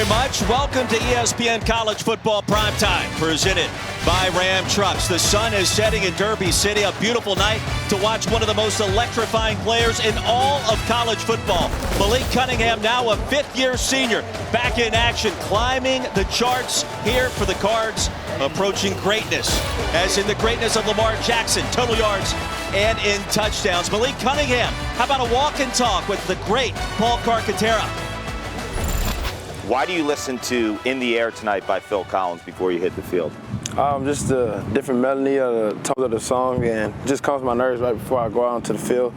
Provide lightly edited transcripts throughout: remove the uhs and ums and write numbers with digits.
very much. Welcome to ESPN College Football Primetime, presented by Ram Trucks. The sun is setting in Derby City. A beautiful night to watch one of the most electrifying players in all of college football. Malik Cunningham, now a fifth-year senior, back in action, climbing the charts here for the Cards, approaching greatness, as in the greatness of Lamar Jackson, total yards and in touchdowns. Malik Cunningham, how about a walk and talk with the great Paul Carcaterra? Why do you listen to In the Air Tonight by Phil Collins before you hit the field? Just the different melody of the tone of the song, and just calms my nerves right before I go out onto the field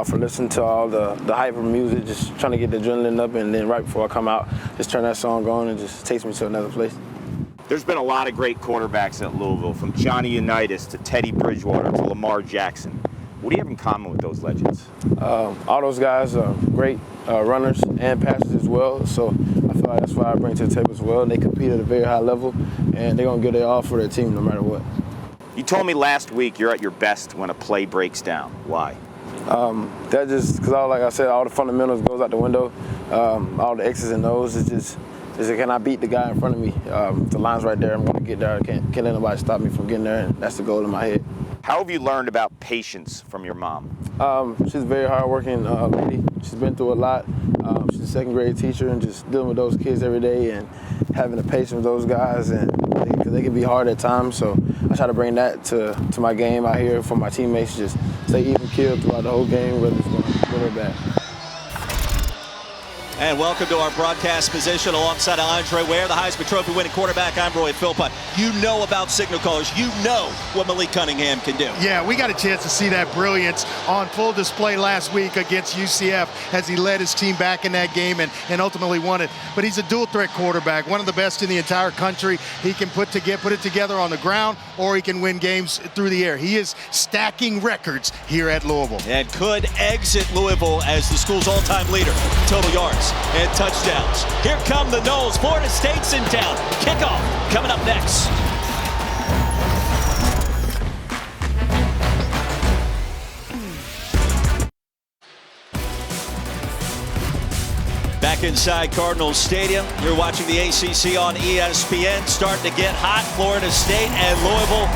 for listening to all the hyper music, just trying to get the adrenaline up, and then right before I come out, just turn that song on and just takes me to another place. There's been a lot of great quarterbacks at Louisville, from Johnny Unitas to Teddy Bridgewater to Lamar Jackson. What do you have in common with those legends? All those guys are great runners and passers as well, so I feel like that's what I bring to the table as well. They compete at a very high level, and they're going to give their all for their team no matter what. You told me last week you're at your best when a play breaks down. Why? That just because, like I said, all the fundamentals goes out the window. All the X's and O's is just can I beat the guy in front of me? The line's right there. I'm going to get there. I can't let nobody stop me from getting there, and that's the goal in my head. How have you learned about patience from your mom? She's a very hardworking lady. She's been through a lot. She's a second grade teacher, and just dealing with those kids every day and having the patience with those guys, and they can be hard at times. So I try to bring that to my game out here for my teammates. Just stay even keeled throughout the whole game, whether it's going good or bad. And welcome to our broadcast position alongside Andre Ware, the Heisman Trophy winning quarterback. I'm Roy Philpott. You know about signal callers. You know what Malik Cunningham can do. Yeah, we got a chance to see that brilliance on full display last week against UCF as he led his team back in that game and ultimately won it. But he's a dual threat quarterback, one of the best in the entire country. He can put it together on the ground, or he can win games through the air. He is stacking records here at Louisville. And could exit Louisville as the school's all-time leader, total yards and touchdowns. Here come the Noles. Florida State's in town. Kickoff coming up next. Back inside Cardinals Stadium, you're watching the ACC on ESPN. Starting to get hot. Florida State and Louisville,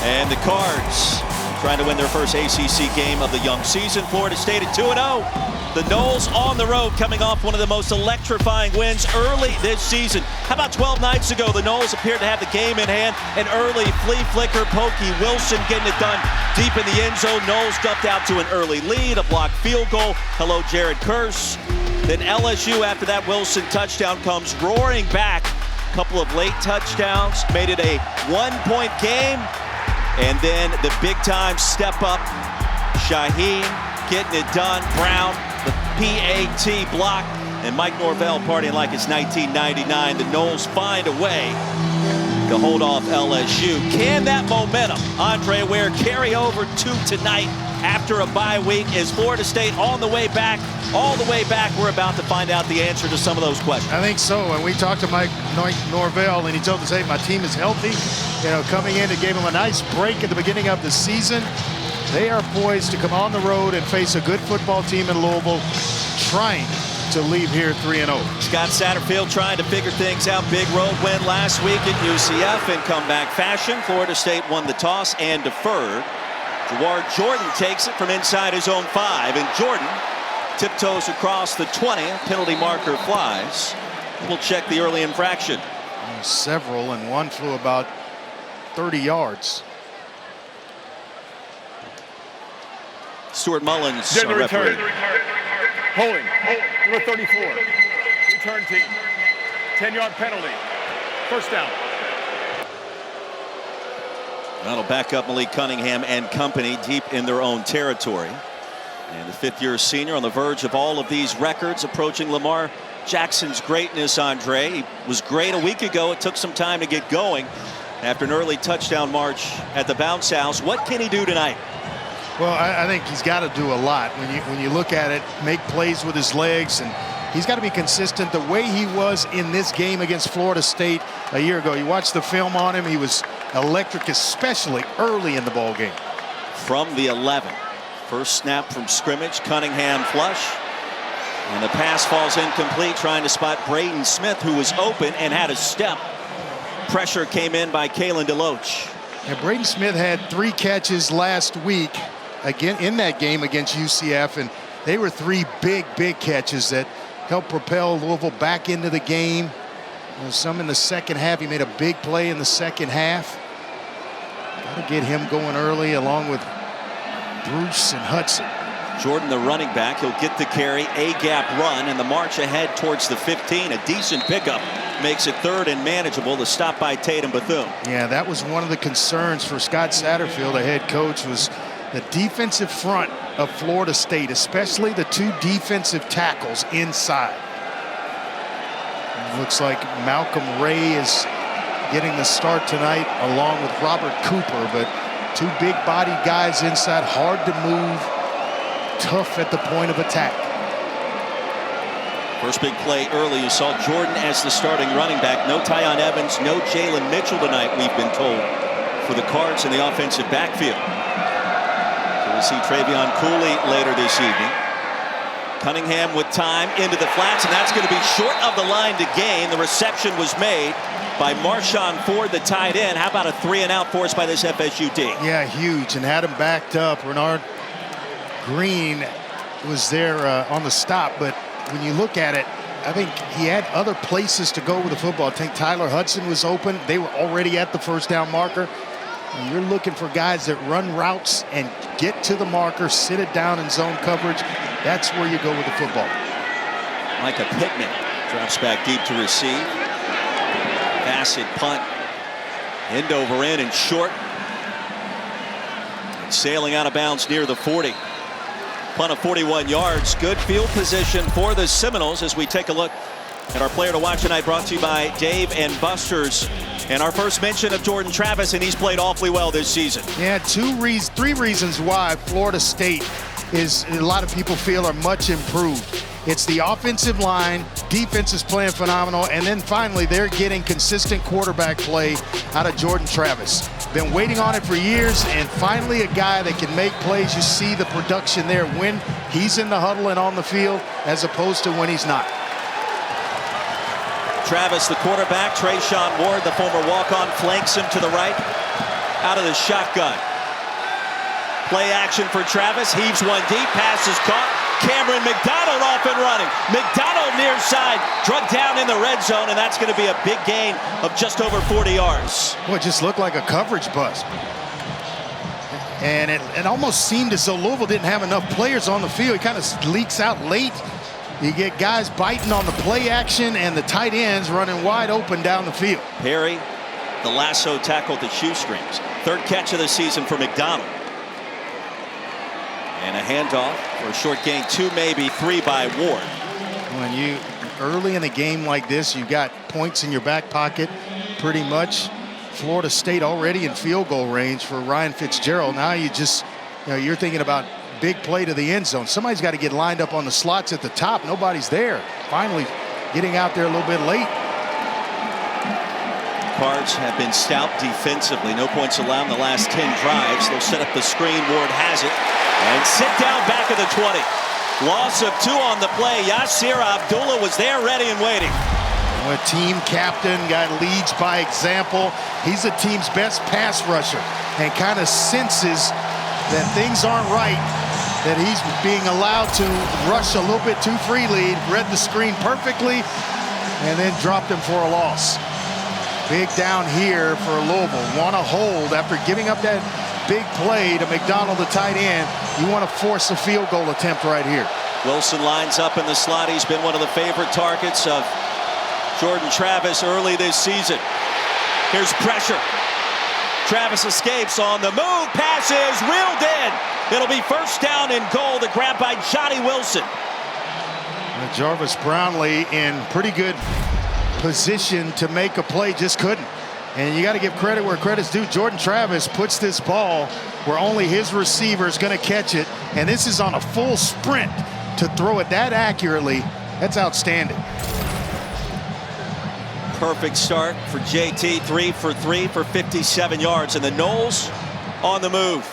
and the Cards trying to win their first ACC game of the young season. Florida State at 2-0. The Noles on the road, coming off one of the most electrifying wins early this season. How about 12 nights ago, the Noles appeared to have the game in hand. An early flea flicker, pokey, Wilson getting it done deep in the end zone. Noles jumped out to an early lead, a blocked field goal. Hello, Jared Curse. Then LSU, after that Wilson touchdown, comes roaring back. A couple of late touchdowns, made it a one-point game. And then the big-time step up, Shaheen getting it done. Brown, the PAT block, and Mike Norvell partying like it's 1999. The Noles find a way to hold off LSU. Can that momentum, Andre Ware, carry over to tonight after a bye week? Is Florida State on the way back? All the way back. We're about to find out the answer to some of those questions. I think so. And we talked to Mike Norvell, and he told us, hey, my team is healthy. You know, coming in, it gave him a nice break at the beginning of the season. They are poised to come on the road and face a good football team in Louisville, trying to leave here 3-0. Scott Satterfield trying to figure things out. Big road win last week at UCF in comeback fashion. Florida State won the toss and deferred. Jawar Jordan takes it from inside his own 5, and Jordan tiptoes across the 20. Penalty marker flies. We'll check the early infraction. Several, and one flew about 30 yards. Stuart Mullins, return. Holding. Number 34. Return team. 10-yard penalty. First down. That'll back up Malik Cunningham and company deep in their own territory. And the fifth-year senior on the verge of all of these records, approaching Lamar Jackson's greatness, Andre. He was great a week ago. It took some time to get going after an early touchdown march at the bounce house. What can he do tonight? Well, I think he's got to do a lot. When you look at it, make plays with his legs, and he's got to be consistent the way he was in this game against Florida State a year ago. You watch the film on him, he was electric, especially early in the ball game. From the 11, first snap from scrimmage, Cunningham flush. And the pass falls incomplete, trying to spot Braden Smith, who was open and had a step. Pressure came in by Kalen DeLoach. And Braden Smith had 3 catches last week again in that game against UCF, and they were 3 big catches that helped propel Louisville back into the game. Some in the second half. He made a big play in the second half. Got to get him going early, along with Bruce and Hudson. Jordan, the running back, he'll get the carry, A-gap run, and the march ahead towards the 15. A decent pickup makes it 3rd and manageable. The stop by Tatum Bethune. Yeah, that was one of the concerns for Scott Satterfield, the head coach, was the defensive front of Florida State, especially the 2 defensive tackles inside. It looks like Malcolm Ray is getting the start tonight along with Robert Cooper, but 2 big-bodied guys inside, hard to move, tough at the point of attack. First big play early, you saw Jordan as the starting running back. No Tyon Evans, no Jalen Mitchell tonight, we've been told, for the Cards in the offensive backfield. So we'll see Travion Cooley later this evening. Cunningham with time into the flats, and that's going to be short of the line to gain. The reception was made by Marshawn Ford, the tight end. How about a 3-and-out force by this FSU D? Yeah, huge, and had him backed up. Renard Green was there on the stop, but when you look at it, I think he had other places to go with the football. I think Tyler Hudson was open. They were already at the first down marker. And you're looking for guys that run routes and get to the marker, sit it down in zone coverage. That's where you go with the football. Micah Pittman drops back deep to receive. Bassett punt. End over end and short. And sailing out of bounds near the 40. Punt of 41 yards. Good field position for the Seminoles as we take a look at our player to watch tonight, brought to you by Dave and Buster's. And our first mention of Jordan Travis, and he's played awfully well this season. Yeah, 3 reasons why Florida State is, a lot of people feel, are much improved. It's the offensive line, defense is playing phenomenal, and then finally they're getting consistent quarterback play out of Jordan Travis. Been waiting on it for years, and finally a guy that can make plays. You see the production there when he's in the huddle and on the field as opposed to when he's not. Travis, the quarterback. Trayshawn Ward, the former walk-on, flanks him to the right out of the shotgun. Play action for Travis. Heaves one deep. Pass is caught. Cameron McDonald off and running. McDonald near side. Drugged down in the red zone, and that's going to be a big gain of just over 40 yards. Boy, it just looked like a coverage bust. And it almost seemed as though Louisville didn't have enough players on the field. He kind of leaks out late. You get guys biting on the play action and the tight ends running wide open down the field. Perry, the lasso tackle at the shoestrings. 3rd catch of the season for McDonald. And a handoff for a short gain, 2, maybe 3 by Ward. When you early in a game like this, you got points in your back pocket pretty much. Florida State already in field goal range for Ryan Fitzgerald. Now you're thinking about big play to the end zone. Somebody's got to get lined up on the slots at the top. Nobody's there. Finally getting out there a little bit late. Cards have been stout defensively. No points allowed in the last 10 drives. They'll set up the screen. Ward has it. And sit down back of the 20. Loss of 2 on the play. Yasir Abdullah was there ready and waiting. A team captain, guy leads by example. He's the team's best pass rusher and kind of senses that things aren't right, that he's being allowed to rush a little bit too freely. Read the screen perfectly and then dropped him for a loss. Big down here for Louisville. Want to hold after giving up that big play to McDonald, the tight end. You want to force a field goal attempt right here. Wilson lines up in the slot. He's been one of the favorite targets of Jordan Travis early this season. Here's pressure. Travis escapes on the move. Pass is reeled in. It'll be 1st down and goal. The grab by Johnny Wilson. Jarvis Brownlee in pretty good position to make a play, just couldn't. And you got to give credit where credit's due. Jordan Travis puts this ball where only his receiver is going to catch it, and this is on a full sprint to throw it that accurately. That's outstanding. Perfect start for JT. 3 for 3 for 57 yards, and the Noles on the move.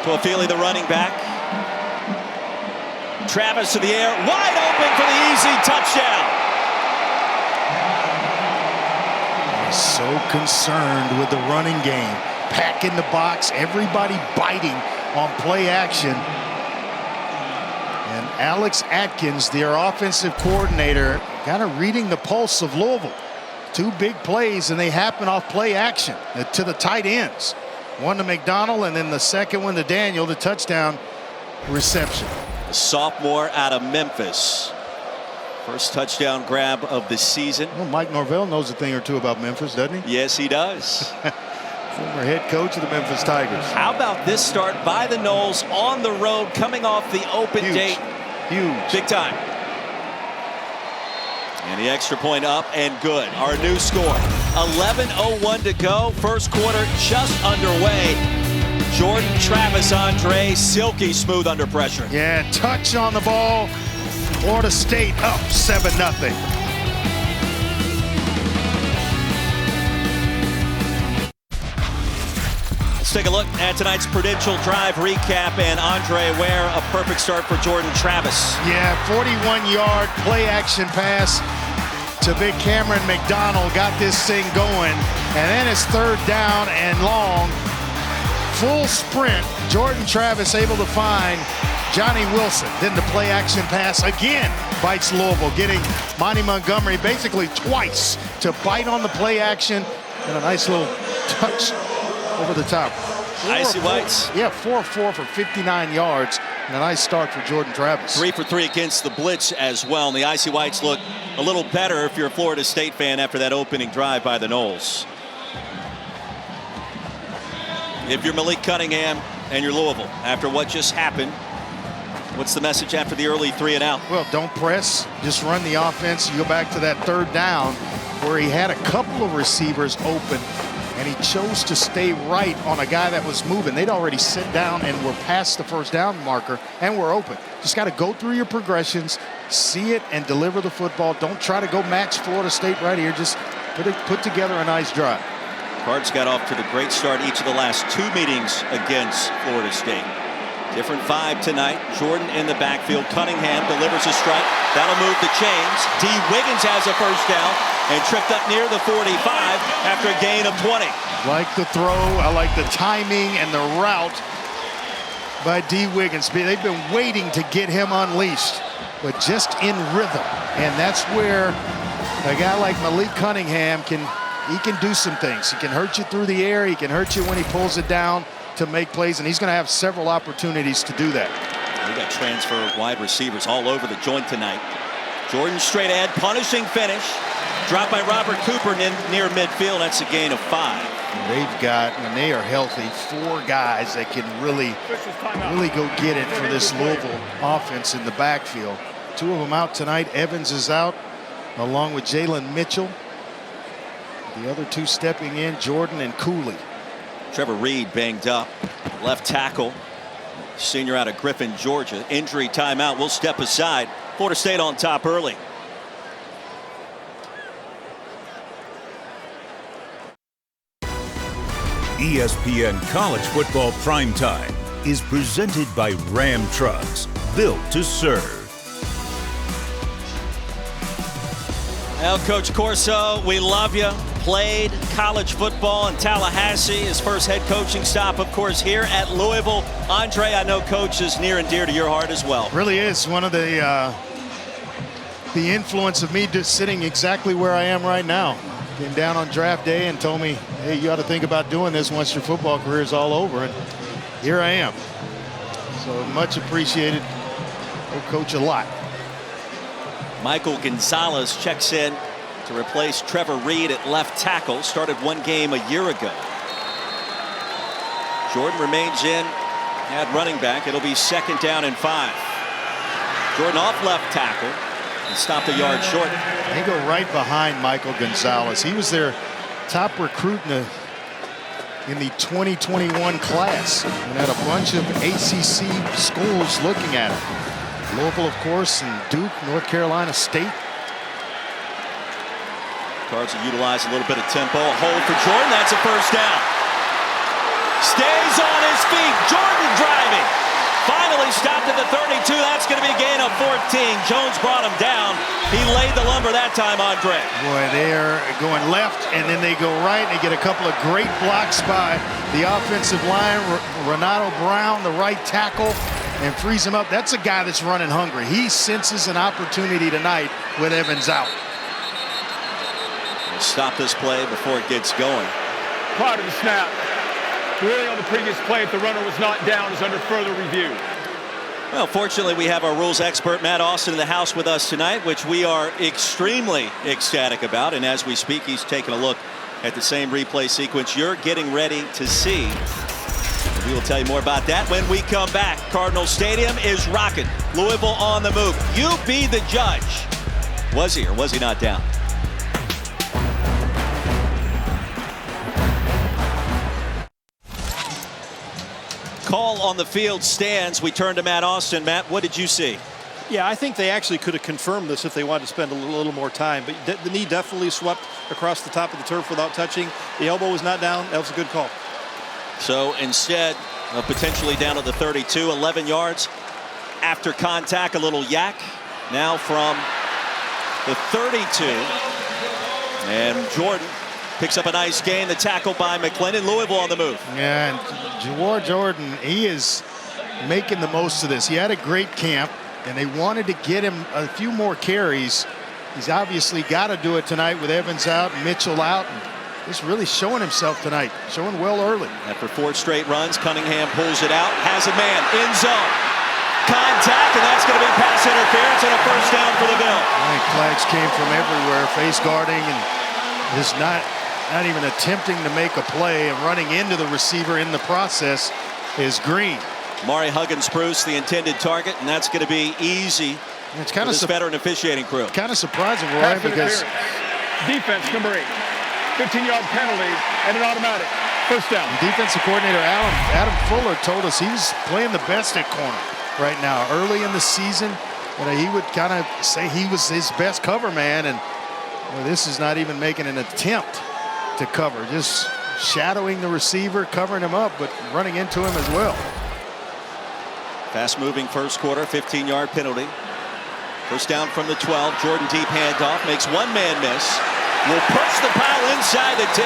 Toafili, the running back. Travis to the air, wide open for the easy touchdown. He's so concerned with the running game. Pack in the box, everybody biting on play action. And Alex Atkins, their offensive coordinator, kind of reading the pulse of Louisville. 2 big plays, and they happen off play action to the tight ends. One to McDonald, and then the second one to Daniel, the touchdown reception. A sophomore out of Memphis. First touchdown grab of the season. Well, Mike Norvell knows a thing or two about Memphis, doesn't he? Yes, he does. Former head coach of the Memphis Tigers. How about this start by the Noles on the road, coming off the open date? Huge. Big time. And the extra point up and good. Our new score. 11:01 to go. First quarter just underway. Jordan Travis Andre, silky smooth under pressure. Yeah, touch on the ball. Florida State up 7-0. Let's take a look at tonight's Prudential Drive recap, and Andre Ware, a perfect start for Jordan Travis. Yeah, 41-yard play action pass to big Cameron McDonald, got this thing going, and then it's third down and long. Full sprint, Jordan Travis able to find Johnny Wilson. Then the play action pass again bites Louisville, getting Monty Montgomery basically twice to bite on the play action, and a nice little touch over the top. Icy Whites. Yeah, 4-4 for 59 yards. And a nice start for Jordan Travis. 3 for 3 against the blitz as well. And the Icy Whites look a little better if you're a Florida State fan after that opening drive by the Noles. If you're Malik Cunningham and you're Louisville, after what just happened, what's the message after the early 3 and out? Well, don't press, just run the offense. You go back to that third down where he had a couple of receivers open, and he chose to stay right on a guy that was moving. They'd already sit down and were past the first down marker and were open. Just got to go through your progressions, see it, and deliver the football. Don't try to go match Florida State right here. Just put together a nice drive. Cards got off to the great start each of the last 2 meetings against Florida State. Different 5 tonight. Jordan in the backfield. Cunningham delivers a strike. That'll move the chains. D. Wiggins has a first down and tripped up near the 45 after a gain of 20. Like the throw. I like the timing and the route by D. Wiggins. They've been waiting to get him unleashed, but just in rhythm. And that's where a guy like Malik Cunningham can do some things. He can hurt you through the air. He can hurt you when he pulls it down to make plays, and he's going to have several opportunities to do that. We got transfer wide receivers all over the joint tonight. Jordan straight ahead, punishing finish. Dropped by Robert Cooper near midfield. That's a gain of 5. They've got, when they are healthy, 4 guys that can really go get it for this Louisville offense in the backfield. 2 of them out tonight. Evans is out, along with Jalen Mitchell. The other 2 stepping in, Jordan and Cooley. Trevor Reed banged up, left tackle, senior out of Griffin, Georgia. Injury timeout. We'll step aside. Florida State on top early. ESPN College Football Primetime is presented by Ram Trucks, built to serve. Well, Coach Corso, we love you. Played college football in Tallahassee. His first head coaching stop, of course, here at Louisville. Andre, I know Coach is near and dear to your heart as well. Really is one of the influence of me just sitting exactly where I am right now. Came down on draft day and told me, hey, you ought to think about doing this once your football career is all over. And here I am. So much appreciated. Owe Coach a lot. Michael Gonzalez checks in to replace Trevor Reed at left tackle. Started 1 game a year ago. Jordan remains in at running back. It'll be 2nd down and 5. Jordan off left tackle and stopped a yard short. They go right behind Michael Gonzalez. He was their top recruit in the 2021 class and had a bunch of ACC schools looking at him. Louisville, of course, and Duke, North Carolina State. Cards will utilize a little bit of tempo. A hold for Jordan. That's a first down. Stays on his feet. Jordan driving. Finally stopped at the 32. That's going to be a gain of 14. Jones brought him down. He laid the lumber that time, Andre. Boy, they're going left, and then they go right. They get a couple of great blocks by the offensive line. Renato Brown, the right tackle, and frees him up. That's a guy that's running hungry. He senses an opportunity tonight with Evans out. We'll stop this play before it gets going. Prior to the snap, the ruling on the previous play, if the runner was not down, is under further review. Well, fortunately, we have our rules expert, Matt Austin, in the house with us tonight, which we are extremely ecstatic about. And as we speak, he's taking a look at the same replay sequence you're getting ready to see. We will tell you more about that when we come back. Cardinal Stadium is rocking. Louisville on the move. You be the judge. Was he or was he not down? Call on the field stands. We turn to Matt Austin. Matt, what did you see? Yeah, I think they actually could have confirmed this if they wanted to spend a little more time. But the knee definitely swept across the top of the turf without touching. The elbow was not down. That was a good call. So instead of potentially down to the 32, 11 yards after contact, a little yak. Now from the 32. And Jordan picks up a nice gain. The tackle by McClendon. Louisville on the move. Yeah, and Jawar Jordan, he is making the most of this. He had a great camp, and they wanted to get him a few more carries. He's obviously got to do it tonight with Evans out and Mitchell out. And just really showing himself tonight, showing well early. After 4 straight runs, Cunningham pulls it out, has a man in zone. Contact, and that's going to be pass interference and a first down for the Bill. I think flags came from everywhere, face guarding, and just not even attempting to make a play, and running into the receiver in the process is Green. Mari Huggins-Bruce, the intended target, and that's going to be easy. It's kind of this veteran officiating crew. Kind of surprising, Roy, because defense number 8, 15-yard penalty and an automatic first down. Defensive coordinator Adam Fuller told us he's playing the best at corner right now. Early in the season, he would kind of say he was his best cover man, and this is not even making an attempt to cover, just shadowing the receiver, covering him up, but running into him as well. Fast-moving first quarter, 15-yard penalty. First down from the 12. Jordan deep handoff, makes one man miss. Will push the pile inside the 10.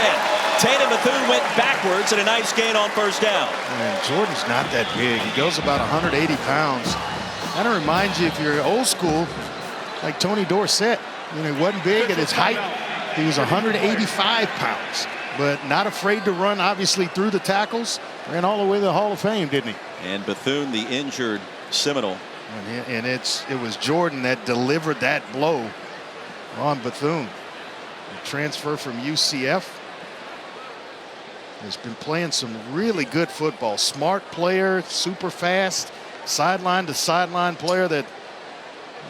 Tatum Bethune went backwards and a nice gain on first down. And Jordan's not that big. He goes about 180 pounds. Kind of reminds you, if you're old school, like Tony Dorsett. He wasn't big at his height. He was 185 pounds, but not afraid to run, obviously, through the tackles. Ran all the way to the Hall of Fame, didn't he? And Bethune, the injured Seminole. And it was Jordan that delivered that blow on Bethune. The transfer from UCF. Has been playing some really good football. Smart player, super fast, sideline to sideline player that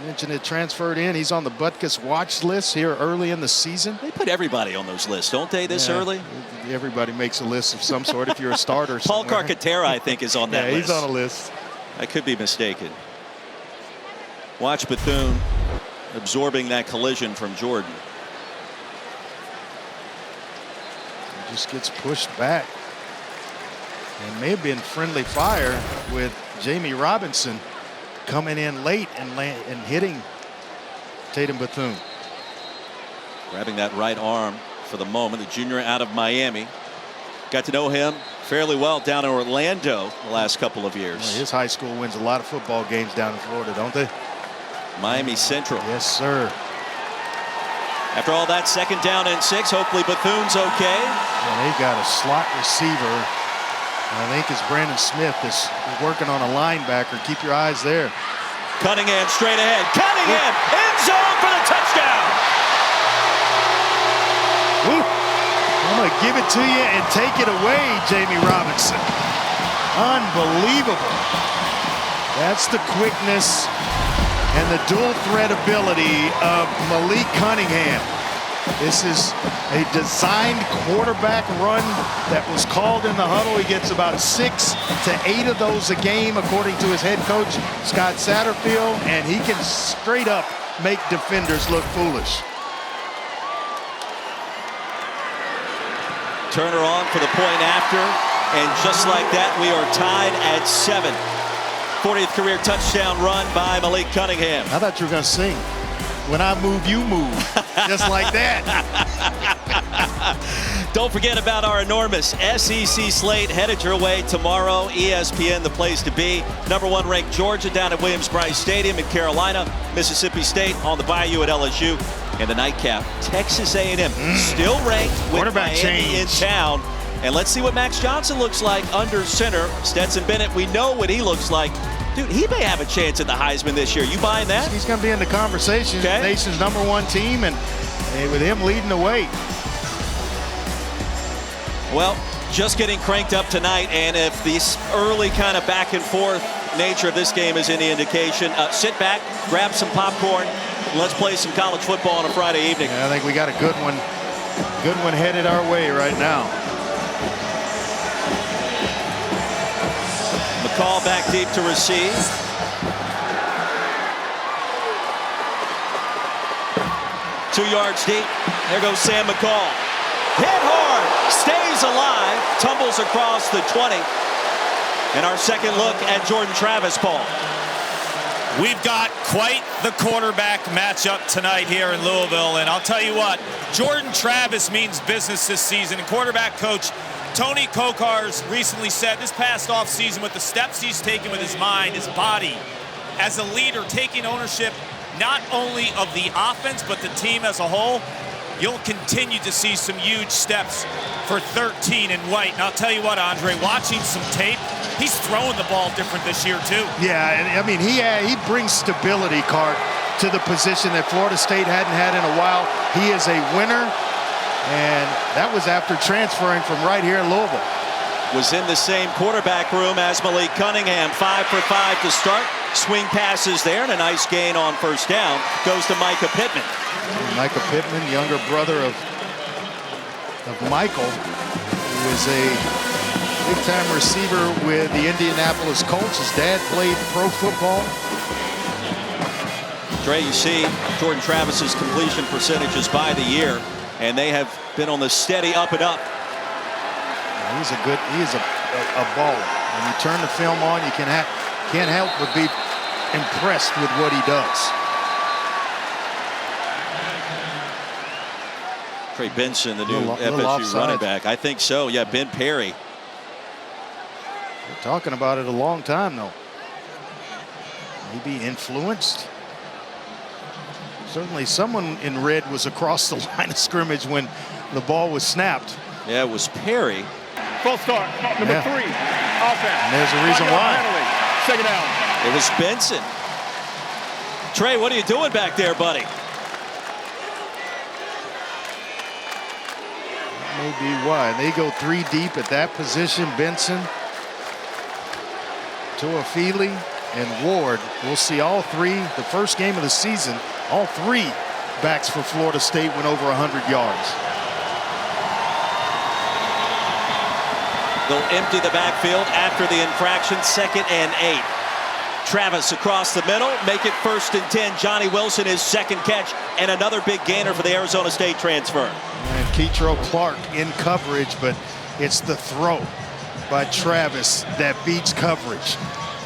mentioned it transferred in. He's on the Butkus watch list here early in the season. They put everybody on those lists, don't they, this early? Everybody makes a list of some sort if you're a starter. Paul Carcaterra, I think, is on that list. He's on a list. I could be mistaken. Watch Bethune absorbing that collision from Jordan. He just gets pushed back. And may have been friendly fire with Jamie Robinson coming in late and hitting Tatum Bethune. Grabbing that right arm for the moment. The junior out of Miami. Got to know him fairly well down in Orlando the last couple of years. Well, his high school wins a lot of football games down in Florida, don't they? Miami Central. Yes, sir. After all that, 2nd down and 6. Hopefully Bethune's okay. And they got a slot receiver. I think it's Brandon Smith that's working on a linebacker. Keep your eyes there. Cunningham straight ahead. Cunningham end zone for the touchdown. Woo. I'm going to give it to you and take it away, Jamie Robinson. Unbelievable. That's the quickness and the dual threat ability of Malik Cunningham. This is a designed quarterback run that was called in the huddle. He gets about 6 to 8 of those a game, according to his head coach, Scott Satterfield, and he can straight up make defenders look foolish. Turner on for the point after. And just like that, we are tied at 7. 40th career touchdown run by Malik Cunningham. I thought you were going to sing. When I move, you move. Just like that. Don't forget about our enormous SEC slate headed your way tomorrow. ESPN, the place to be. #1 ranked Georgia down at Williams-Brice Stadium in Carolina. Mississippi State on the Bayou at LSU. And the nightcap, Texas A&M, still ranked with Miami in town. And let's see what Max Johnson looks like under center. Stetson Bennett, we know what he looks like. Dude, he may have a chance at the Heisman this year. You buying that? He's going to be in the conversation. Okay. The nation's #1 team, and with him leading the way. Well, just getting cranked up tonight, and if this early kind of back and forth nature of this game is any indication, sit back, grab some popcorn, and let's play some college football on a Friday evening. Yeah, I think we got a good one headed our way right now. McCall back deep to receive. Two yards deep. There goes Sam McCall. Hit hard, stays alive, tumbles across the 20. And our second look at Jordan Travis, Paul. We've got quite the quarterback matchup tonight here in Louisville. And I'll tell you what, Jordan Travis means business this season. And quarterback coach Tony Kokars recently said this past offseason, with the steps he's taken with his mind, his body, as a leader, taking ownership not only of the offense but the team as a whole, you'll continue to see some huge steps for 13 and White. And I'll tell you what, Andre, watching some tape, he's throwing the ball different this year too. Yeah, and I mean, he brings stability, Cart, to the position that Florida State hadn't had in a while. He is a winner, and that was after transferring from right here in Louisville. Was in the same quarterback room as Malik Cunningham. 5 for 5 to start. Swing passes there, and a nice gain on first down. Goes to Micah Pittman. Micah Pittman, younger brother of Michael, who is a big-time receiver with the Indianapolis Colts. His dad played pro football. Dre, you see Jordan Travis's completion percentages by the year, and they have been on the steady up and up. He is a baller. When you turn the film on, you can't help but be impressed with what he does. Trey Benson, the new FSU running back. I think so. Yeah, Ben Perry. We're talking about it a long time, though. Maybe influenced. Certainly someone in red was across the line of scrimmage when the ball was snapped. Yeah, it was Perry. Full start, number 3, offense. And there's a reason why. Second down. It was Benson. Trey, what are you doing back there, buddy? May be why. They go 3 deep at that position. Benson, Tuafili, and Ward. We'll see all 3. The first game of the season, all 3 backs for Florida State went over 100 yards. They'll empty the backfield after the infraction. 2nd and 8. Travis across the middle, make it 1st and 10. Johnny Wilson, his second catch, and another big gainer for the Arizona State transfer. And Keetro Clark in coverage, but it's the throw by Travis that beats coverage.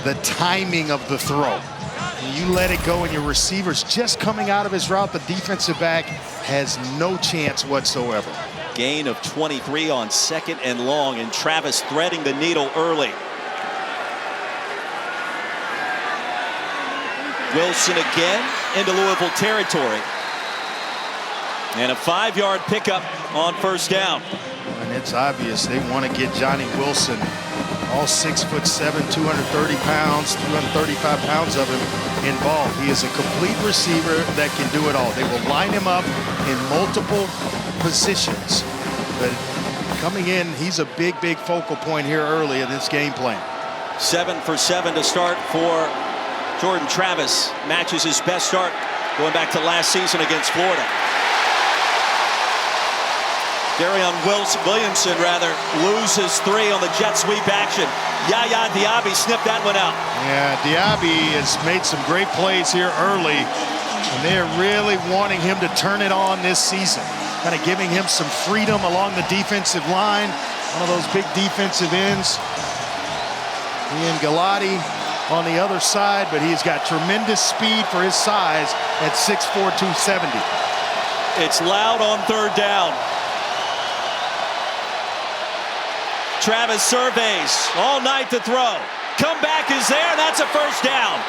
The timing of the throw. When you let it go and your receiver's just coming out of his route, the defensive back has no chance whatsoever. Gain of 23 on 2nd and long, and Travis threading the needle early. Wilson again into Louisville territory. And a 5-yard pickup on first down. And it's obvious they want to get Johnny Wilson, all 6'7", 230 pounds, 235 pounds of him, involved. He is a complete receiver that can do it all. They will line him up in multiple positions. But coming in, he's a big focal point here early in this game plan. 7 for 7 to start for Jordan Travis. Matches his best start going back to last season against Florida. Darion Williamson loses 3 on the jet sweep action. Yaya Diaby snipped that one out. Yeah, Diaby has made some great plays here early, and they're really wanting him to turn it on this season. Kind of giving him some freedom along the defensive line. One of those big defensive ends. Ian Galati on the other side, but he's got tremendous speed for his size at 6'4", 270. It's loud on third down. Travis surveys all night to throw. Comeback is there, and that's a first down.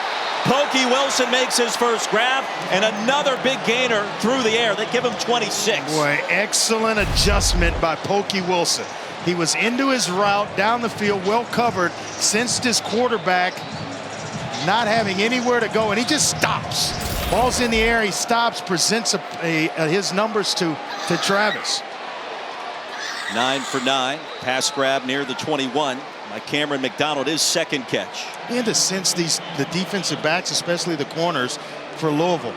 Pokey Wilson makes his first grab, and another big gainer through the air. They give him 26. Boy, excellent adjustment by Pokey Wilson. He was into his route down the field, well covered, sensed his quarterback not having anywhere to go, and he just stops. Ball's in the air, he stops, presents his numbers to Travis. 9 for 9. Pass grab near the 21 by Cameron McDonald, his second catch. And to sense the defensive backs, especially the corners for Louisville.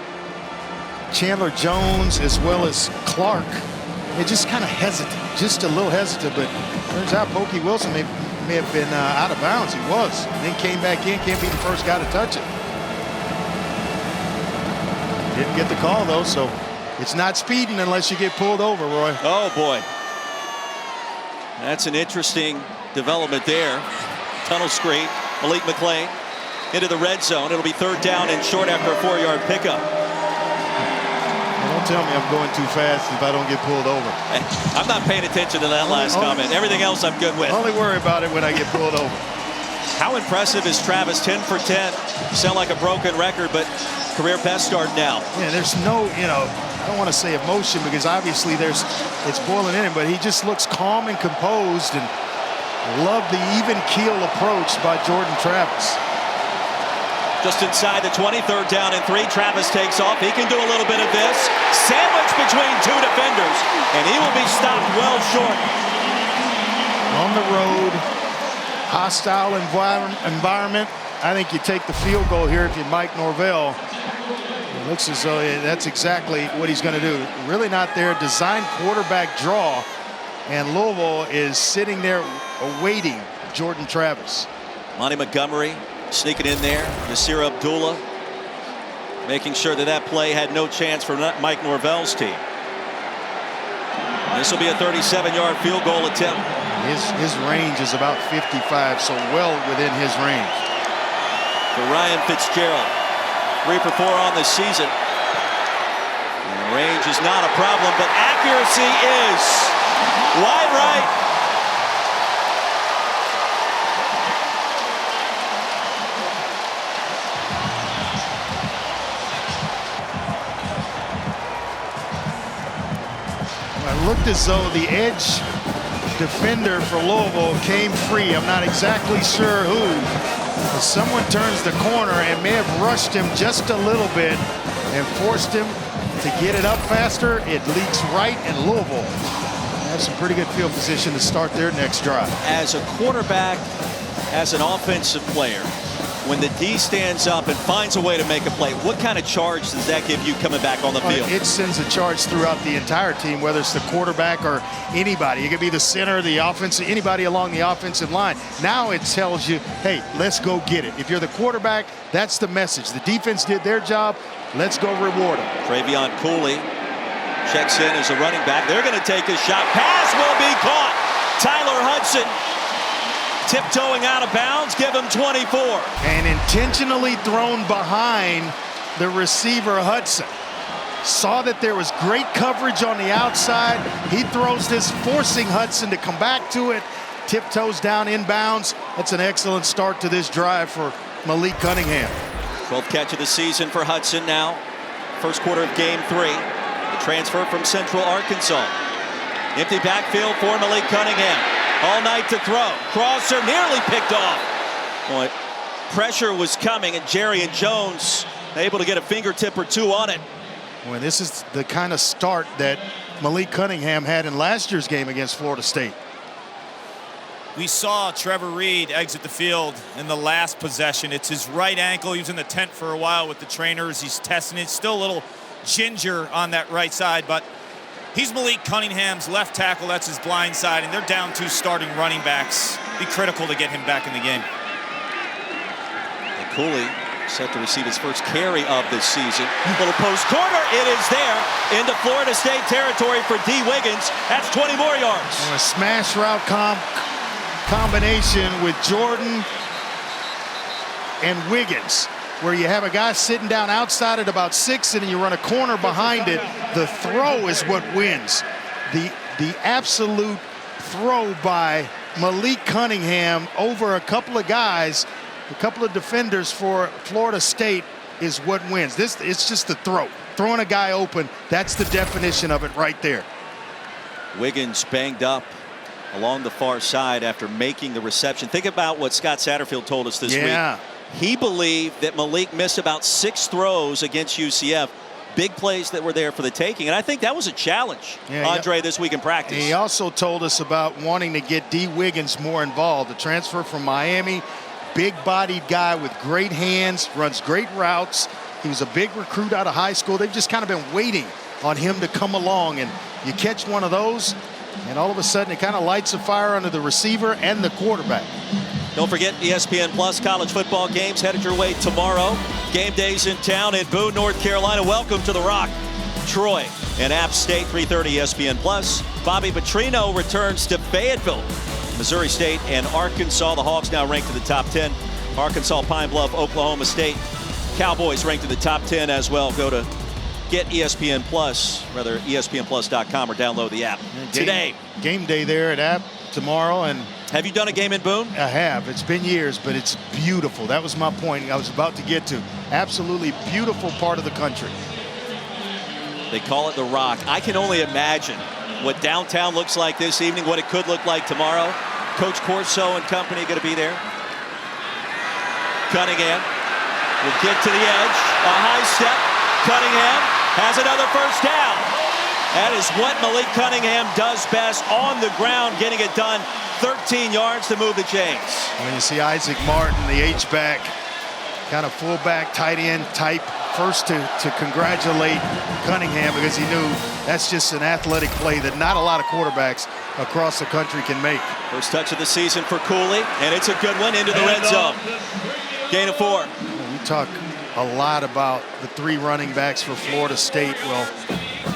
Chandler Jones as well as Clark, they just kind of hesitant, just a little hesitant, but turns out Pokey Wilson may have been out of bounds. He was. Then came back in, can't be the first guy to touch it. Didn't get the call though, so it's not speeding unless you get pulled over, Roy. Oh boy. That's an interesting development there. Tunnel screen, Malik McClain into the red zone. It'll be third down and short after a 4-yard pickup. Don't tell me I'm going too fast if I don't get pulled over. I'm not paying attention to that last comment. Everything else I'm good with. Only worry about it when I get pulled over. How impressive is Travis? 10 for 10. Sound like a broken record, but career best start now. Yeah, there's no, I don't want to say emotion because obviously it's boiling in him, but he just looks calm and composed, and love the even keel approach by Jordan Travis. Just inside the 20, third down and 3. Travis takes off. He can do a little bit of this. Sandwich between two defenders, and he will be stopped well short. On the road, hostile environment. I think you take the field goal here if you're Mike Norvell. It looks as though that's exactly what he's going to do. Really not there. Design quarterback draw, and Louisville is sitting there awaiting Jordan Travis. Monty Montgomery sneaking in there. Nasir Abdullah making sure that play had no chance for Mike Norvell's team. This will be a 37-yard field goal attempt. His range is about 55, so well within his range. For Ryan Fitzgerald, 3 for 4 on the season. And range is not a problem, but accuracy is. Wide right. It looked as though the edge defender for Louisville came free. I'm not exactly sure who. But someone turns the corner and may have rushed him just a little bit and forced him to get it up faster. It leaks right, and Louisville has some pretty good field position to start their next drive. As a quarterback, as an offensive player, when the D stands up and finds a way to make a play, what kind of charge does that give you coming back on the field? It sends a charge throughout the entire team, whether it's the quarterback or anybody. It could be the center, the offense, anybody along the offensive line. Now it tells you, hey, let's go get it. If you're the quarterback, that's the message. The defense did their job. Let's go reward them. Travion Cooley checks in as a running back. They're going to take a shot. Pass will be caught. Tyler Hudson tiptoeing out of bounds, give him 24. And intentionally thrown behind the receiver Hudson. Saw that there was great coverage on the outside. He throws this, forcing Hudson to come back to it. Tiptoes down inbounds. That's an excellent start to this drive for Malik Cunningham. 12th catch of the season for Hudson now. First quarter of game 3. The transfer from Central Arkansas. Empty backfield for Malik Cunningham. All night to throw. Crosser nearly picked off. Boy, pressure was coming, and Jerry and Jones able to get a fingertip or two on it. Well, this is the kind of start that Malik Cunningham had in last year's game against Florida State. We saw Trevor Reed exit the field in the last possession. It's his right ankle. He was in the tent for a while with the trainers. He's testing it. Still a little ginger on that right side, but he's Malik Cunningham's left tackle. That's his blind side, and they're down 2 starting running backs. Be critical to get him back in the game. Cooley Set to receive his first carry of this season. Little post corner. It is there into Florida State territory for D. Wiggins. That's 20 more yards. And a smash route combination with Jordan and Wiggins, where you have a guy sitting down outside at about 6 and you run a corner behind it. The throw is what wins. The absolute throw by Malik Cunningham over a couple of guys, a couple of defenders for Florida State is what wins. It's just the throw. Throwing a guy open, that's the definition of it right there. Wiggins banged up along the far side after making the reception. Think about what Scott Satterfield told us this week. He believed that Malik missed about 6 throws against UCF. Big plays that were there for the taking. And I think that was a challenge, Andre, this week in practice. He also told us about wanting to get D. Wiggins more involved. The transfer from Miami, big-bodied guy with great hands, runs great routes. He was a big recruit out of high school. They've just kind of been waiting on him to come along. And you catch one of those, and all of a sudden it kind of lights a fire under the receiver and the quarterback. Don't forget ESPN Plus college football games headed your way tomorrow. Game days in town in Boone, North Carolina. Welcome to the Rock. Troy and App State, 3:30 ESPN Plus. Bobby Petrino returns to Fayetteville. Missouri State and Arkansas. The Hawks now ranked in the top 10. Arkansas, Pine Bluff, Oklahoma State. Cowboys ranked in the top 10 as well. Go to get ESPN Plus, rather ESPNplus.com, or download the app today. Game day there at App tomorrow. And have you done a game in Boone? I have. It's been years, but it's beautiful. That was my point I was about to get to. Absolutely beautiful part of the country. They call it the Rock. I can only imagine what downtown looks like this evening, what it could look like tomorrow. Coach Corso and company going to be there. Cunningham will get to the edge. A high step. Cunningham has another first down. That is what Malik Cunningham does best, on the ground, getting it done. 13 yards to move the chains. When you see Isaac Martin, the H-back, kind of fullback, tight end type, first to congratulate Cunningham, because he knew that's just an athletic play that not a lot of quarterbacks across the country can make. First touch of the season for Cooley, and it's a good one into the red zone. Gain of 4. We talk a lot about the 3 running backs for Florida State. Well,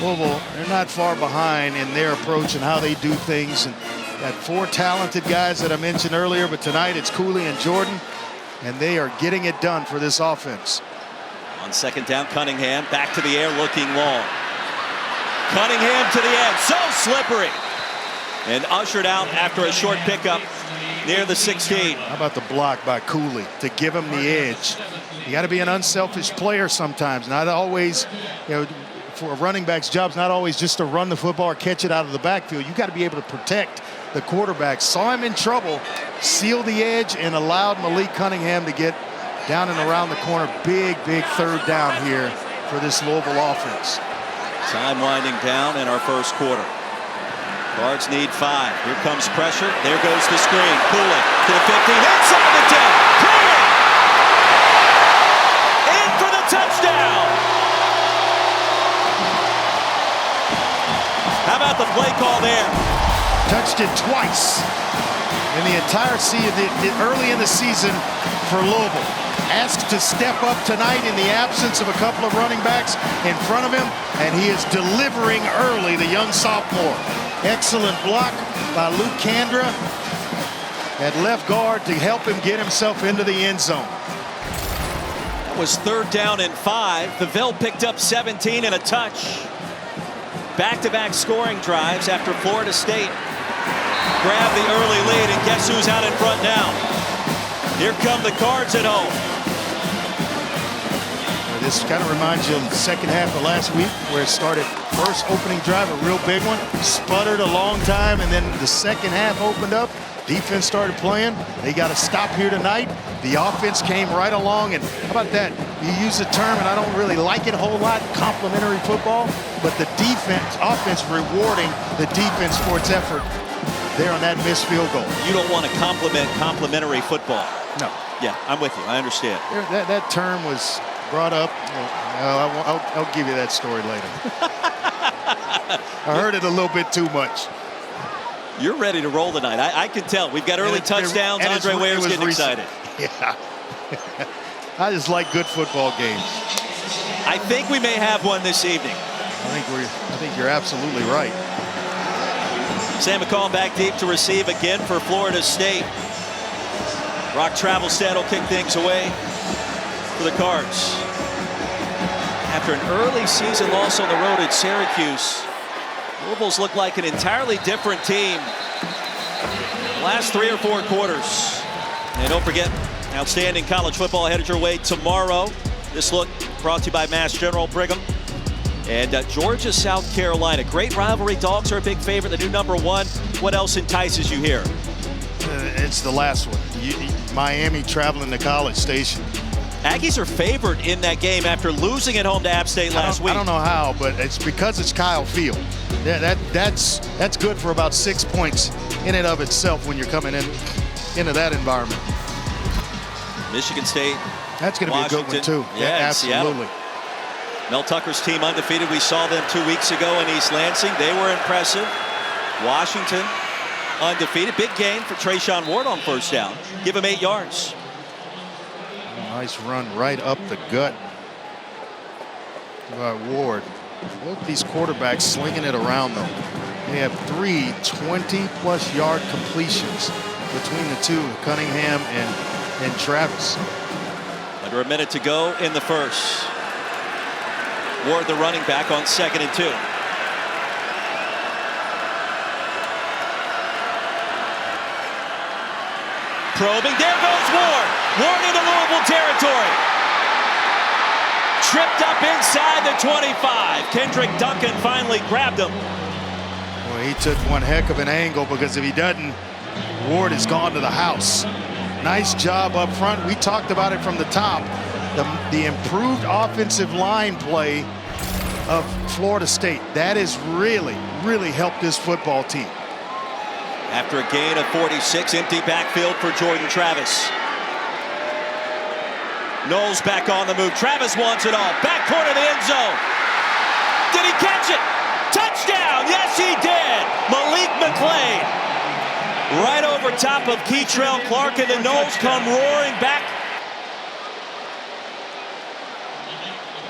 Louisville, they're not far behind in their approach and how they do things. And got 4 talented guys that I mentioned earlier, but tonight it's Cooley and Jordan, and they are getting it done for this offense. On second down, Cunningham back to the air, looking long. Cunningham to the end, so slippery, and ushered out after a short pickup near the 16. How about the block by Cooley to give him the edge? You got to be an unselfish player sometimes. Not always, for a running back's job is not always just to run the football or catch it out of the backfield. You got to be able to protect the quarterback. Saw him in trouble, sealed the edge, and allowed Malik Cunningham to get down and around the corner. Big third down here for this Louisville offense. Time winding down in our first quarter. Cards need 5. Here comes pressure. There goes the screen. Cooley to the 15. Inside the 10. Cooley! In for the touchdown! How about the play call there? Touched it twice in the entire season, early in the season for Louisville. Asked to step up tonight in the absence of a couple of running backs in front of him, and he is delivering early, the young sophomore. Excellent block by Luke Kandra at left guard to help him get himself into the end zone. That was 3rd down and 5. Favell picked up 17 and a touch. Back-to-back scoring drives after Florida State grabbed the early lead, and guess who's out in front now? Here come the Cards at home. This kind of reminds you of the second half of last week, where it started first opening drive, a real big one, sputtered a long time, and then the second half opened up. Defense started playing. They got a stop here tonight. The offense came right along, and how about that? You use the term, and I don't really like it a whole lot, complimentary football, but the offense rewarding the defense for its effort there on that missed field goal. You don't want to compliment complimentary football. No. Yeah, I'm with you. I understand. That term was brought up. I'll give you that story later. I heard it a little bit too much. You're ready to roll tonight. I can tell. We've got early touchdowns. Andre Ware's getting excited. Yeah. I just like good football games. I think we may have one this evening. I think you're absolutely right. Sam McCall back deep to receive again for Florida State. Rock Travelstead will kick things away for the Cards. After an early season loss on the road at Syracuse, Louisville's looked like an entirely different team the last 3 or 4 quarters. And don't forget, outstanding college football headed your way tomorrow. This look brought to you by Mass General Brigham and Georgia, South Carolina. Great rivalry. Dogs are a big favorite. The new #1. What else entices you here? It's the last one. Miami traveling to College Station. Aggies are favored in that game after losing at home to App State last week. I don't know how, but it's because it's Kyle Field. That's good for about 6 points in and of itself when you're coming into that environment. Michigan State. That's going to be a good one too. Yeah, absolutely. Mel Tucker's team undefeated. We saw them 2 weeks ago in East Lansing. They were impressive. Washington undefeated. Big gain for Trayshawn Ward on first down. Give him 8 yards. Nice run right up the gut by Ward. Both these quarterbacks slinging it around though. They have 3 20-plus yard completions between the two, Cunningham and Travis. Under a minute to go in the first. Ward, the running back, on 2nd and 2. Probing. There goes Ward. Ward into Louisville territory. Tripped up inside the 25. Kendrick Duncan finally grabbed him. Well, he took one heck of an angle, because if he doesn't, Ward is gone to the house. Nice job up front. We talked about it from the top. The improved offensive line play of Florida State. That has really, really helped this football team. After a gain of 46, empty backfield for Jordan Travis. Knowles back on the move. Travis wants it all. Back corner of the end zone. Did he catch it? Touchdown! Yes, he did. Malik McClain. Right over top of Keitrell Clark, and the Knowles come roaring back.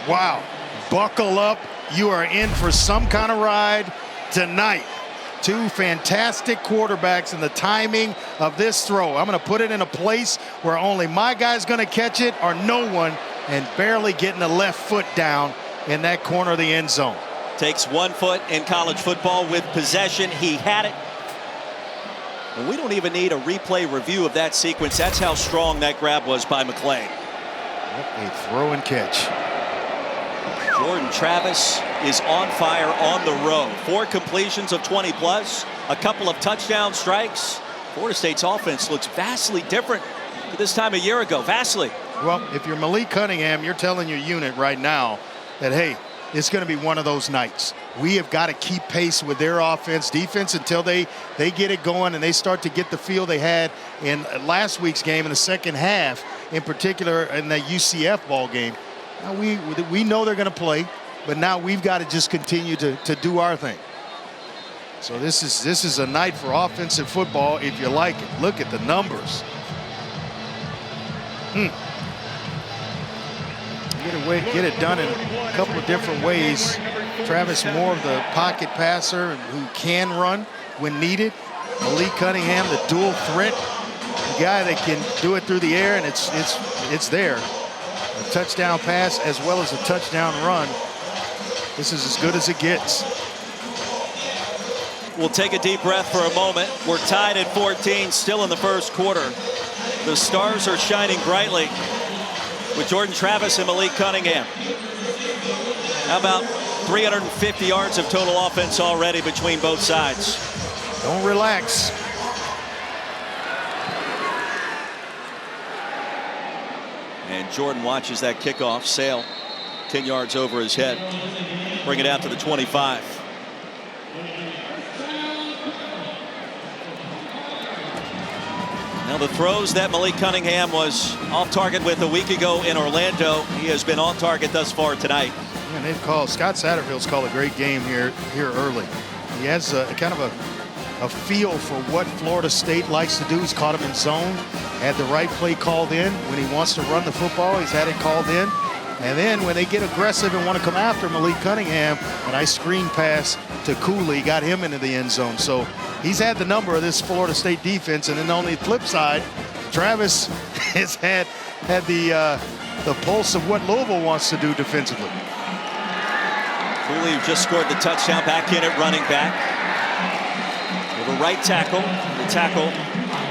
Wow. Buckle up. You are in for some kind of ride tonight. 2 fantastic quarterbacks, and the timing of this throw. I'm going to put it in a place where only my guy's going to catch it or no one, and barely getting the left foot down in that corner of the end zone. Takes 1 foot in college football with possession. He had it. And we don't even need a replay review of that sequence. That's how strong that grab was by McClain. A throw and catch. Jordan Travis is on fire on the road. 4 completions of 20-plus, a couple of touchdown strikes. Florida State's offense looks vastly different to this time a year ago. Vastly. Well, if you're Malik Cunningham, you're telling your unit right now that, hey, it's going to be one of those nights. We have got to keep pace with their defense until they get it going and they start to get the feel they had in last week's game in the second half, in particular in the UCF ball game. Now we know they're going to play, but now we've got to just continue to do our thing. So this is a night for offensive football if you like it. Look at the numbers. Get it done in a couple of different ways. Travis more of the pocket passer who can run when needed. Malik Cunningham, the dual threat, the guy that can do it through the air, and it's there. A touchdown pass as well as a touchdown run. This is as good as it gets. We'll take a deep breath for a moment. We're tied at 14, still in the first quarter. The stars are shining brightly with Jordan Travis and Malik Cunningham. How about 350 yards of total offense already between both sides? Don't relax. And Jordan watches that kickoff sail 10 yards over his head. Bring it out to the 25. Now the throws that Malik Cunningham was off target with a week ago in Orlando, he has been on target thus far tonight. And they've called, Scott Satterfield's called a great game here early. He has a kind of a feel for what Florida State likes to do. He's caught him in zone, had the right play called in. When he wants to run the football, he's had it called in. And then when they get aggressive and want to come after Malik Cunningham, a nice screen pass to Cooley got him into the end zone. So he's had the number of this Florida State defense. And then on the flip side, Travis has had the pulse of what Louisville wants to do defensively. Cooley, who just scored the touchdown, back in at running back. With a right tackle. The tackle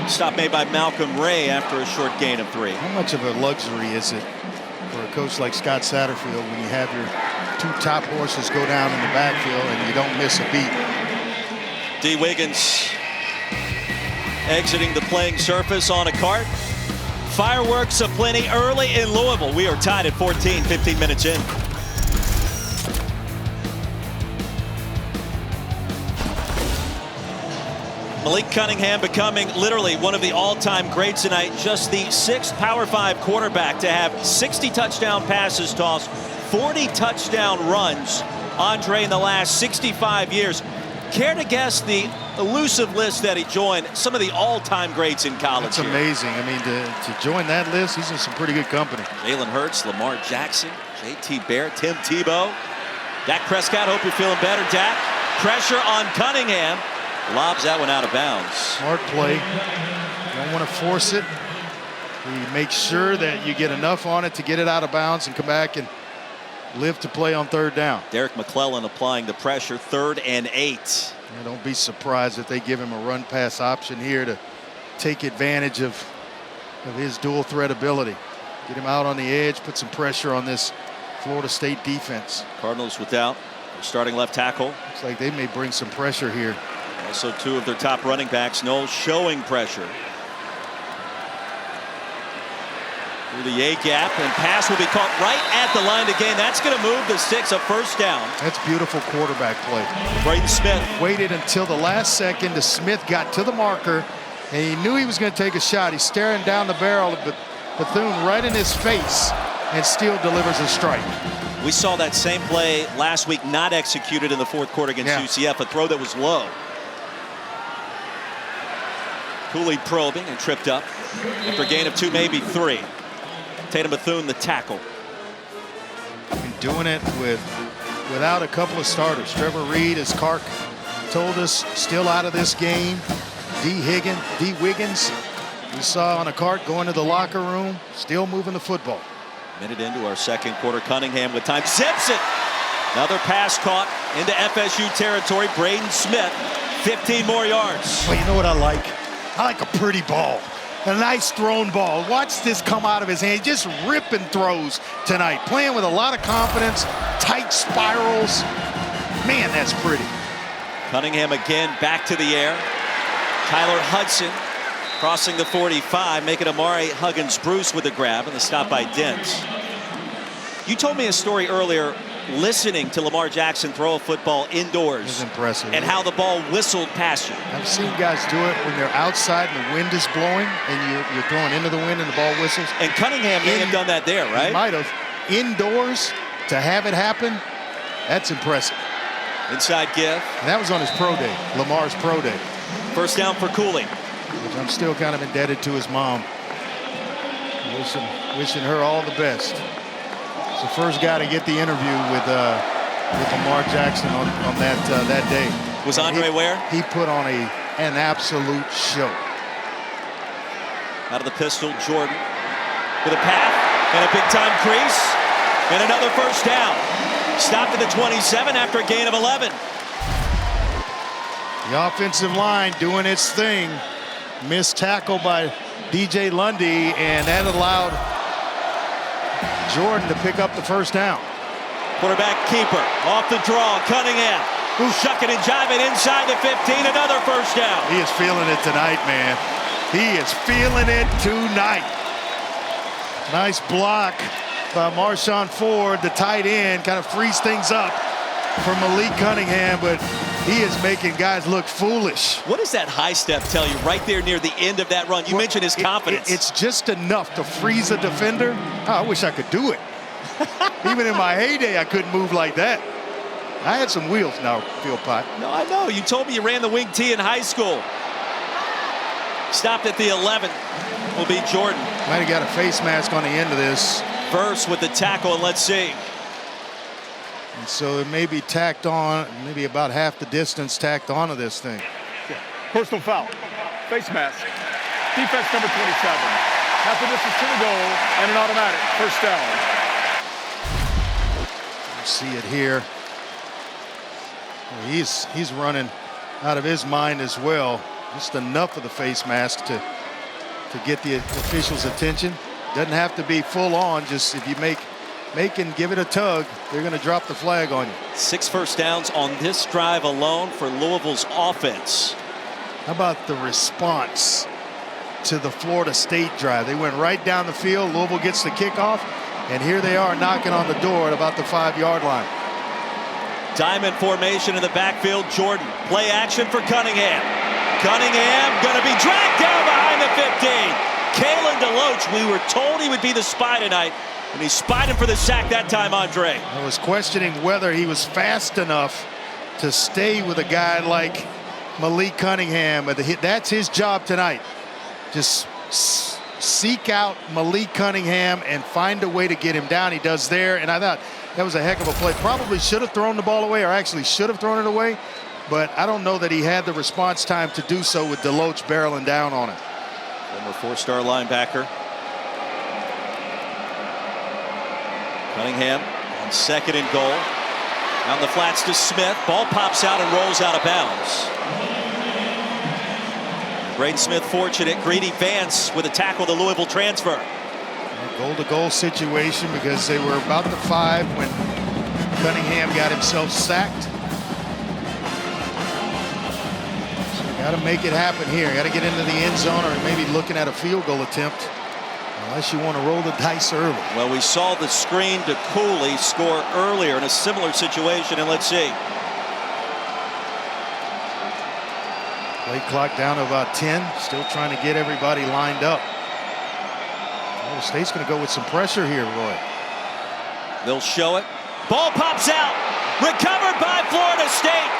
stop made by Malcolm Ray after a short gain of 3. How much of a luxury is it for a coach like Scott Satterfield when you have your 2 top horses go down in the backfield and you don't miss a beat? D. Wiggins exiting the playing surface on a cart. Fireworks aplenty early in Louisville. We are tied at 14, 15 minutes in. Malik Cunningham becoming literally one of the all-time greats tonight. Just the 6th Power 5 quarterback to have 60 touchdown passes tossed, 40 touchdown runs. Andre, in the last 65 years. Care to guess the elusive list that he joined some of the all-time greats in college? That's amazing. I mean, to join that list, he's in some pretty good company. Jalen Hurts, Lamar Jackson, J.T. Barrett, Tim Tebow. Dak Prescott, hope you're feeling better, Dak. Pressure on Cunningham. Lobs that one out of bounds. Smart play. Don't want to force it. You make sure that you get enough on it to get it out of bounds and come back and live to play on 3rd down. Derek McClellan applying the pressure, 3rd and 8. Don't be surprised if they give him a run pass option here to take advantage of his dual threat ability. Get him out on the edge, put some pressure on this Florida State defense. Cardinals without their starting left tackle. Looks like they may bring some pressure here. Also 2 of their top running backs, Knowles, showing pressure. Through the A gap, and pass will be caught right at the line to gain. That's going to move the Sticks a 1st down. That's beautiful quarterback play. Braden Smith waited until the last second as Smith got to the marker, and he knew he was going to take a shot. He's staring down the barrel of Bethune right in his face and still delivers a strike. We saw that same play last week, not executed in the 4th quarter against UCF, a throw that was low. Cooley probing and tripped up after a gain of 2, maybe 3. Tatum Bethune, the tackle. Been doing it without a couple of starters. Trevor Reed, as Clark told us, still out of this game. D. Wiggins, we saw on a cart going to the locker room, still moving the football. Minute into our 2nd quarter, Cunningham with time, zips it. Another pass caught into FSU territory. Braden Smith, 15 more yards. Well, you know what I like? I like a pretty ball. A nice thrown ball. Watch this come out of his hand. Just ripping throws tonight. Playing with a lot of confidence. Tight spirals. Man, that's pretty. Cunningham again back to the air. Tyler Hudson crossing the 45, making Amari Huggins-Bruce with a grab and the stop by Dent. You told me a story earlier listening to Lamar Jackson throw a football indoors. It was impressive. And how the ball whistled past you. I've seen guys do it when they're outside and the wind is blowing and you're throwing into the wind and the ball whistles. And Cunningham may have done that there, right? He might have. Indoors, to have it happen, that's impressive. Inside give. And that was on his pro day, Lamar's pro day. 1st down for Cooley. Which I'm still kind of indebted to his mom. Wishing her all the best. He's the first guy to get the interview with Lamar Jackson on that day. Was Andre where? He put on an absolute show. Out of the pistol, Jordan with a path and a big-time crease and another 1st down. Stopped at the 27 after a gain of 11. The offensive line doing its thing. Missed tackle by DJ Lundy, and that allowed Jordan to pick up the 1st down. Quarterback keeper off the draw. Cunningham, who's shucking and jiving inside the 15. Another 1st down. He is feeling it tonight, man. He is feeling it tonight. Nice block by Marshawn Ford, the tight end, kind of frees things up for Malik Cunningham, but he is making guys look foolish. What does that high step tell you right there near the end of that run? You mentioned his confidence. It's just enough to freeze a defender. Oh, I wish I could do it. Even in my heyday, I couldn't move like that. I had some wheels now, Field Pot. No, I know. You told me you ran the wing tee in high school. Stopped at the 11. Will be Jordan. Might have got a face mask on the end of this. First with the tackle, and let's see. And so it may be tacked on, maybe about half the distance tacked onto this thing. Personal foul. Face mask. Defense number 27. Half the distance to the goal and an automatic. First down. You see it here. He's running out of his mind as well. Just enough of the face mask to get the officials' attention. Doesn't have to be full on. Just if you make and give it a tug, they're going to drop the flag on you. 6 first downs on this drive alone for Louisville's offense. How about the response to the Florida State drive? They went right down the field. Louisville gets the kickoff, and here they are knocking on the door at about the 5-yard line. Diamond formation in the backfield. Jordan. Play action for Cunningham. Cunningham going to be dragged down behind the 15. Kalen DeLoach, we were told he would be the spy tonight, and he spied him for the sack that time, Andre. I was questioning whether he was fast enough to stay with a guy like Malik Cunningham. That's his job tonight. Just seek out Malik Cunningham and find a way to get him down. He does there, and I thought that was a heck of a play. Probably should have thrown the ball away, or actually should have thrown it away, but I don't know that he had the response time to do so with DeLoach barreling down on him. Former 4-star linebacker. Cunningham on 2nd and goal. On the flats to Smith. Ball pops out and rolls out of bounds. Braden Smith fortunate. Greedy Vance with a tackle, the Louisville transfer. Goal-to-goal situation because they were about the 5 when Cunningham got himself sacked. So got to make it happen here. Got to get into the end zone, or maybe looking at a field goal attempt, unless you want to roll the dice early. Well, we saw the screen to Cooley score earlier in a similar situation, and let's see. Play clock down to about 10. Still trying to get everybody lined up. Florida State's going to go with some pressure here, Roy. They'll show it. Ball pops out. Recovered by Florida State.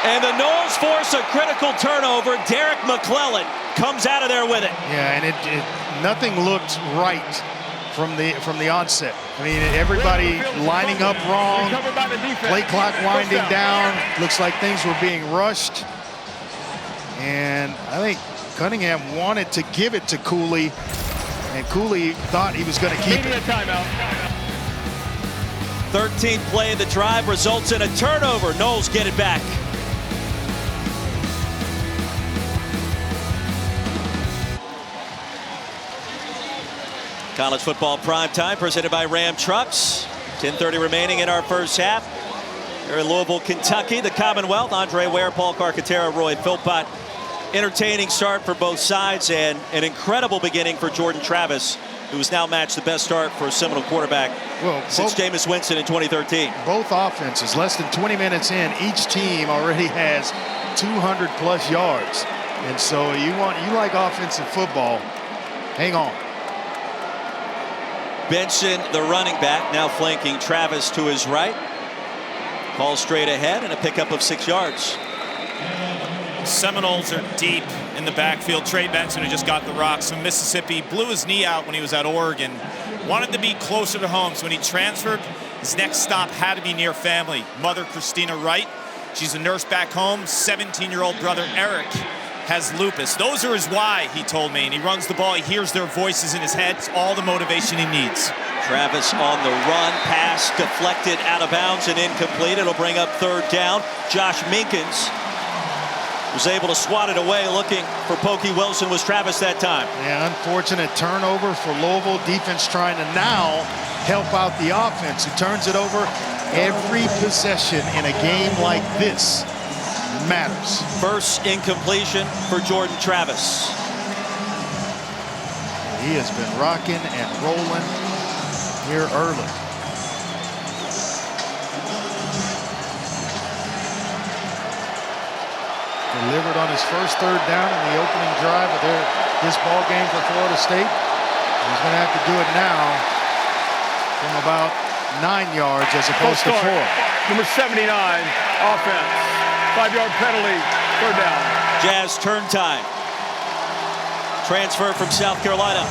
And the Noles force a critical turnover. Derek McClellan comes out of there with it. Yeah, and nothing looked right from the onset. I mean, everybody lining up wrong. Play clock winding down. Looks like things were being rushed. And I think Cunningham wanted to give it to Cooley, and Cooley thought he was going to keep it. 13th play of the drive results in a turnover. Noles get it back. College football primetime presented by Ram Trucks. 10:30 remaining in our first half. Here in Louisville, Kentucky, the Commonwealth. Andre Ware, Paul Carcaterra, Roy Philpott. Entertaining start for both sides, and an incredible beginning for Jordan Travis, who has now matched the best start for a Seminole quarterback since Jameis Winston in 2013. Both offenses, less than 20 minutes in, each team already has 200+ yards. And so you like offensive football, hang on. Benson, the running back, now flanking Travis to his right. Ball straight ahead and a pickup of 6 yards. Seminoles are deep in the backfield. Trey Benson, who just got the Rocks from Mississippi, blew his knee out when he was at Oregon. Wanted to be closer to home, so when he transferred, his next stop had to be near family. Mother, Christina Wright, she's a nurse back home. 17-year-old brother, Eric, has lupus. Those are his why, he told me, and he runs the ball. He hears their voices in his head. It's all the motivation he needs. Travis on the run, pass deflected out of bounds and incomplete. It'll bring up 3rd down. Josh Minkins was able to swat it away. Looking for Pokey Wilson was Travis that time. Yeah, unfortunate turnover for Louisville. Defense trying to now help out the offense, who turns it over every possession in a game like this matters. First incompletion for Jordan Travis. He has been rocking and rolling here early. Delivered on his first 3rd down in the opening drive of this ball game for Florida State. He's going to have to do it now from about 9 yards as opposed to 4. Number 79, offense. 5-yard penalty, 3rd down. Jazz turn time. Transfer from South Carolina.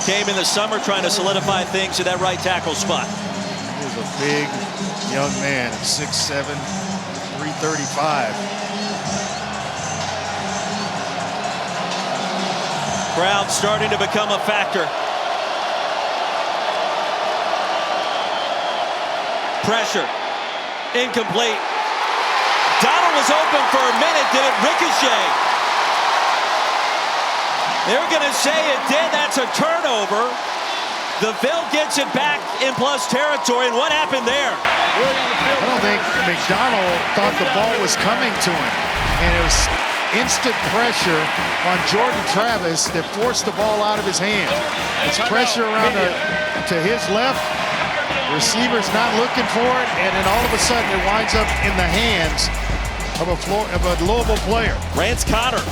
Came in the summer trying to solidify things at that right tackle spot. He's a big young man, 6'7", 335. Crowd starting to become a factor. Pressure. Incomplete. Donald was open for a minute. Did it ricochet? They're going to say it did. That's a turnover. The Ville gets it back in plus territory. And what happened there? I don't think McDonald thought the ball was coming to him. And it was instant pressure on Jordan Travis that forced the ball out of his hand. It's pressure around to his left. Receiver's not looking for it, and then all of a sudden it winds up in the hands of a Louisville player. Rance Connor.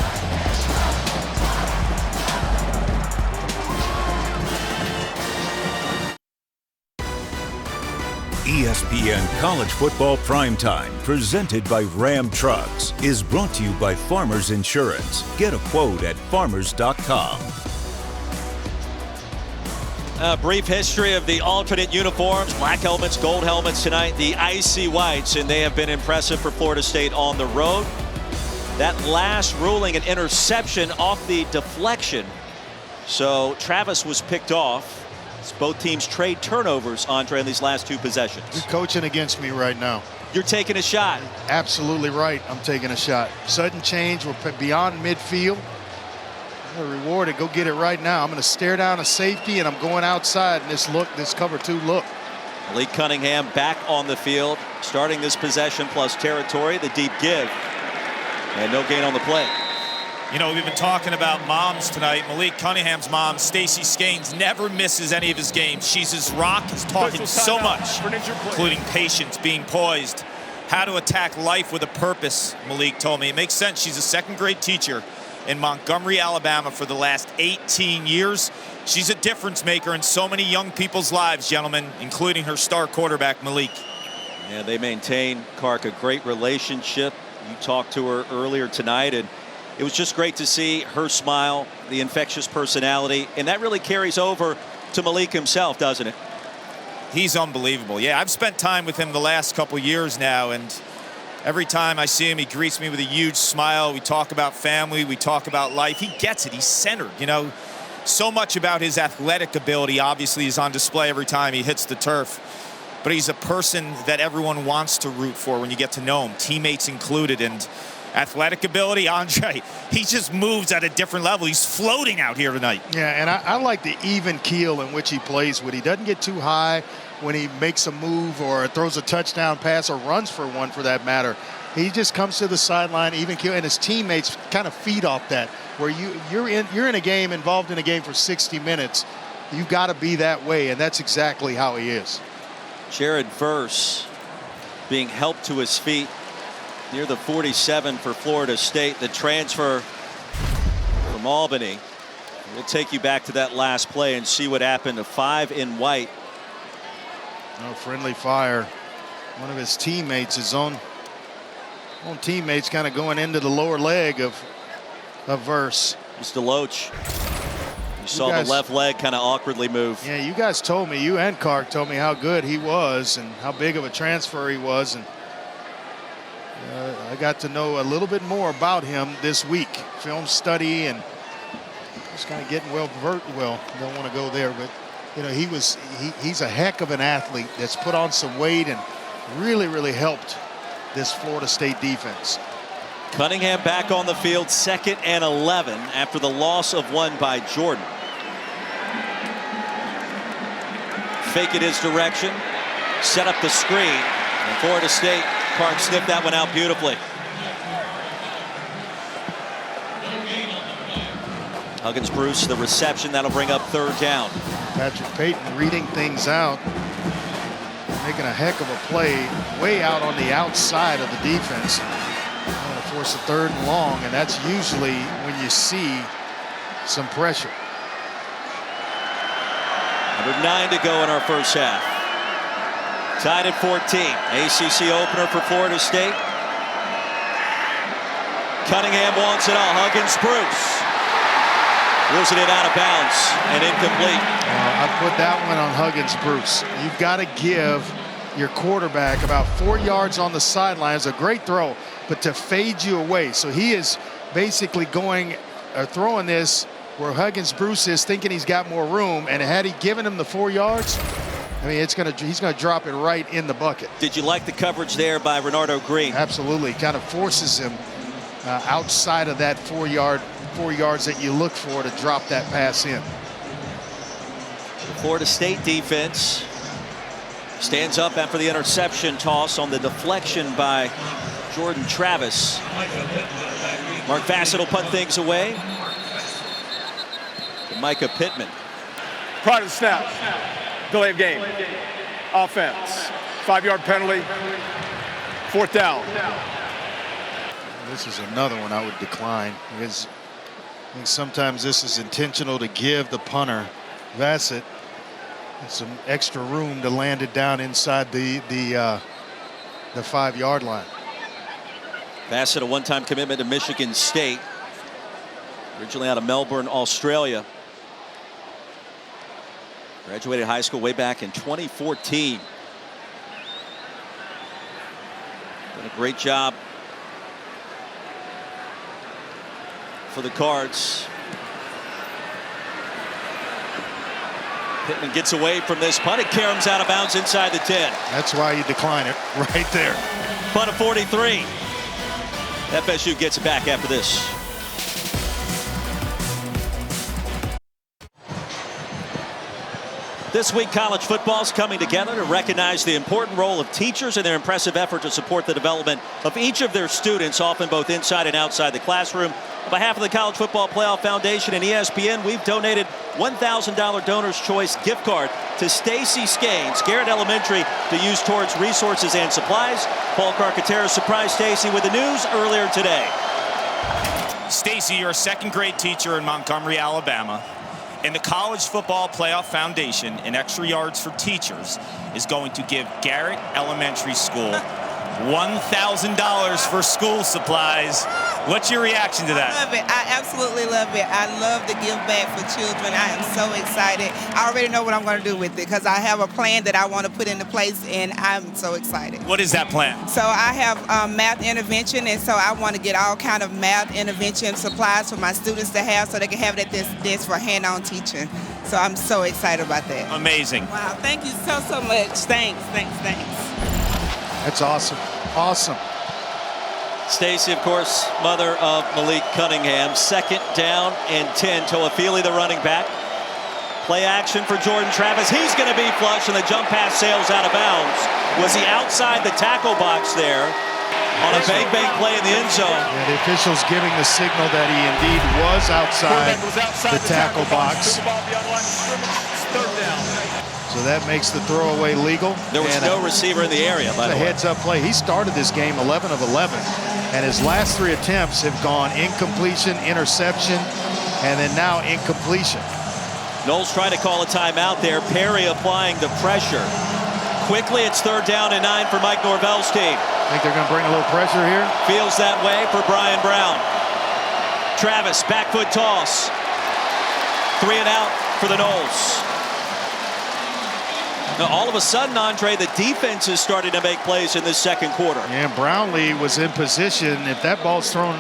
ESPN College Football Primetime, presented by Ram Trucks, is brought to you by Farmers Insurance. Get a quote at farmers.com. A brief history of the alternate uniforms. Black helmets, gold helmets tonight. The icy whites, and they have been impressive for Florida State on the road. That last ruling, an interception off the deflection. So Travis was picked off. It's both teams trade turnovers, Andre, in these last 2 possessions. You're coaching against me right now. You're taking a shot. Absolutely right. I'm taking a shot. Sudden change. We're beyond midfield. I'm going to reward it. Go get it right now. I'm going to stare down a safety, and I'm going outside in this cover 2 look. Malik Cunningham back on the field, starting this possession plus territory. The deep give. And no gain on the play. You know, we've been talking about moms tonight. Malik Cunningham's mom, Stacy Skanes, never misses any of his games. She's his rock, has taught him so much, including patience, being poised, how to attack life with a purpose, Malik told me. It makes sense. She's a 2nd grade teacher in Montgomery, Alabama for the last 18 years. She's a difference maker in so many young people's lives, gentlemen, including her star quarterback, Malik. Yeah, they maintain, Clark, a great relationship. You talked to her earlier tonight, and it was just great to see her smile, the infectious personality, and that really carries over to Malik himself, doesn't it? He's unbelievable. Yeah, I've spent time with him the last couple years now, and every time I see him, he greets me with a huge smile. We talk about family. We talk about life. He gets it. He's centered, you know. So much about his athletic ability, obviously, is on display every time he hits the turf. But he's a person that everyone wants to root for when you get to know him, teammates included. And athletic ability, Andre, he just moves at a different level. He's floating out here tonight. Yeah, and I like the even keel in which he plays with. He doesn't get too high when he makes a move or throws a touchdown pass or runs for one, for that matter. He just comes to the sideline, even keel, and his teammates kind of feed off that. Where you're in a game, involved in a game for 60 minutes, you've got to be that way, and that's exactly how he is. Jared Verse being helped to his feet near the 47 for Florida State. The transfer from Albany. We'll take you back to that last play and see what happened to 5 in white. No friendly fire. One of his teammates, his own teammates, kind of going into the lower leg of Verse. Mr. Loach. You saw the left leg kind of awkwardly move. Yeah, you guys told me, you and Clark told me how good he was and how big of a transfer he was. And I got to know a little bit more about him this week. Film study and just kind of getting well, don't want to go there, but you know, he's a heck of an athlete that's put on some weight and really helped this Florida State defense. Cunningham back on the field, 2nd and 11 after the loss of 1 by Jordan. Fake it his direction, set up the screen, and Florida State, Clark sniffed that one out beautifully. Huggins Bruce, the reception, that'll bring up 3rd down. Patrick Payton reading things out, making a heck of a play way out on the outside of the defense. Going to force a 3rd and long, and that's usually when you see some pressure. Number 9 to go in our first half. Tied at 14. ACC opener for Florida State. Cunningham wants it all. Huggins Bruce. Losing it out of bounds and incomplete. I put that one on Huggins Bruce. You've got to give your quarterback about 4 yards on the sideline. It's a great throw, but to fade you away. So he is basically going or throwing this where Huggins Bruce is thinking he's got more room, and had he given him the 4 yards, I mean, he's going to drop it right in the bucket. Did you like the coverage there by Renardo Green? Absolutely. Kind of forces him outside of that 4 yards that you look for to drop that pass in. The Florida State defense stands up after the interception toss on the deflection by Jordan Travis. Mark Bassett will punt things away to Micah Pittman. Prior to the snap, delay of game, offense, 5-yard penalty, 4th down. This is another one I would decline, because I think sometimes this is intentional to give the punter, Bassett, some extra room to land it down inside the 5-yard line. Bassett, a one-time commitment to Michigan State, originally out of Melbourne, Australia. Graduated high school way back in 2014. Done a great job for the Cards. Pittman gets away from this punt. It caroms out of bounds inside the 10. That's why you decline it right there. Punt of 43. FSU gets it back after this. This week, college football is coming together to recognize the important role of teachers and their impressive effort to support the development of each of their students, often both inside and outside the classroom. On behalf of the College Football Playoff Foundation and ESPN, we've donated $1,000 Donor's Choice gift card to Stacy Scanes, Garrett Elementary, to use towards resources and supplies. Paul Carcaterra surprised Stacy with the news earlier today. Stacy, you're a second-grade teacher in Montgomery, Alabama. And the College Football Playoff Foundation and Extra Yards for Teachers is going to give Garrett Elementary School $1,000 for school supplies. What's your reaction to that? I love it. I absolutely love it. I love the give back for children. I am so excited. I already know what I'm going to do with it, because I have a plan that I want to put into place, and I'm so excited. What is that plan? So I have math intervention, and so I want to get all kind of math intervention supplies for my students to have, so they can have it at this for hand-on teaching. So I'm so excited about that. Amazing. Wow, thank you so much. Thanks. That's awesome. Awesome. Stacy, of course, mother of Malik Cunningham. 2nd down and 10. Toafili, the running back. Play action for Jordan Travis. He's going to be flush, and the jump pass sails out of bounds. Was he outside the tackle box there on a bang play in the end zone? Yeah, the officials giving the signal that he indeed was outside the tackle box. So that makes the throwaway legal. There was no receiver in the area, by the way. A heads-up play. He started this game 11 of 11, and his last 3 attempts have gone incompletion, interception, and then now incompletion. Knowles trying to call a timeout there. Perry applying the pressure. Quickly, it's 3rd down and 9 for Mike Norvell's team. Think they're going to bring a little pressure here? Feels that way for Brian Brown. Travis, back foot toss. 3 and out for the Knowles. Now, all of a sudden, Andre, the defense is starting to make plays in this second quarter. And Brownlee was in position. If that ball's thrown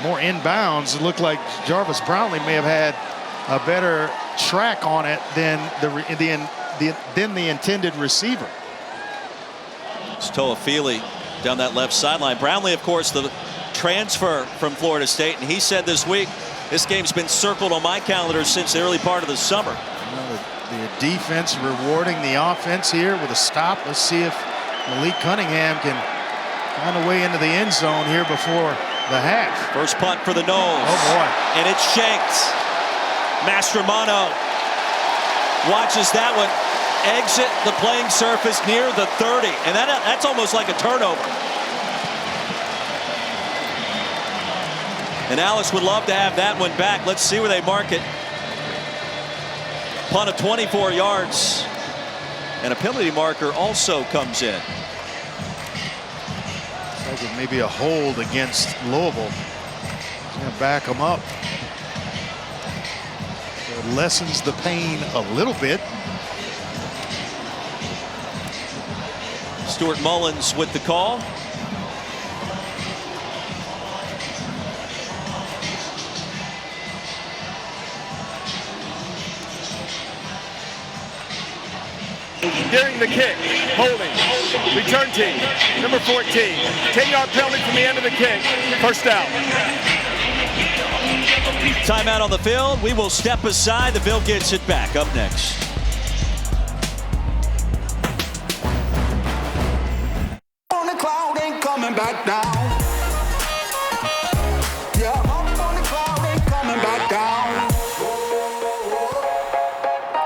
more inbounds, it looked like Jarvis Brownlee may have had a better track on it than the intended receiver. It's Toafili down that left sideline. Brownlee, of course, the transfer from Florida State, and he said this week, this game's been circled on my calendar since the early part of the summer. The defense rewarding the offense here with a stop. Let's see if Malik Cunningham can find a way into the end zone here before the half. First punt for the Knowles. Oh, boy. And it's shanked. Mastromano watches that one exit the playing surface near the 30. And that's almost like a turnover. And Alice would love to have that one back. Let's see where they mark it. punt of 24 yards. And a penalty marker also comes in. Looks like it may be a hold against Louisville. He's going to back them up. So it lessens the pain a little bit. Stuart Mullins with the call. During the kick, holding, return team, number 14, 10-yard penalty from the end of the kick, first down. Timeout on the field. We will step aside. The Bill gets it back. Up next. On the cloud ain't coming back down. Yeah, up on the cloud ain't coming back down.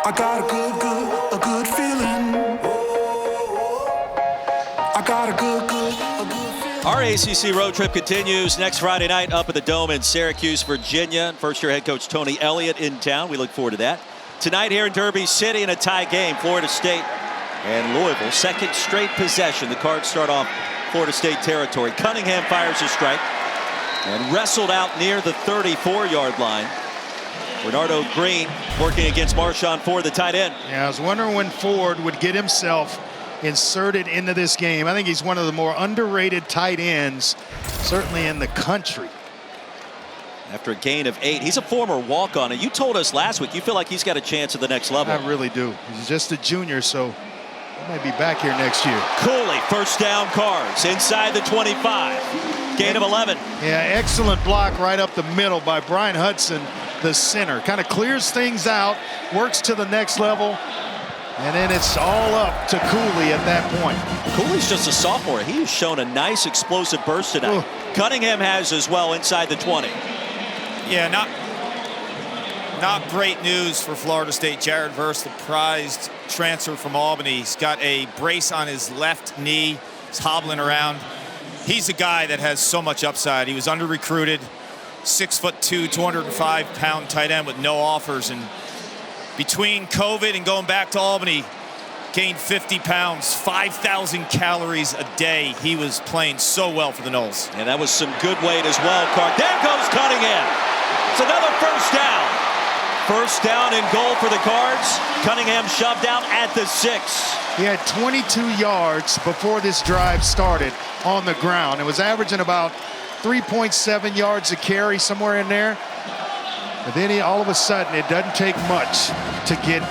I got a good feeling. I got a good feeling. Our ACC road trip continues next Friday night up at the Dome in Syracuse, Virginia. First-year head coach Tony Elliott in town. We look forward to that. Tonight here in Derby City in a tie game, Florida State and Louisville. Second straight possession. The Cards start off Florida State territory. Cunningham fires a strike and wrestled out near the 34-yard line. Bernardo Green working against Marshawn Ford, the tight end. Yeah, I was wondering when Ford would get himself inserted into this game. I think he's one of the more underrated tight ends, certainly in the country. After a gain of 8, he's a former walk-on, and you told us last week you feel like he's got a chance at the next level. I really do. He's just a junior, so he might be back here next year. Cooley, first down, Cards inside the 25. Gain of 11. Yeah, excellent block right up the middle by Brian Hudson, the center. Kind of clears things out, works to the next level, and then it's all up to Cooley at that point. Cooley's just a sophomore. He's shown a nice explosive burst tonight. Ooh. Cunningham has as well inside the 20. Yeah, not great news for Florida State. Jared Verse, the prized transfer from Albany. He's got a brace on his left knee. He's hobbling around. He's a guy that has so much upside. He was under-recruited, 6'2", 205-pound tight end with no offers. And between COVID and going back to Albany, gained 50 pounds, 5,000 calories a day. He was playing so well for the Noles. And that was some good weight as well, Clark. There goes Cunningham. It's another first down. First down and goal for the Cards. Cunningham shoved out at the 6. He had 22 yards before this drive started on the ground. It was averaging about 3.7 yards a carry, somewhere in there. But then all of a sudden, it doesn't take much to get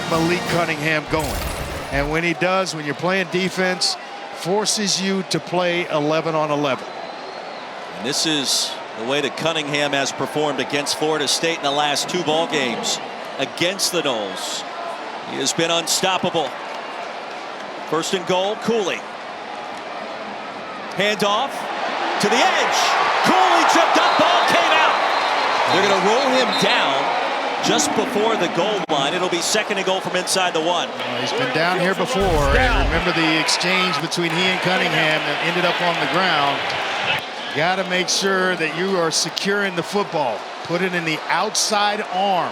Malik Cunningham going. And when he does, when you're playing defense, forces you to play 11 on 11. And this is the way that Cunningham has performed against Florida State in the last 2 ball games against the Noles. He has been unstoppable. First and goal, Cooley. Handoff to the edge. Cooley tripped up, ball came out. They're going to roll him down just before the goal line. It'll be second and goal from inside the 1. Well, he's been down here before, and remember the exchange between he and Cunningham that ended up on the ground. Got to make sure that you are securing the football. Put it in the outside arm.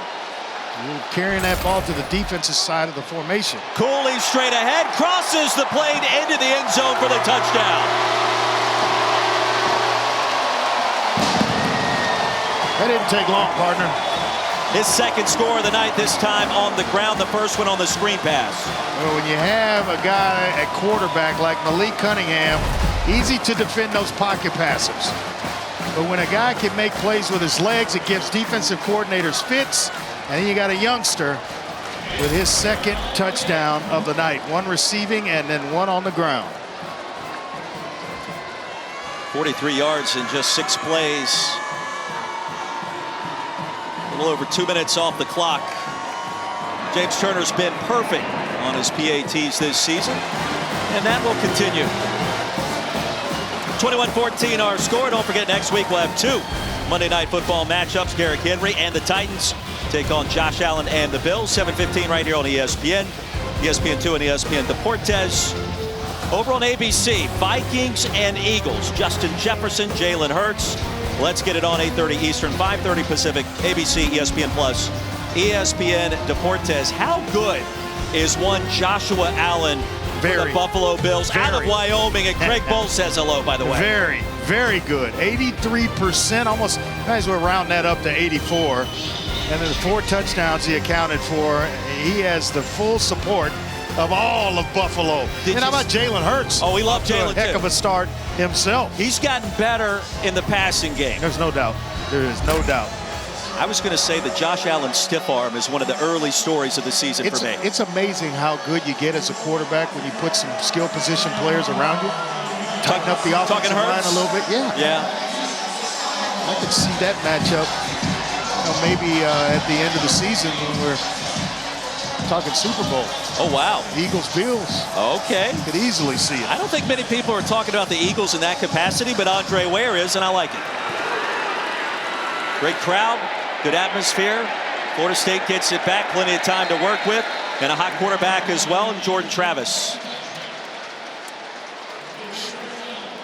You're carrying that ball to the defensive side of the formation. Cooley straight ahead, crosses the plane into the end zone for the touchdown. That didn't take long, partner. His second score of the night, this time on the ground. The first one on the screen pass. Well, when you have a guy at quarterback like Malik Cunningham, easy to defend those pocket passes. But when a guy can make plays with his legs, it gives defensive coordinators fits. And then you got a youngster with his second touchdown of the night. 1 receiving and then 1 on the ground. 43 yards in just 6 plays. A little over 2 minutes off the clock. James Turner's been perfect on his PATs this season, and that will continue. 21-14 our score. Don't forget, next week we'll have 2 Monday Night Football matchups. Garrick Henry and the Titans take on Josh Allen and the Bills. 7:15 right here on ESPN. ESPN2 and ESPN Deportes. Over on ABC, Vikings and Eagles. Justin Jefferson, Jalen Hurts. Let's get it on 8:30 Eastern, 5:30 Pacific, ABC, ESPN Plus, ESPN Deportes. How good is one Joshua Allen for the Buffalo Bills out of Wyoming? And Craig Bull says hello, by the way. Very, very good. 83%, almost, might as well round that up to 84. And then the 4 touchdowns he accounted for. He has the full support of all of Buffalo. And how about Jalen Hurts? Oh, we love Jalen, Heck of a start himself. He's gotten better in the passing game. There's no doubt. There is no doubt. I was going to say that Josh Allen's stiff arm is one of the early stories of the season for me. It's amazing how good you get as a quarterback when you put some skill position players around you. Tighten up the offensive line a little bit. Yeah. I could see that matchup, maybe at the end of the season when we're talking Super Bowl. Oh, wow. Eagles-Bills. Okay. Could easily see it. I don't think many people are talking about the Eagles in that capacity, but Andre Ware is, and I like it. Great crowd, good atmosphere. Florida State gets it back, plenty of time to work with, and a hot quarterback as well, and Jordan Travis.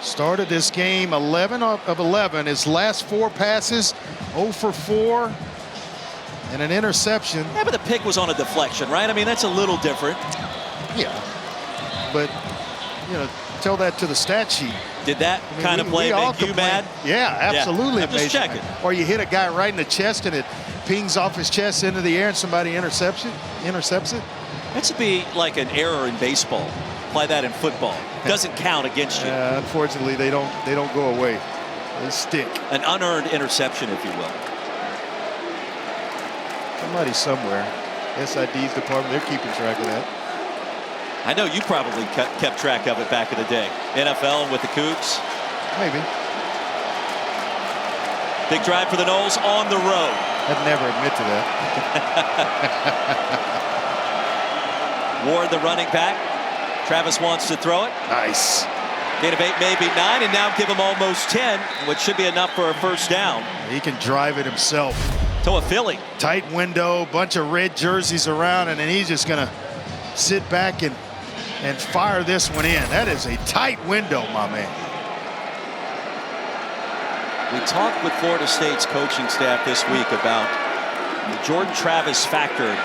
Started this game 11 of 11. His last 4 passes, 0 for 4. And an interception. Yeah, but the pick was on a deflection, right? I mean, that's a little different. Yeah. But, tell that to the stat sheet. Did that kind of play make you mad? Yeah, absolutely. Yeah. I'm just checking. Or you hit a guy right in the chest and it pings off his chest into the air and somebody intercepts it. That should be like an error in baseball. Apply that in football. Doesn't count against you. Unfortunately, they don't go away. They stick. An unearned interception, if you will. Somebody somewhere, SID's department, they're keeping track of that. I know you probably kept track of it back in the day. NFL with the Cougs. Maybe. Big drive for the Noles on the road. I'd never admit to that. Ward, the running back. Travis wants to throw it. Nice. Gain of 8, maybe 9, and now give him almost 10, which should be enough for a first down. He can drive it himself. To a Philly. Tight window, bunch of red jerseys around, and then he's just going to sit back and fire this one in. That is a tight window, my man. We talked with Florida State's coaching staff this week about the Jordan Travis factor,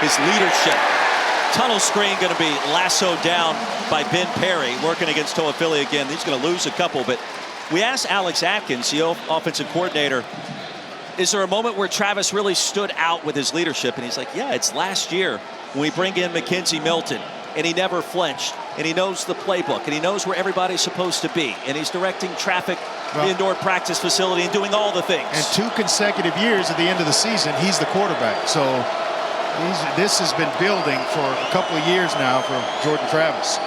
his leadership. Tunnel screen going to be lassoed down by Ben Perry, working against Toafili again. He's going to lose a couple, but we asked Alex Atkins, the offensive coordinator, is there a moment where Travis really stood out with his leadership? And he's like, yeah, it's last year when we bring in Mackenzie Milton, and he never flinched, and he knows the playbook, and he knows where everybody's supposed to be, and he's directing traffic, the indoor practice facility, and doing all the things. And 2 consecutive years at the end of the season, he's the quarterback. So this has been building for a couple of years now for Jordan Travis.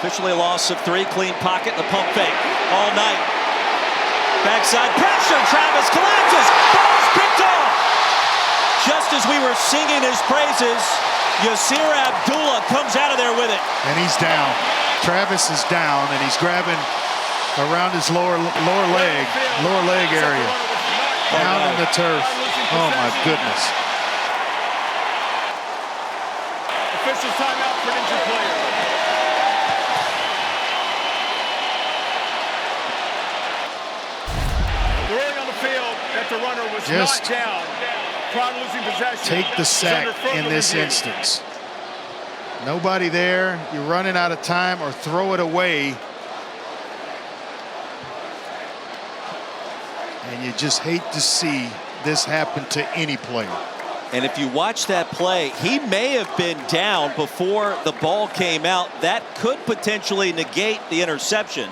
Officially a loss of 3, clean pocket, the pump fake all night. Backside pressure, Travis collapses, ball's picked off. Just as we were singing his praises, Yasir Abdullah comes out of there with it. And he's down. Travis is down, and he's grabbing around his lower leg area. Down in the turf. Oh my goodness. Official timeout for an injured player. The ruling on the field that the runner was not down. Prior to losing possession. Take the sack in this instance. Nobody there. You're running out of time, or throw it away. And you just hate to see this happen to any player. And if you watch that play, he may have been down before the ball came out. That could potentially negate the interception.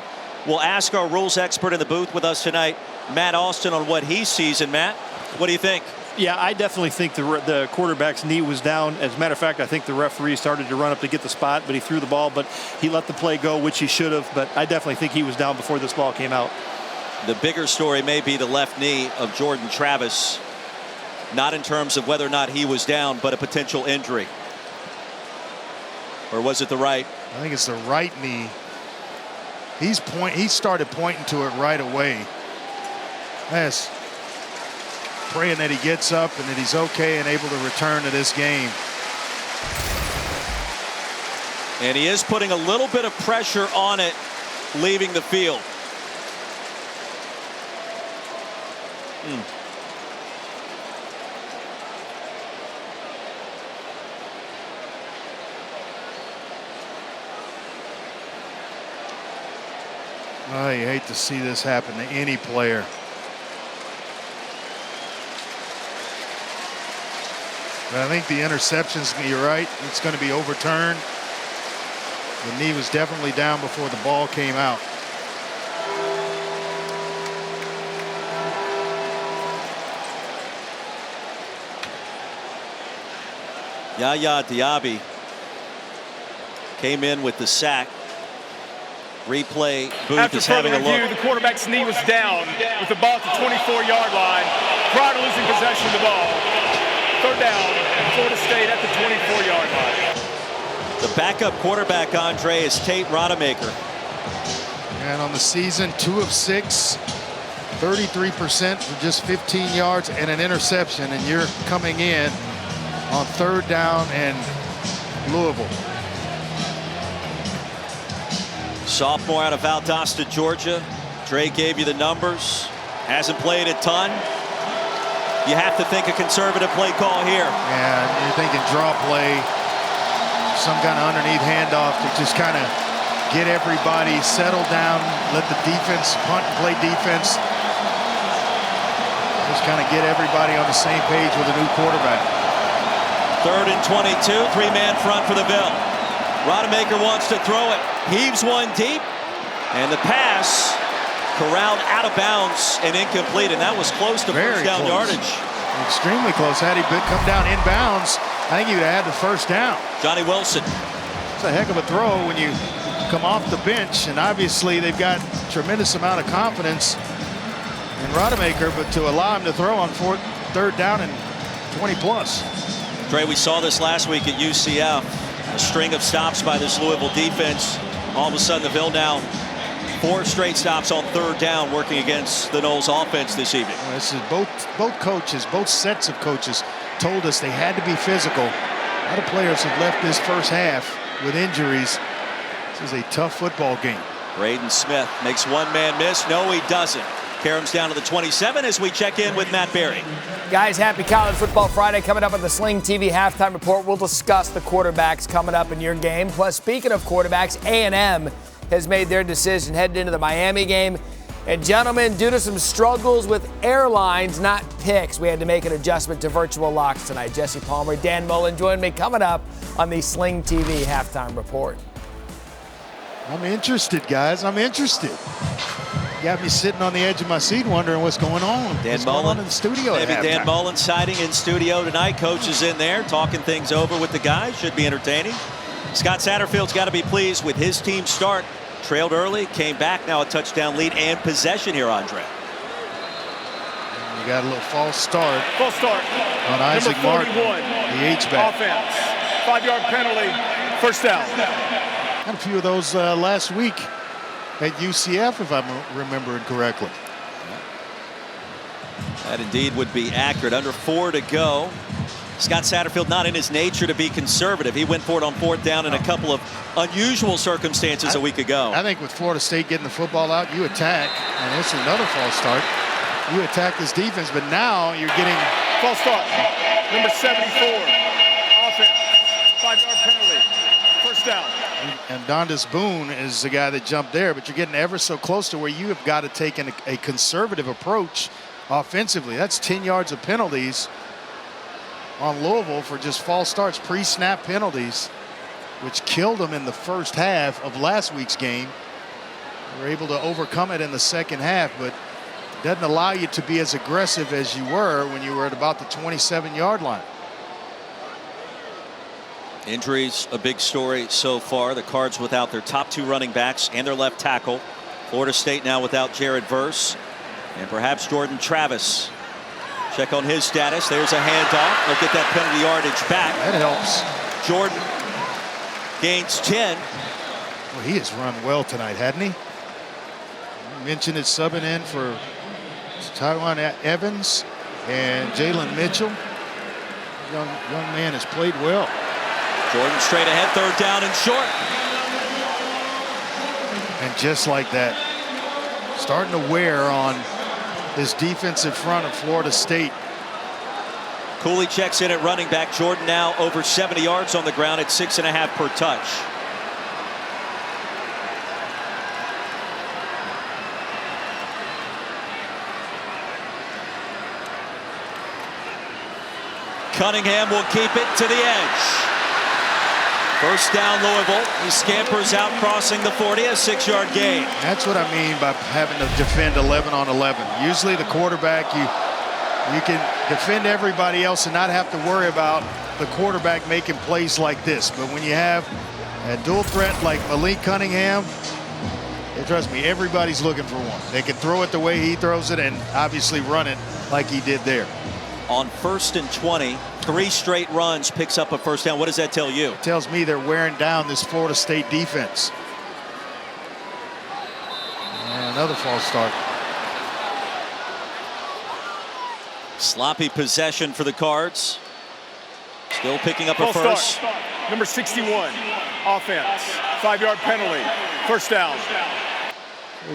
We'll ask our rules expert in the booth with us tonight, Matt Austin, on what he sees. And Matt, what do you think? Yeah, I definitely think the quarterback's knee was down. As a matter of fact, I think the referee started to run up to get the spot, but he threw the ball, but he let the play go, which he should have. But I definitely think he was down before this ball came out. The bigger story may be the left knee of Jordan Travis, not in terms of whether or not he was down, but a potential injury. Or was it the right? I think it's the right knee. He started pointing to it right away. Yes. Praying that he gets up and that he's okay and able to return to this game. And he is putting a little bit of pressure on it, leaving the field. Oh, you hate to see this happen to any player. But I think the interceptions, you're right, it's going to be overturned. The knee was definitely down before the ball came out. Yaya Diaby came in with the sack. Replay booth After is having a further review, look. the quarterback's knee was down with the ball at the 24-yard line prior to losing possession of the ball. Third down, Florida State at the 24-yard line. The backup quarterback, Andre, is Tate Rodemaker. And on the season, 2 of 6, 33% for just 15 yards and an interception, and you're coming in on third down and Louisville. Sophomore out of Valdosta, Georgia. Dre gave you the numbers. Hasn't played a ton. You have to think a conservative play call here. Yeah, you're thinking draw play, some kind of underneath handoff to just kind of get everybody settled down, let the defense punt and play defense. Just kind of get everybody on the same page with a new quarterback. 3rd and 22, 3-man front for the Ville. Rodemaker wants to throw it. Heaves one deep, and the pass corralled out of bounds and incomplete, and that was close to first down yardage. Extremely close. Had he come down inbounds, I think he would have had the first down. Johnny Wilson. It's a heck of a throw when you come off the bench, and obviously they've got tremendous amount of confidence in Rodemaker, but to allow him to throw on 3rd down and 20 plus. Dre, we saw this last week at UCF. A string of stops by this Louisville defense. All of a sudden, the Ville now 4 straight stops on 3rd down, working against the Noles offense this evening. Well, this is both coaches, both sets of coaches told us they had to be physical. A lot of players have left this first half with injuries. This is a tough football game. Braden Smith makes one man miss. No, he doesn't. Karam's down to the 27 as we check in with Matt Berry. Guys, happy College Football Friday. Coming up on the Sling TV Halftime Report, we'll discuss the quarterbacks coming up in your game. Plus, speaking of quarterbacks, A&M has made their decision heading into the Miami game. And gentlemen, due to some struggles with airlines, not picks, we had to make an adjustment to virtual locks tonight. Jesse Palmer, Dan Mullen join me coming up on the Sling TV Halftime Report. I'm interested, guys. I'm interested. Got me sitting on the edge of my seat wondering what's going on. Dan Mullen in the studio. Maybe Dan Mullen sighting in studio tonight. Coach is in there talking things over with the guys. Should be entertaining. Scott Satterfield's got to be pleased with his team's start. Trailed early, came back, now a touchdown lead and possession here, Andre. You got a little false start. False start. On Isaac Number 41. Martin, the H-back. Offense. 5-yard penalty. First down. Got a few of those last week at UCF, if I'm remembering correctly. That indeed would be accurate. Under 4 to go. Scott Satterfield not in his nature to be conservative. He went for it on 4th down in a couple of unusual circumstances a week ago. I think with Florida State getting the football out, you attack, and it's another false start. You attack this defense, but now you're getting false start. Number 74. Offense. 5-yard penalty. First down. And Dondas Boone is the guy that jumped there, but you're getting ever so close to where you have got to take a conservative approach offensively. That's 10 yards of penalties on Louisville for just false starts, pre-snap penalties, which killed them in the first half of last week's game. They were able to overcome it in the second half, but doesn't allow you to be as aggressive as you were when you were at about the 27-yard line. Injuries, a big story so far. The Cards without their top 2 running backs and their left tackle. Florida State now without Jared Verse and perhaps Jordan Travis. Check on his status. There's a handoff. They'll get that penalty yardage back. That helps. Jordan gains 10. Well, he has run well tonight, hadn't he? You mentioned it subbing in for Taiwan Evans and Jalen Mitchell. Young man has played well. Jordan straight ahead, 3rd down and short. And just like that, starting to wear on this defensive front of Florida State. Cooley checks in at running back. Jordan now over 70 yards on the ground at 6.5 per touch. Cunningham will keep it to the edge. First down, Louisville. He scampers out, crossing the 40, a 6-yard gain. That's what I mean by having to defend 11 on 11. Usually the quarterback, you can defend everybody else and not have to worry about the quarterback making plays like this. But when you have a dual threat like Malik Cunningham, trust me, everybody's looking for one. They can throw it the way he throws it and obviously run it like he did there. On 1st and 20, 3 straight runs, picks up a first down. What does that tell you? It tells me they're wearing down this Florida State defense. And another false start. Sloppy possession for the Cards. Still picking up a False first. start. Number 61, offense, 5-yard penalty, first down.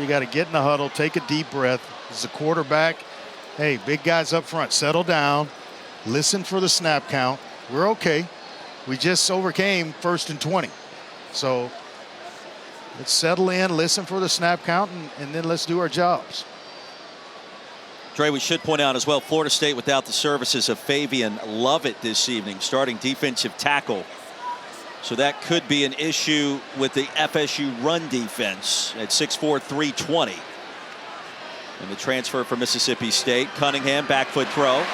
You got to get in the huddle, take a deep breath. As a quarterback, hey, big guys up front, settle down, listen for the snap count. We're okay. We just overcame 1st and 20. So let's settle in, listen for the snap count, and then let's do our jobs. Dre, we should point out as well, Florida State without the services of Fabian Lovett this evening, starting defensive tackle. So that could be an issue with the FSU run defense at 6'4", 320. And the transfer from Mississippi State, Cunningham, back foot throw.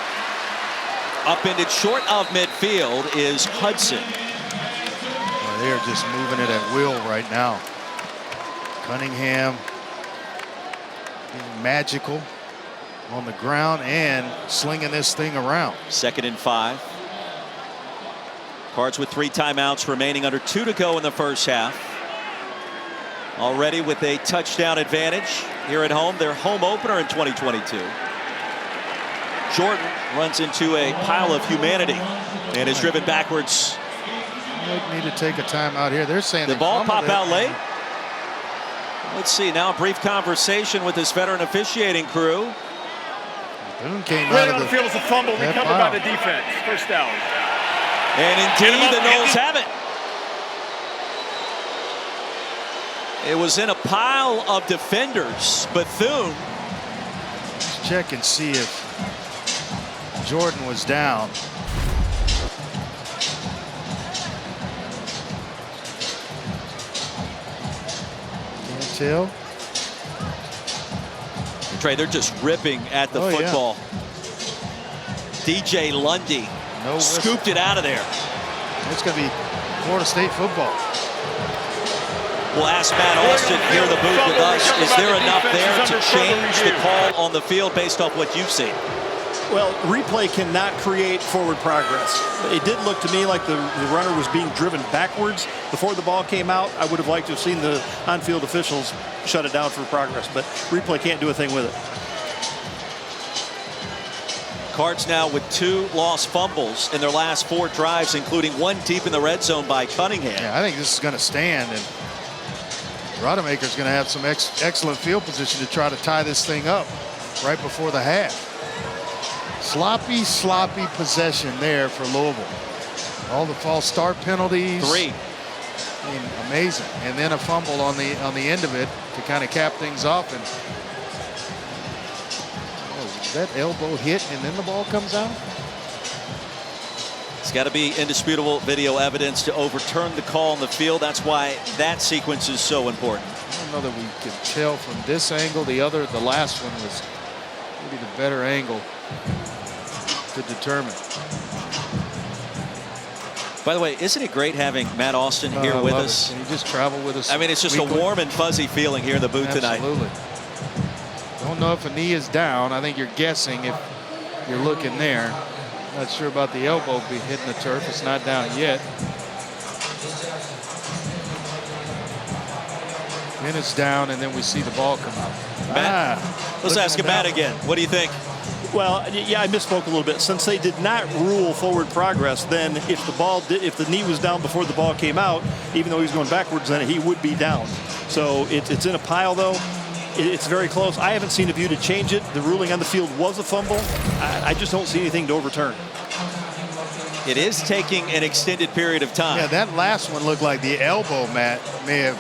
Upended short of midfield is Hudson. Well, they are just moving it at will right now. Cunningham being magical on the ground and slinging this thing around. 2nd and 5. Cards with 3 timeouts remaining, under 2 to go in the first half. Already with a touchdown advantage here at home, their home opener in 2022. Jordan runs into a pile of humanity and is driven backwards. Might need to take a timeout here. They're saying the ball pop out late. Let's see, now a brief conversation with this veteran officiating crew. Boone came Right out on of the field is a fumble, recovered by the defense. First down. And indeed, the Noles have it. It was in a pile of defenders. Bethune. Let's check and see if Jordan was down. Can't tell. Trey, they're just ripping at the football. Yeah. DJ Lundy scooped it out of there. It's going to be Florida State football. We'll ask Matt Austin here in the booth with us. Is there enough there to change the call on the field based off what you've seen? Well, replay cannot create forward progress. It did look to me like the runner was being driven backwards before the ball came out. I would have liked to have seen the on-field officials shut it down for progress, but replay can't do a thing with it. Cards now with 2 lost fumbles in their last 4 drives, including 1 deep in the red zone by Cunningham. Yeah, I think this is going to stand, and Rodemaker's going to have some excellent field position to try to tie this thing up right before the half. Sloppy possession there for Louisville. All the false start penalties. 3. I mean, amazing. And then a fumble on the end of it to kind of cap things off. And that elbow hit and then the ball comes out. It's got to be indisputable video evidence to overturn the call on the field. That's why that sequence is so important. I don't know that we can tell from this angle. The last one was maybe the better angle to determine. By the way, isn't it great having Matt Austin here with us? Can you just travel with us? I mean, it's just weekly? a warm and fuzzy feeling here in the booth tonight. Absolutely. Don't know if a knee is down. I think you're guessing if you're looking there. Not sure about the elbow be hitting the turf. It's not down yet. Then it's down, and then we see the ball come out. Matt, let's ask him Matt again. What do you think? Well, yeah, I misspoke a little bit. Since they did not rule forward progress, then if the knee was down before the ball came out, even though he was going backwards, then he would be down. So it's in a pile, though. It's very close. I haven't seen a view to change it. The ruling on the field was a fumble. I just don't see anything to overturn. It is taking an extended period of time. Yeah, that last one looked like the elbow, Matt, may have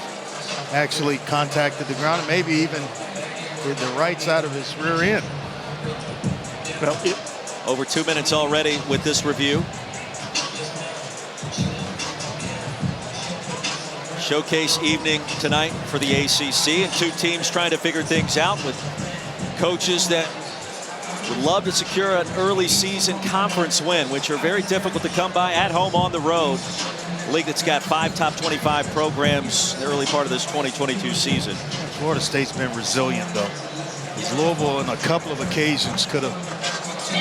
actually contacted the ground and maybe even the right side of his rear end. Well, Over 2 minutes already with this review. Showcase evening tonight for the ACC, and two teams trying to figure things out with coaches that would love to secure an early season conference win, which are very difficult to come by at home, on the road. A league that's got 5 top 25 programs in the early part of this 2022 season. Florida State's been resilient, though. Louisville, on a couple of occasions, could have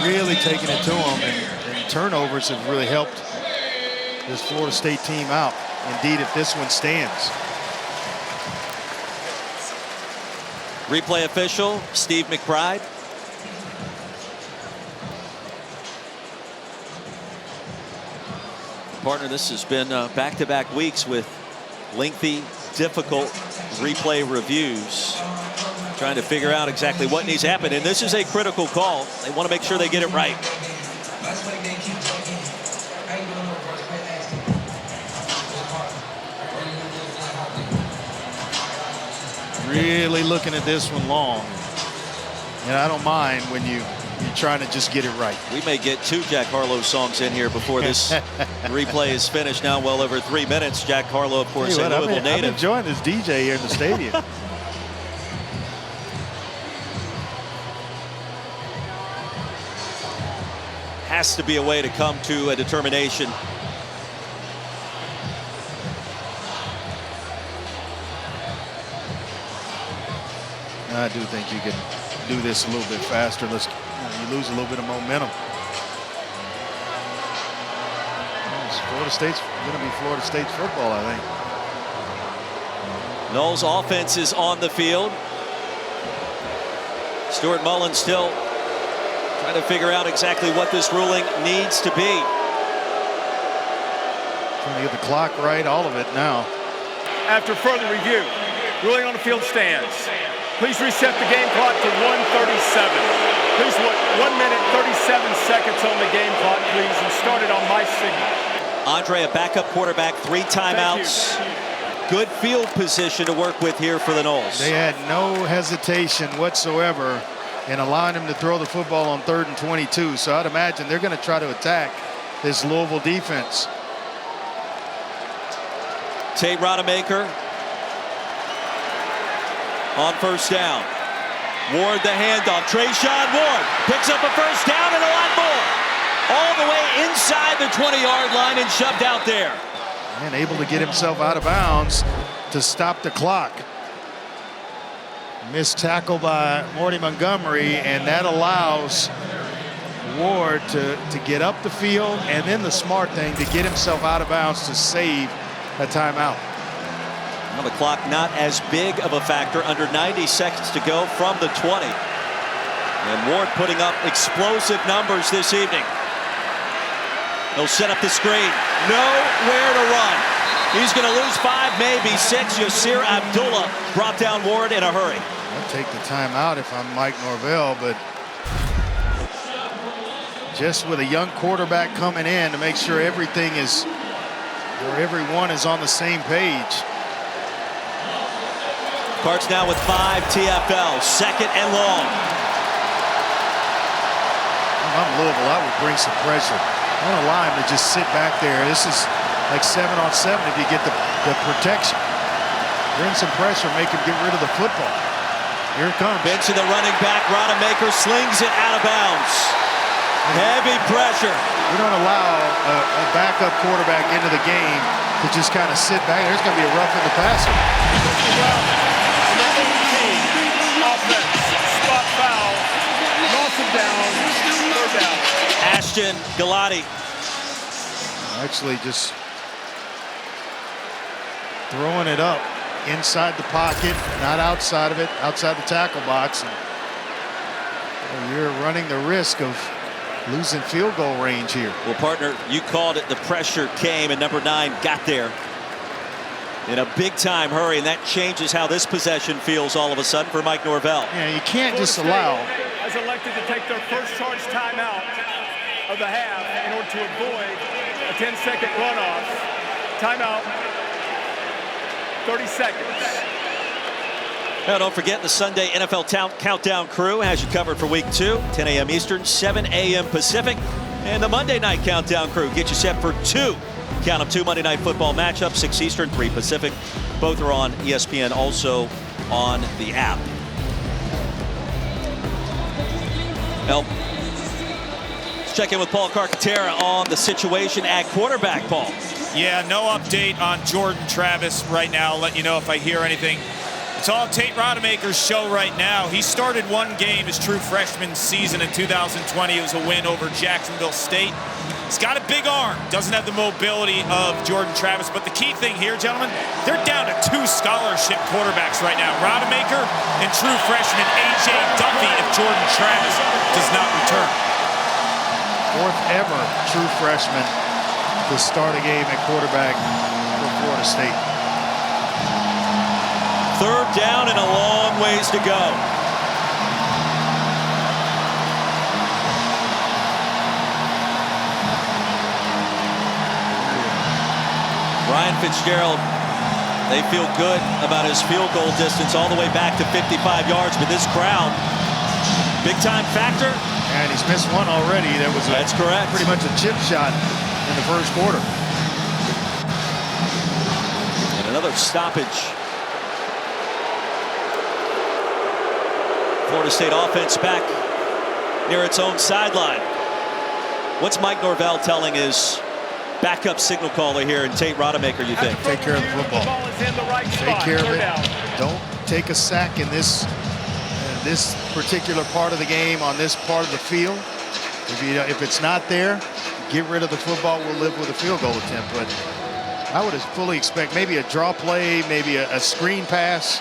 really taken it to them, and turnovers have really helped this Florida State team out. Indeed, if this one stands. Replay official Steve McBride. Partner, this has been back-to-back weeks with lengthy, difficult replay reviews, trying to figure out exactly what needs to happen. And this is a critical call. They want to make sure they get it right. Really looking at this one long. And I don't mind when you're trying to just get it right. We may get 2 Jack Harlow songs in here before this replay is finished. Now well over 3 minutes. Jack Harlow, of course, a Louisville native. I'm enjoying this DJ here in the stadium. Has to be a way to come to a determination. I do think you can do this a little bit faster. You lose a little bit of momentum. Florida State's going to be Florida State's football, I think. Noles offense is on the field. Stuart Mullen still trying to figure out exactly what this ruling needs to be. Trying to get the clock right, all of it now. After further review, ruling on the field stands. Please reset the game clock to 1:37. Please look 1 minute 37 seconds on the game clock, please, and start it on my signal. Andre, a backup quarterback, 3 timeouts. Good field position to work with here for the Noles. They had no hesitation whatsoever in allowing him to throw the football on 3rd and 22. So I'd imagine they're going to try to attack this Louisville defense. Tate Rodemaker on 1st down. Ward the handoff. Trayshawn Ward picks up a 1st down and a lot more. All the way inside the 20-yard line and shoved out there. And able to get himself out of bounds to stop the clock. Missed tackle by Morty Montgomery, and that allows Ward to get up the field, and then the smart thing to get himself out of bounds to save a timeout. Now the clock not as big of a factor, under 90 seconds to go from the 20. And Ward putting up explosive numbers this evening. He'll set up the screen. Nowhere to run. He's going to lose 5, maybe 6. Yasir Abdullah brought down Ward in a hurry. I'll take the timeout if I'm Mike Norvell, but just with a young quarterback coming in to make sure everything is, or everyone is on the same page. Cards now with 5 TFL, 2nd and long. If I'm Louisville, I would bring some pressure. I don't allow him to just sit back there. This is like 7-on-7 if you get the protection. Bring some pressure, make him get rid of the football. Here it comes. Benching the running back. Rodemaker slings it out of bounds. Heavy pressure. We don't allow a backup quarterback into the game to just kind of sit back. There's going to be a roughing the passer. Offense, spot foul, loss of down, 3rd down. Ashton Galati. Actually just throwing it up inside the pocket, not outside of it, outside the tackle box. And you're running the risk of losing field goal range here. Well, partner, you called it. The pressure came, and number 9 got there in a big-time hurry, and that changes how this possession feels all of a sudden for Mike Norvell. Yeah, you can't just allow. Has elected to take their first charge timeout of the half in order to avoid a 10-second runoff. Timeout, 30 seconds. Now, don't forget the Sunday NFL Countdown crew has you covered for week 2, 10 a.m. Eastern, 7 a.m. Pacific. And the Monday Night Countdown crew get you set for 2 Monday Night Football matchups, 6 Eastern, 3 Pacific. Both are on ESPN, also on the app. Well, let's check in with Paul Carcaterra on the situation at quarterback, Paul. Yeah, no update on Jordan Travis right now. I'll let you know if I hear anything. It's all Tate Rodemaker's show right now. He started one game his true freshman season in 2020. It was a win over Jacksonville State. He's got a big arm, doesn't have the mobility of Jordan Travis, but the key thing here, gentlemen, they're down to 2 scholarship quarterbacks right now. Rodemaker and true freshman A.J. Duffy if Jordan Travis does not return. 4th ever true freshman to start a game at quarterback for Florida State. 3rd down and a long ways to go. Ryan Fitzgerald, they feel good about his field goal distance all the way back to 55 yards, but this crowd, big time factor. And he's missed one already. That's correct. Pretty much a chip shot in the first quarter. And another stoppage. Florida State offense back near its own sideline. What's Mike Norvell telling his backup signal caller here and Tate Rodemaker, you think? Take care of the football. Take care of it. Don't take a sack in this particular part of the game on this part of the field. If it's not there, get rid of the football. We'll live with a field goal attempt. But I would fully expect maybe a draw play, maybe a screen pass,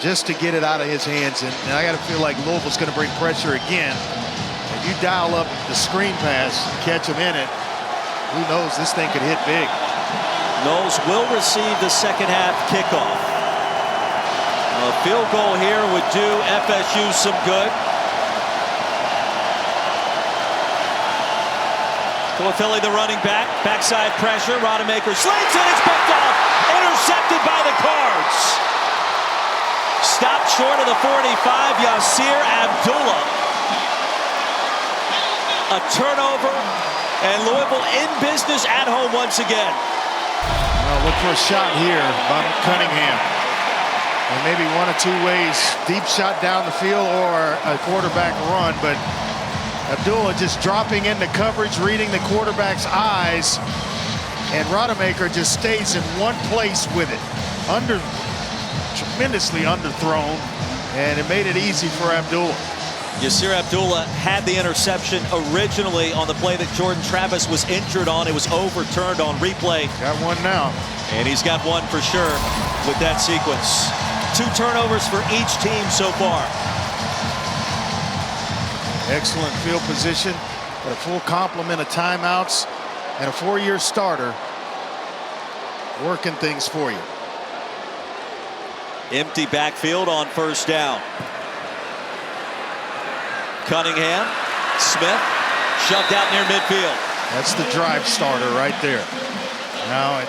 just to get it out of his hands. And I got to feel like Louisville's going to bring pressure again. If you dial up the screen pass, catch him in it, who knows, this thing could hit big. Knowles will receive the second half kickoff. A field goal here would do FSU some good. Philly, the running back, backside pressure. Rodemaker slings it, it's picked off, intercepted by the Cards. Stopped short of the 45, Yasir Abdullah. A turnover, and Louisville in business at home once again. Well, look for a shot here by Cunningham. And maybe 1 of 2 ways, deep shot down the field or a quarterback run, but Abdullah just dropping into coverage, reading the quarterback's eyes, and Rodemaker just stays in one place with it. Tremendously underthrown, and it made it easy for Abdullah. Yasir Abdullah had the interception originally on the play that Jordan Travis was injured on. It was overturned on replay. Got one now. And he's got one for sure with that sequence. 2 turnovers for each team so far. Excellent field position, a full complement of timeouts, and a 4-year starter working things for you. Empty backfield on 1st down. Cunningham, Smith, shoved out near midfield. That's the drive starter right there. Now,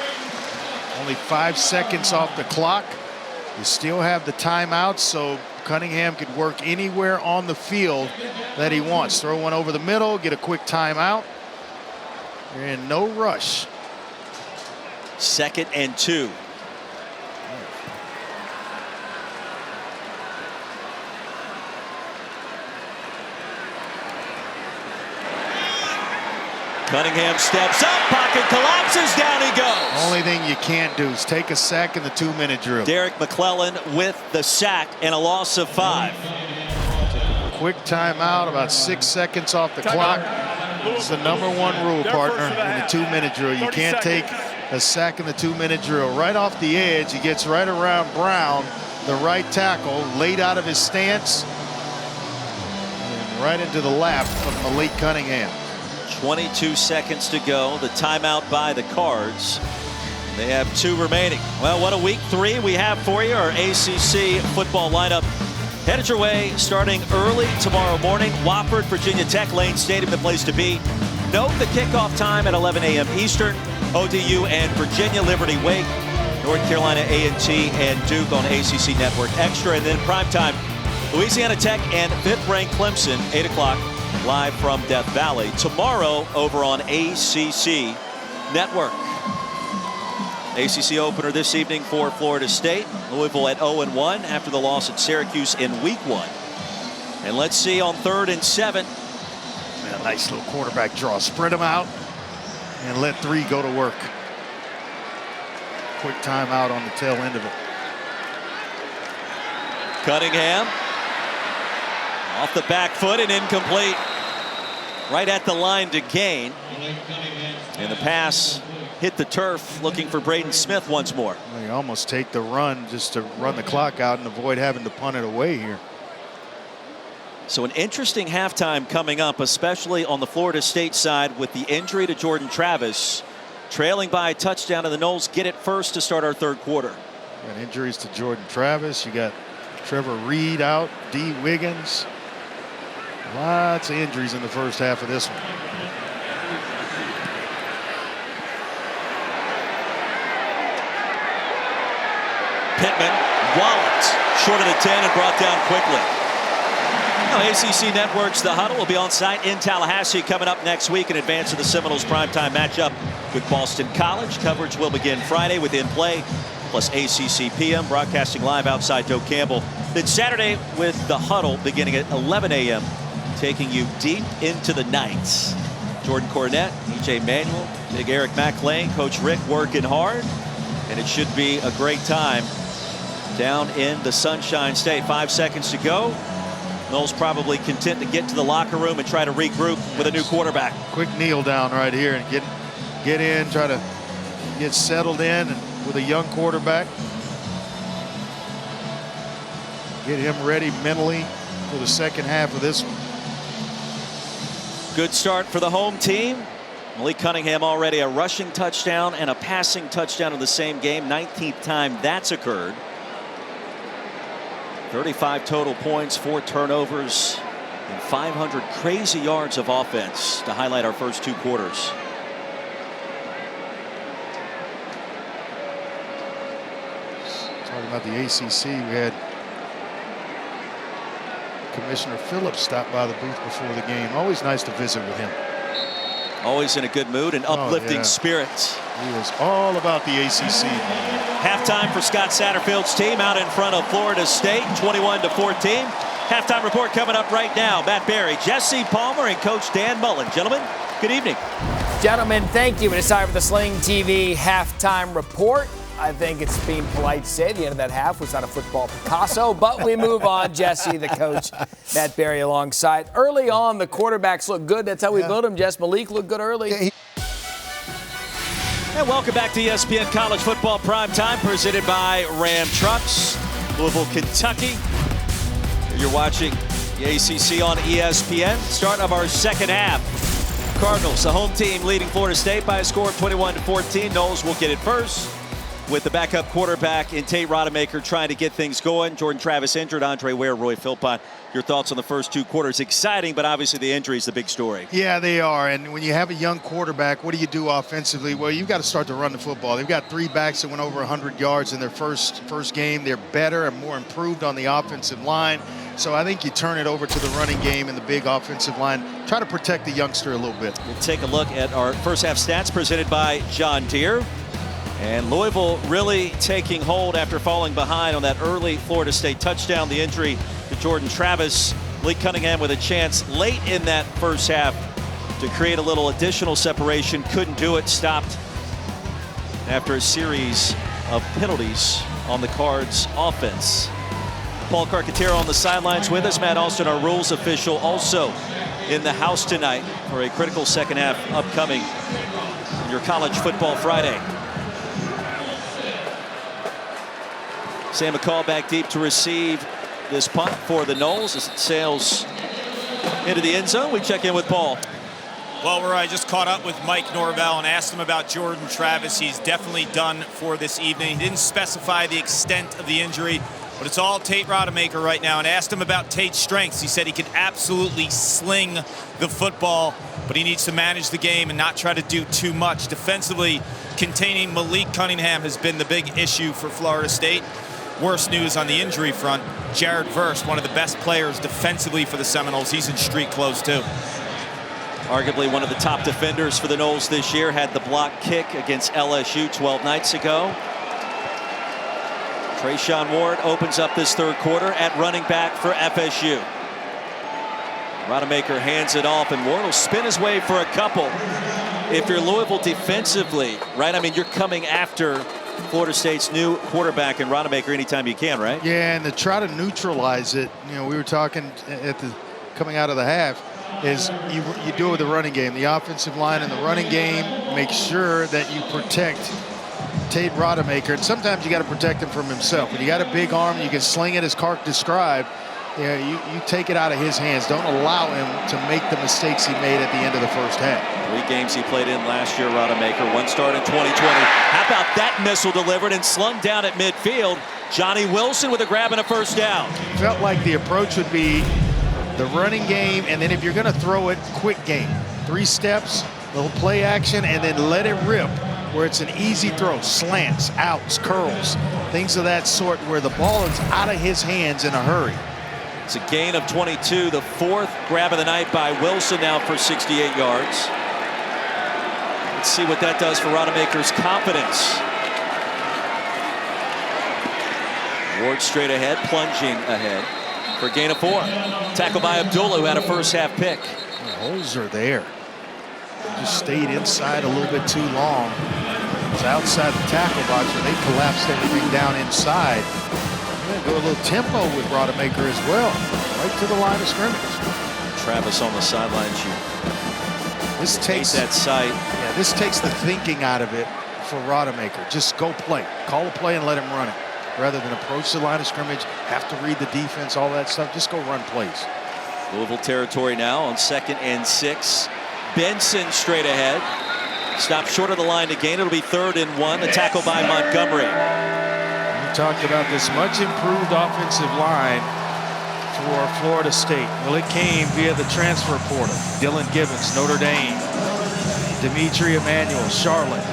only 5 seconds off the clock. You still have the timeout, so Cunningham could work anywhere on the field that he wants. Throw one over the middle, get a quick timeout. You're in no rush. 2nd and 2. Cunningham steps up, pocket collapses, down he goes. Only thing you can't do is take a sack in the 2-minute drill. Derek McClellan with the sack and a loss of 5. Quick timeout, about 6 seconds off the clock. It's the #1 rule, partner, in the 2-minute drill. You can't take a sack in the 2-minute drill. Right off the edge, he gets right around Brown, the right tackle, laid out of his stance, and right into the lap of Malik Cunningham. 22 seconds to go. The timeout by the Cards. They have 2 remaining. Well, what a week 3 we have for you. Our ACC football lineup headed your way starting early tomorrow morning. Wofford, Virginia Tech, Lane Stadium, the place to be. Note the kickoff time at 11 a.m. Eastern. ODU and Virginia Liberty Wake. North Carolina A&T and Duke on ACC Network Extra. And then primetime, Louisiana Tech and 5th-ranked Clemson, 8 o'clock, live from Death Valley. Tomorrow over on ACC Network. ACC opener this evening for Florida State. Louisville at 0-1 after the loss at Syracuse in week 1. And let's see on 3rd and 7. And a nice little quarterback draw. Spread them out and let 3 go to work. Quick timeout on the tail end of it. Cunningham off the back foot and incomplete. Right at the line to gain. And the pass hit the turf, looking for Braden Smith once more. Well, you almost take the run just to run the clock out and avoid having to punt it away here. So an interesting halftime coming up, especially on the Florida State side with the injury to Jordan Travis. Trailing by a touchdown, and the Noles get it first to start our 3rd quarter. Got injuries to Jordan Travis. You got Trevor Reed out, D. Wiggins. Lots of injuries in the first half of this one. Pittman walloped short of the 10 and brought down quickly. Now, ACC Network's The Huddle will be on site in Tallahassee coming up next week in advance of the Seminoles primetime matchup with Boston College. Coverage will begin Friday with In Play plus ACC PM, broadcasting live outside Doak Campbell. Then Saturday with The Huddle beginning at 11 a.m., taking you deep into the night. Jordan Cornette, EJ Manuel, Big Eric McLean, Coach Rick working hard, and it should be a great time down in the Sunshine State. 5 seconds to go. Noles probably content to get to the locker room and try to regroup with a new quarterback. Quick kneel down right here and get in, try to get settled in with a young quarterback. Get him ready mentally for the second half of this one. Good start for the home team. Malik Cunningham already a rushing touchdown and a passing touchdown in the same game. 19th time that's occurred. 35 total points, 4 turnovers, and 500 crazy yards of offense to highlight our first 2 quarters. Talking about the ACC, we had Commissioner Phillips stop by the booth before the game. Always nice to visit with him. Always in a good mood and uplifting spirits. He was all about the ACC. Halftime for Scott Satterfield's team out in front of Florida State, 21-14. Halftime report coming up right now. Matt Berry, Jesse Palmer, and Coach Dan Mullen. Gentlemen, good evening. Gentlemen, thank you. It's time for the Sling TV halftime report. I think it's being polite to say the end of that half was not a football Picasso, but we move on. Jesse, the coach, Matt Berry alongside. Early on, the quarterbacks look good. That's how we built them, Jess. Malik looked good early. And welcome back to ESPN College Football Primetime, presented by Ram Trucks, Louisville, Kentucky. You're watching the ACC on ESPN. Start of our second half. Cardinals, the home team, leading Florida State by a score of 21-14. Noles will get it first, with the backup quarterback in Tate Rodemaker trying to get things going. Jordan Travis injured, Andre Ware, Roy Philpott. Your thoughts on the first 2 quarters? Exciting, but obviously the injury is the big story. Yeah, they are. And when you have a young quarterback, what do you do offensively? Well, you've got to start to run the football. They've got 3 backs that went over 100 yards in their first game. They're better and more improved on the offensive line. So I think you turn it over to the running game and the big offensive line. Try to protect the youngster a little bit. We'll take a look at our first half stats presented by John Deere. And Louisville really taking hold after falling behind on that early Florida State touchdown. The injury to Jordan Travis. Malik Cunningham with a chance late in that first half to create a little additional separation. Couldn't do it. Stopped after a series of penalties on the Cards offense. Paul Carcaterra on the sidelines with us. Matt Alston, our rules official, also in the house tonight for a critical second half upcoming in your College Football Friday. Sam McCall back deep to receive this punt for the Noles as it sails into the end zone. We check in with Paul. Well, where I just caught up with Mike Norvell and asked him about Jordan Travis. He's definitely done for this evening. He didn't specify the extent of the injury, But it's all Tate Rodemaker right now. And I asked him about Tate's strengths. He said he can absolutely sling the football, but he needs to manage the game and not try to do too much. Defensively, containing Malik Cunningham has been the big issue for Florida State. Worst news on the injury front, Jared Verse, one of the best players defensively for the Seminoles. He's in street clothes too. Arguably one of the top defenders for the Noles this year. Had the block kick against LSU 12 nights ago. Trayshawn Ward opens up this third quarter at running back for FSU. Rodemaker hands it off, and Ward will spin his way for a couple. If you're Louisville defensively, right? I mean, you're coming after Florida State's new quarterback and Rodemaker anytime you can, right? Yeah, and to try to neutralize it, you know, we were talking at the coming out of the half, is you do it with the running game. The offensive line and the running game, make sure that you protect Tate Rodemaker. And sometimes you got to protect him from himself. When you got a big arm, you can sling it as Clark described. Yeah, you take it out of his hands. Don't allow him to make the mistakes he made at the end of the first half. 3 games he played in last year, Rodemaker. 1 start in 2020. How about that missile delivered and slung down at midfield? Johnny Wilson with a grab and a first down. Felt like the approach would be the running game, and then if you're going to throw it, quick game. 3 steps, little play action, and then let it rip where it's an easy throw. Slants, outs, curls, things of that sort where the ball is out of his hands in a hurry. It's a gain of 22, the 4th grab of the night by Wilson now for 68 yards. Let's see what that does for Rodemaker's confidence. Ward straight ahead, plunging ahead for a gain of 4. Tackle by Abdullah, who had a first half pick. The holes are there. Just stayed inside a little bit too long. It's outside the tackle box where they collapsed everything down inside. Go a little tempo with Rodemaker as well, right to the line of scrimmage. Travis on the sidelines. This takes that sight. Yeah, this takes the thinking out of it for Rodemaker. Just go play, call a play, and let him run it, rather than approach the line of scrimmage, have to read the defense, all that stuff. Just go run plays. Louisville territory now on 2nd and 6. Benson straight ahead. Stopped short of the line to gain. It'll be 3rd and 1. A tackle by Montgomery. Talked about this much improved offensive line for Florida State. Well, it came via the transfer portal. Dylan Gibbons, Notre Dame. Dimitri Emmanuel, Charlotte.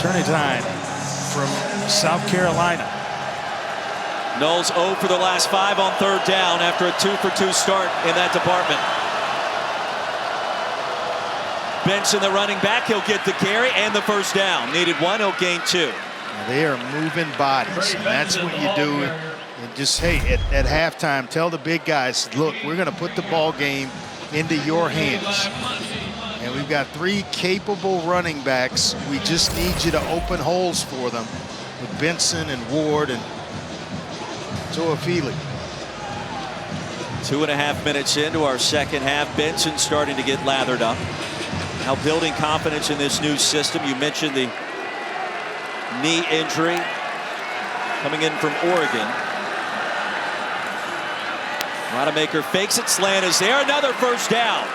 Turnitine from South Carolina. Noles 0 for the last 5 on 3rd down after a 2-for-2 start in that department. Benson, the running back, he'll get the carry and the first down. Needed 1, he'll gain 2. Now they are moving bodies, and that's what you do. And just, hey, at halftime, tell the big guys, look, we're going to put the ball game into your hands. And we've got 3 capable running backs. We just need you to open holes for them with Benson and Ward and Toafili. 2.5 minutes into our second half. Benson starting to get lathered up. Now building confidence in this new system. You mentioned the knee injury coming in from Oregon. Rodemaker fakes it. Slant is there. Another first down.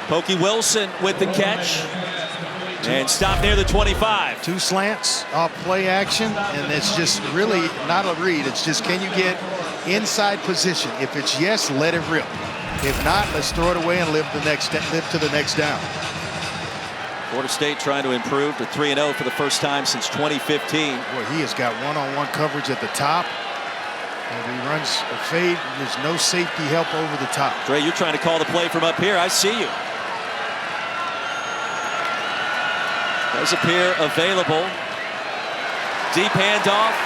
Pokey Wilson with the catch. And stop near the 25. 2 slants off play action, and it's just really not a read. It's just, can you get inside position? If it's yes, let it rip. If not, let's throw it away and live to the next down. Florida State trying to improve to 3-0 for the first time since 2015. Boy, he has got one-on-one coverage at the top. And he runs a fade. There's no safety help over the top. Dre, you're trying to call the play from up here. I see you. Does appear available. Deep handoff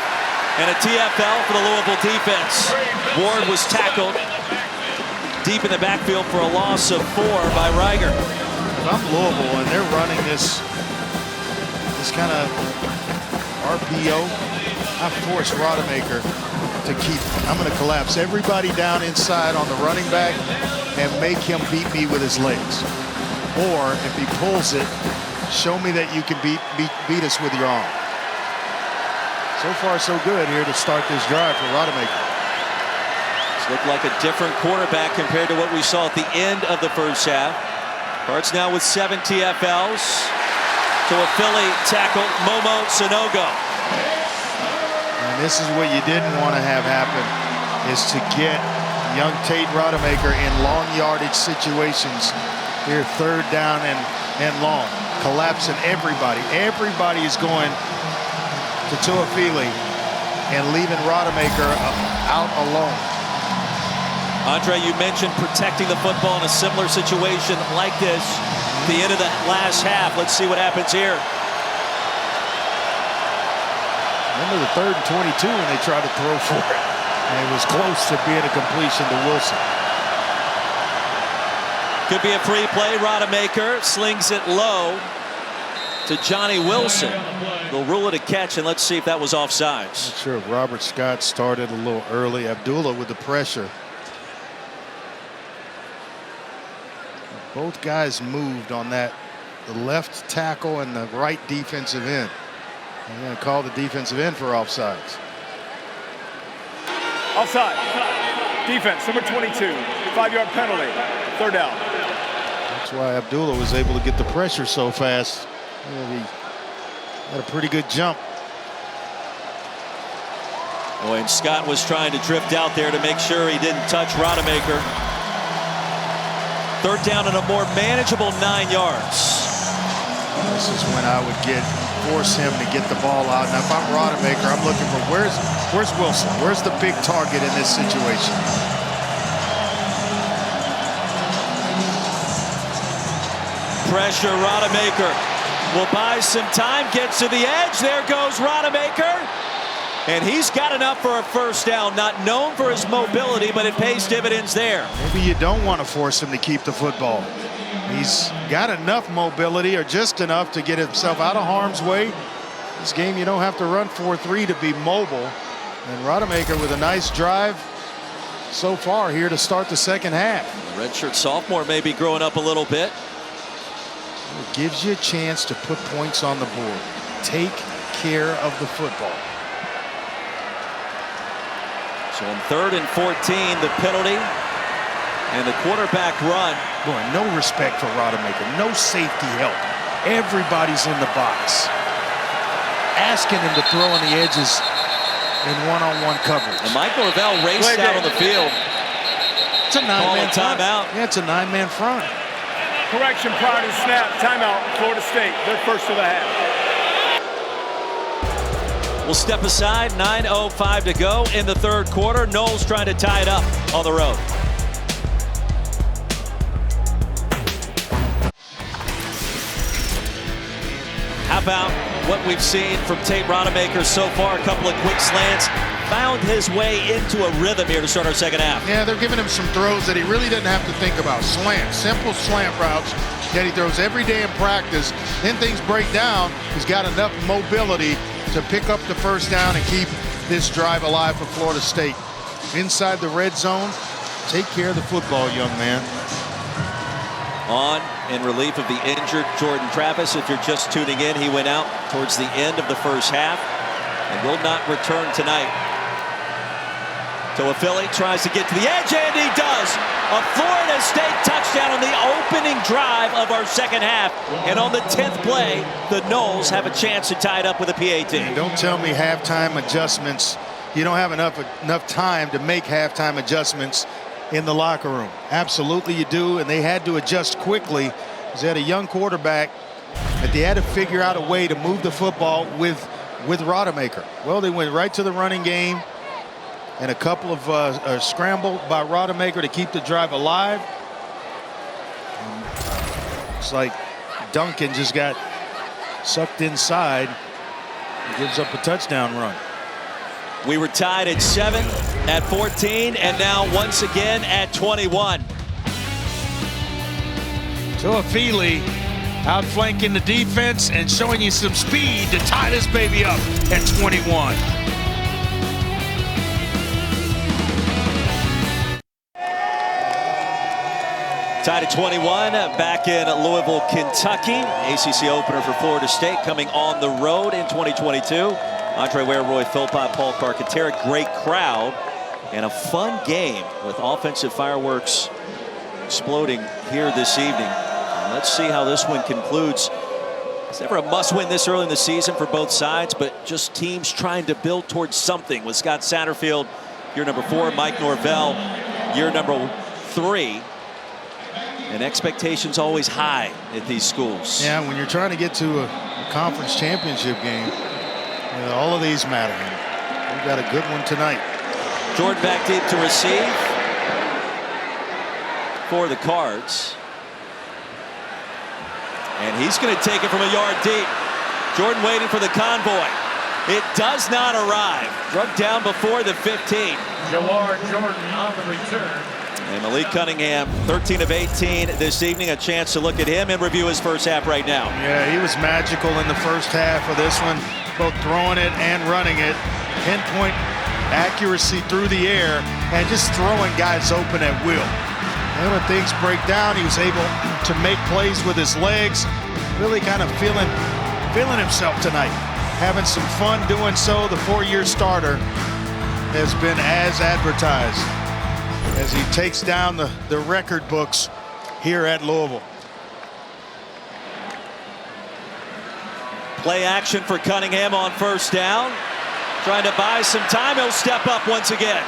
and a TFL for the Louisville defense. Ward was tackled deep in the backfield for a loss of 4 by Reiger. If I'm Louisville and they're running this kind of RPO, I force Rodemaker to keep. I'm going to collapse everybody down inside on the running back and make him beat me with his legs. Or if he pulls it, show me that you can beat us with your arm. So far, so good here to start this drive for Rodemaker. Looked like a different quarterback compared to what we saw at the end of the first half. Starts now with 7 TFLs to a Philly tackle, Momo Sanogo. This is what you didn't want to have happen, is to get young Tate Rodemaker in long yardage situations here, 3rd down and long, collapsing everybody. Everybody is going to Tuafili and leaving Rodemaker out alone. Andre, you mentioned protecting the football in a similar situation like this at the end of the last half. Let's see what happens here. Remember the 3rd and 22 when they tried to throw for it. And it was close to being a completion to Wilson. Could be a free play. Rodemaker slings it low to Johnny Wilson. They'll rule it a catch, and let's see if that was offsides. Not sure if Robert Scott started a little early. Abdullah with the pressure. Both guys moved on that, the left tackle and the right defensive end. I'm going to call the defensive end for offsides. Offside. Defense, number 22. 5-yard penalty. 3rd down. That's why Abdullah was able to get the pressure so fast. He had a pretty good jump. Boy, and Scott was trying to drift out there to make sure he didn't touch Rodemaker. 3rd down and a more manageable 9 yards. This is when I would force him to get the ball out. Now, if I'm Rodemaker, I'm looking for where's Wilson? Where's the big target in this situation? Pressure, Rodemaker will buy some time, gets to the edge. There goes Rodemaker. And he's got enough for a 1st down. Not known for his mobility, but it pays dividends there. Maybe you don't want to force him to keep the football. He's got enough mobility, or just enough, to get himself out of harm's way. This game, you don't have to run 4-3 to be mobile. And Rodemaker with a nice drive so far here to start the 2nd half. Redshirt sophomore may be growing up a little bit. It gives you a chance to put points on the board. Take care of the football. So on 3rd and 14, the penalty and the quarterback run. Boy, no respect for Rodemaker. No safety help. Everybody's in the box, asking him to throw on the edges in one-on-one coverage. And Mike Norvell raced out on the field. It's a 9-man timeout. Yeah, it's a 9-man front. Correction prior to the snap. Timeout, Florida State. They're first of the half. We'll step aside. 9:05 to go in the 3rd quarter. Knowles trying to tie it up on the road. How about what we've seen from Tate Rodemaker so far? A couple of quick slants. Found his way into a rhythm here to start our 2nd half. Yeah, they're giving him some throws that he really didn't have to think about. Slants, simple slant routes that he throws every day in practice. Then things break down. He's got enough mobility to pick up the 1st down and keep this drive alive for Florida State. Inside the red zone, take care of the football, young man. On in relief of the injured Jordan Travis. If you're just tuning in, he went out towards the end of the 1st half and will not return tonight. Tuafili tries to get to the edge, and he does. A Florida State touchdown on the opening drive of our 2nd half. And on the 10th play, the Noles have a chance to tie it up with a PAT. And don't tell me halftime adjustments. You don't have enough time to make halftime adjustments in the locker room. Absolutely you do, and they had to adjust quickly because they had a young quarterback that they had to figure out a way to move the football with Rodemaker. Well, they went right to the running game, and a couple of scramble by Rodemaker to keep the drive alive. And looks like Duncan just got sucked inside and gives up a touchdown run. We were tied at 7, at 14, and now once again at 21. Tuafili outflanking the defense and showing you some speed to tie this baby up at 21. Tied at 21 back in Louisville, Kentucky. ACC opener for Florida State coming on the road in 2022. Andre Ware, Roy Philpott, Paul Carcaterra. Great crowd and a fun game with offensive fireworks exploding here this evening. And let's see how this one concludes. It's never a must-win this early in the season for both sides, but just teams trying to build towards something. With Scott Satterfield, year number 4, Mike Norvell, year number 3. And expectations always high at these schools. Yeah, when you're trying to get to a conference championship game, all of these matter. We've got a good one tonight. Jordan back deep to receive for the Cards. And he's going to take it from a yard deep. Jordan waiting for the convoy. It does not arrive. Drugged down before the 15. Jawar Jordan on the return. And Malik Cunningham, 13 of 18 this evening. A chance to look at him and review his first half right now. Yeah, he was magical in the first half of this one, both throwing it and running it. Pinpoint accuracy through the air and just throwing guys open at will. And when things break down, he was able to make plays with his legs, really kind of feeling himself tonight. Having some fun doing so. The 4-year starter has been as advertised as he takes down the record books here at Louisville. Play action for Cunningham on first down. Trying to buy some time. He'll step up once again.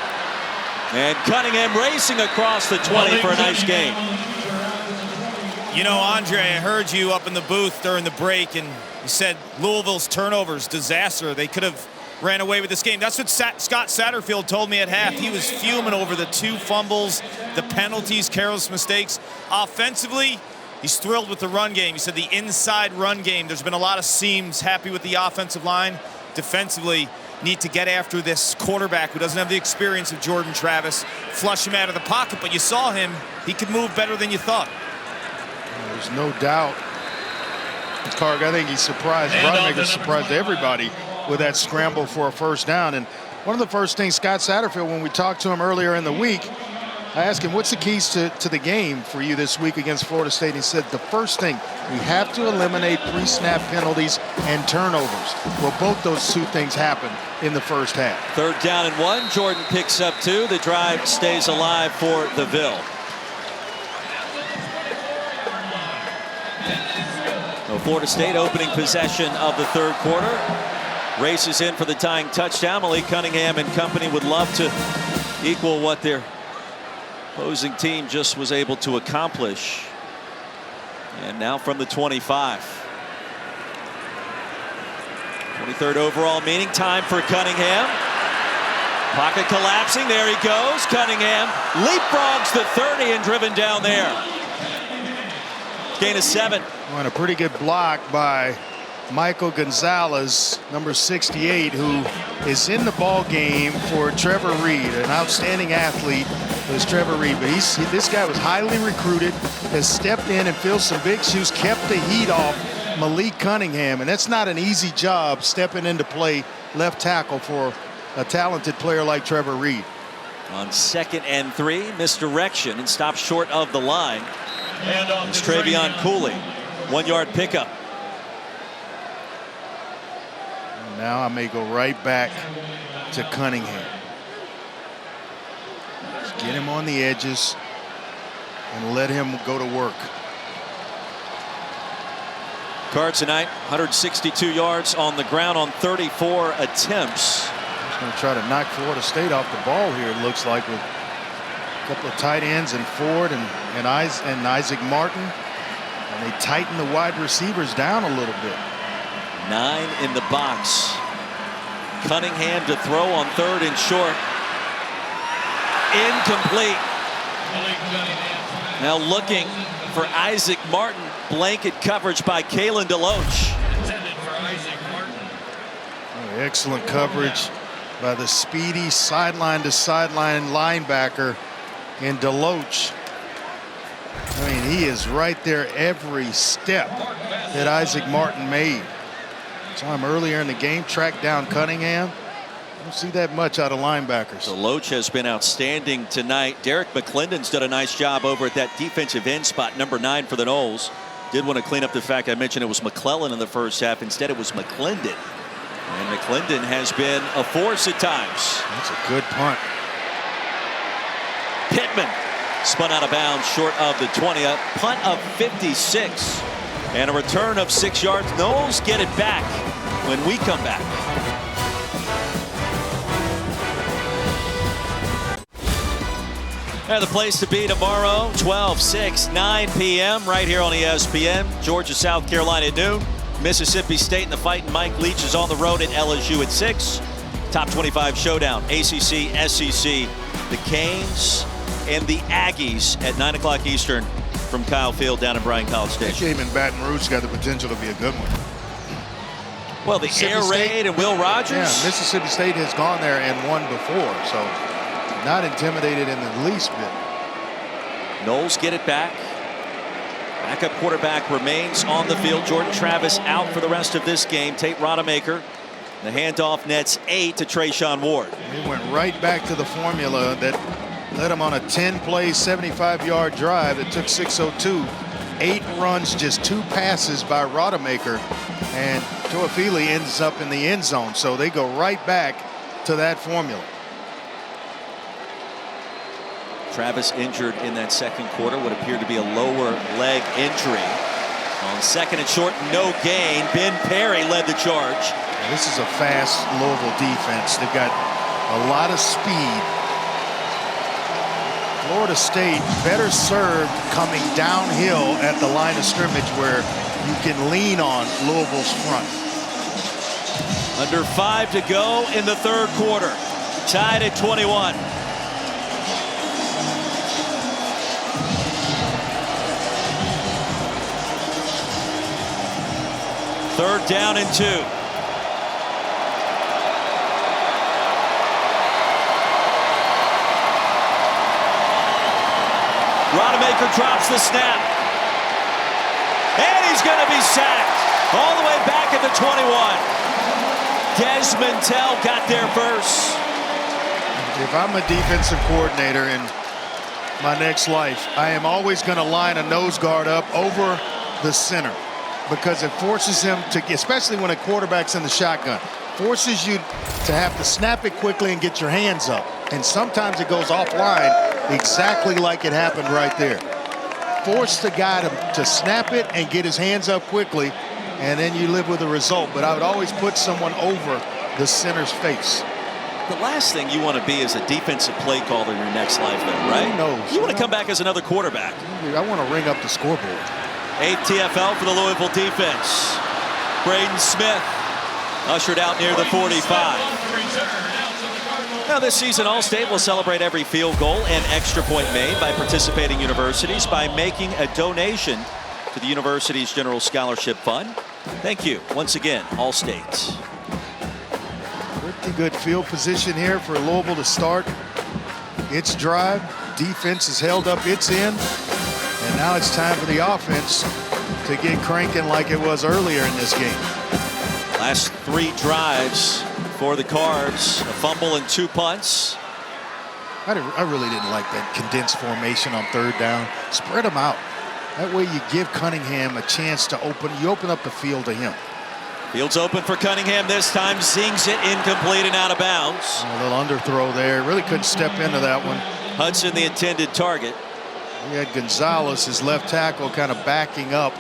And Cunningham racing across the 20 for a nice gain. You know, Andre, I heard you up in the booth during the break, and you said Louisville's turnovers, disaster. They could have ran away with this game. That's what Scott Satterfield told me at half. He was fuming over the 2 fumbles, the penalties, careless mistakes. Offensively, he's thrilled with the run game. He said the inside run game, there's been a lot of seams. Happy with the offensive line. Defensively, need to get after this quarterback who doesn't have the experience of Jordan Travis. Flush him out of the pocket, but you saw him. He could move better than you thought. There's no doubt. Karg, I think he surprised, Rodemaker surprised everybody with that scramble for a first down. And one of the first things Scott Satterfield, when we talked to him earlier in the week, I asked him, what's the keys to the game for you this week against Florida State? And he said, the first thing, we have to eliminate pre-snap penalties and turnovers. Well, both those 2 things happened in the first half. 3rd down and 1. Jordan picks up 2. The drive stays alive for the Ville. Florida State opening possession of the 3rd quarter. Races in for the tying touchdown. Malik Cunningham and company would love to equal what their opposing team just was able to accomplish. And now from the 25. 23rd overall, meaning time for Cunningham. Pocket collapsing. There he goes. Cunningham leapfrogs the 30 and driven down there. Gain of 7. On a pretty good block by Michael Gonzalez, number 68, who is in the ball game for Trevor Reed, an outstanding athlete. Was Trevor Reed, but this guy was highly recruited, has stepped in and filled some big shoes, kept the heat off Malik Cunningham, and that's not an easy job stepping into play left tackle for a talented player like Trevor Reed. On 2nd and 3, misdirection and stopped short of the line. It's Travion Cooley, 1-yard pickup. And now I may go right back to Cunningham. Just get him on the edges and let him go to work. Cards tonight, 162 yards on the ground on 34 attempts. He's going to try to knock Florida State off the ball here, it looks like, with a couple of tight ends and Ford and Isaac Martin. And they tighten the wide receivers down a little bit. 9 in the box. Cunningham to throw on 3rd and short. Incomplete. Now looking for Isaac Martin. Blanket coverage by Kalen DeLoach. Oh, excellent coverage by the speedy sideline to sideline linebacker in DeLoach. I mean, he is right there every step that Isaac Martin made. Saw him earlier in the game, tracked down Cunningham. Don't see that much out of linebackers. DeLoach has been outstanding tonight. Derek McClendon's done a nice job over at that defensive end spot, number 9 for the Noles. Did want to clean up the fact I mentioned it was McClellan in the first half. Instead, it was McClendon. And McClendon has been a force at times. That's a good punt. Pittman spun out of bounds short of the 20. A punt of 56. And a return of 6 yards. Knowles get it back when we come back. And the place to be tomorrow, 12, 6, 9 p.m. right here on ESPN. Georgia, South Carolina at noon. Mississippi State and the Fighting Mike Leach is on the road at LSU at 6. Top 25 showdown, ACC, SEC, the Canes and the Aggies at 9 o'clock Eastern from Kyle Field down in Bryan College Station. That game in Baton Rouge got the potential to be a good one. Well, the air raid and Will Rogers. Yeah, Mississippi State has gone there and won before, so not intimidated in the least bit. Knowles get it back. Backup quarterback remains on the field. Jordan Travis out for the rest of this game. Tate Rodemaker. The handoff nets 8 to Trayshawn Ward. He went right back to the formula that led him on a 10-play, 75-yard drive that took 6:02. 8 runs, just 2 passes by Rodemaker, and Toafili ends up in the end zone. So they go right back to that formula. Travis injured in that second quarter, what appeared to be a lower leg injury. On second and short, no gain. Ben Perry led the charge. And this is a fast Louisville defense. They've got a lot of speed. Florida State better served coming downhill at the line of scrimmage where you can lean on Louisville's front. Under 5 to go in the third quarter. Tied at 21. Third down and 2. Rodemaker drops the snap. And he's going to be sacked all the way back at the 21. Desmond Tell got there first. If I'm a defensive coordinator in my next life, I am always going to line a nose guard up over the center, because it forces him to, especially when a quarterback's in the shotgun, forces you to have to snap it quickly and get your hands up. And sometimes it goes offline, exactly like it happened right there. Force the guy to snap it and get his hands up quickly, and then you live with the result. But I would always put someone over the center's face. The last thing you want to be is a defensive play caller in your next life, though, right? Who knows? You want to come back as another quarterback. I want to ring up the scoreboard. 8th TFL for the Louisville defense. Braden Smith ushered out near the 45. Now this season, All-State will celebrate every field goal and extra point made by participating universities by making a donation to the university's General Scholarship Fund. Thank you once again, All-State. Pretty good field position here for Louisville to start its drive. Defense has held up its end. And now it's time for the offense to get cranking like it was earlier in this game. Last 3 drives for the Cards, a fumble and 2 punts. I really didn't like that condensed formation on third down. Spread them out. That way you give Cunningham a chance to open up the field to him. Field's open for Cunningham this time. Zings it incomplete and out of bounds. A little underthrow there. Really couldn't step into that one. Hudson the intended target. He had Gonzalez, his left tackle, kind of backing up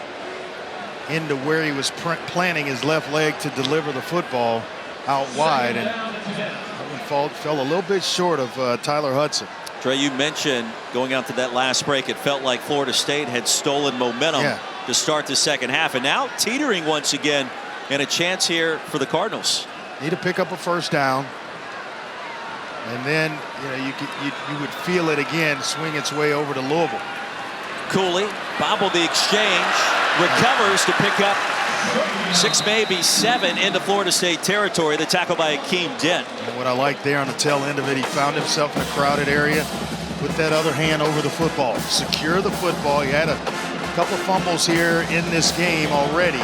into where he was planting his left leg to deliver the football out wide, and that one fell a little bit short of Tyler Hudson. Trey, you mentioned going out to that last break, it felt like Florida State had stolen momentum to start the second half, and now teetering once again, and a chance here for the Cardinals. Need to pick up a first down, and then you would feel it again swing its way over to Louisville. Cooley bobbled the exchange, recovers to pick up 6, maybe 7 into Florida State territory. The tackle by Akeem Dent. And what I like there on the tail end of it, he found himself in a crowded area, put that other hand over the football, secure the football. He had a couple fumbles here in this game already.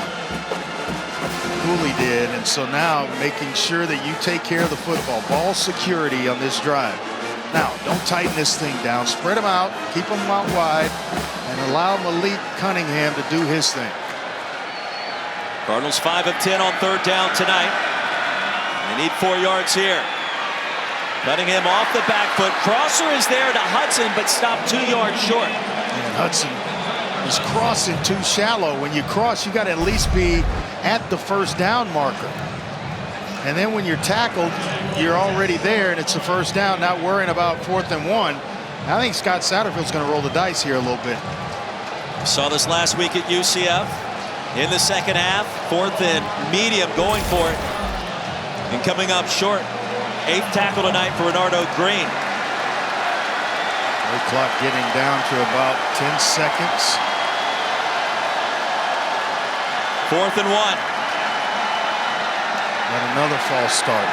Cooley did, and so now making sure that you take care of the football. Ball security on this drive. Now, don't tighten this thing down. Spread them out, keep them out wide, and allow Malik Cunningham to do his thing. Cardinals 5 of 10 on third down tonight. They need 4 yards here. Cunningham off the back foot. Crosser is there to Hudson, but stopped 2 yards short. And Hudson he's crossing too shallow. When you cross, you got to at least be at the first down marker. And then when you're tackled, you're already there, and it's a first down, not worrying about 4th and 1. I think Scott Satterfield's going to roll the dice here a little bit. Saw this last week at UCF. In the second half, 4th and medium, going for it. And coming up short. 8th tackle tonight for Renardo Green. The clock getting down to about 10 seconds. 4th and 1. And another false start.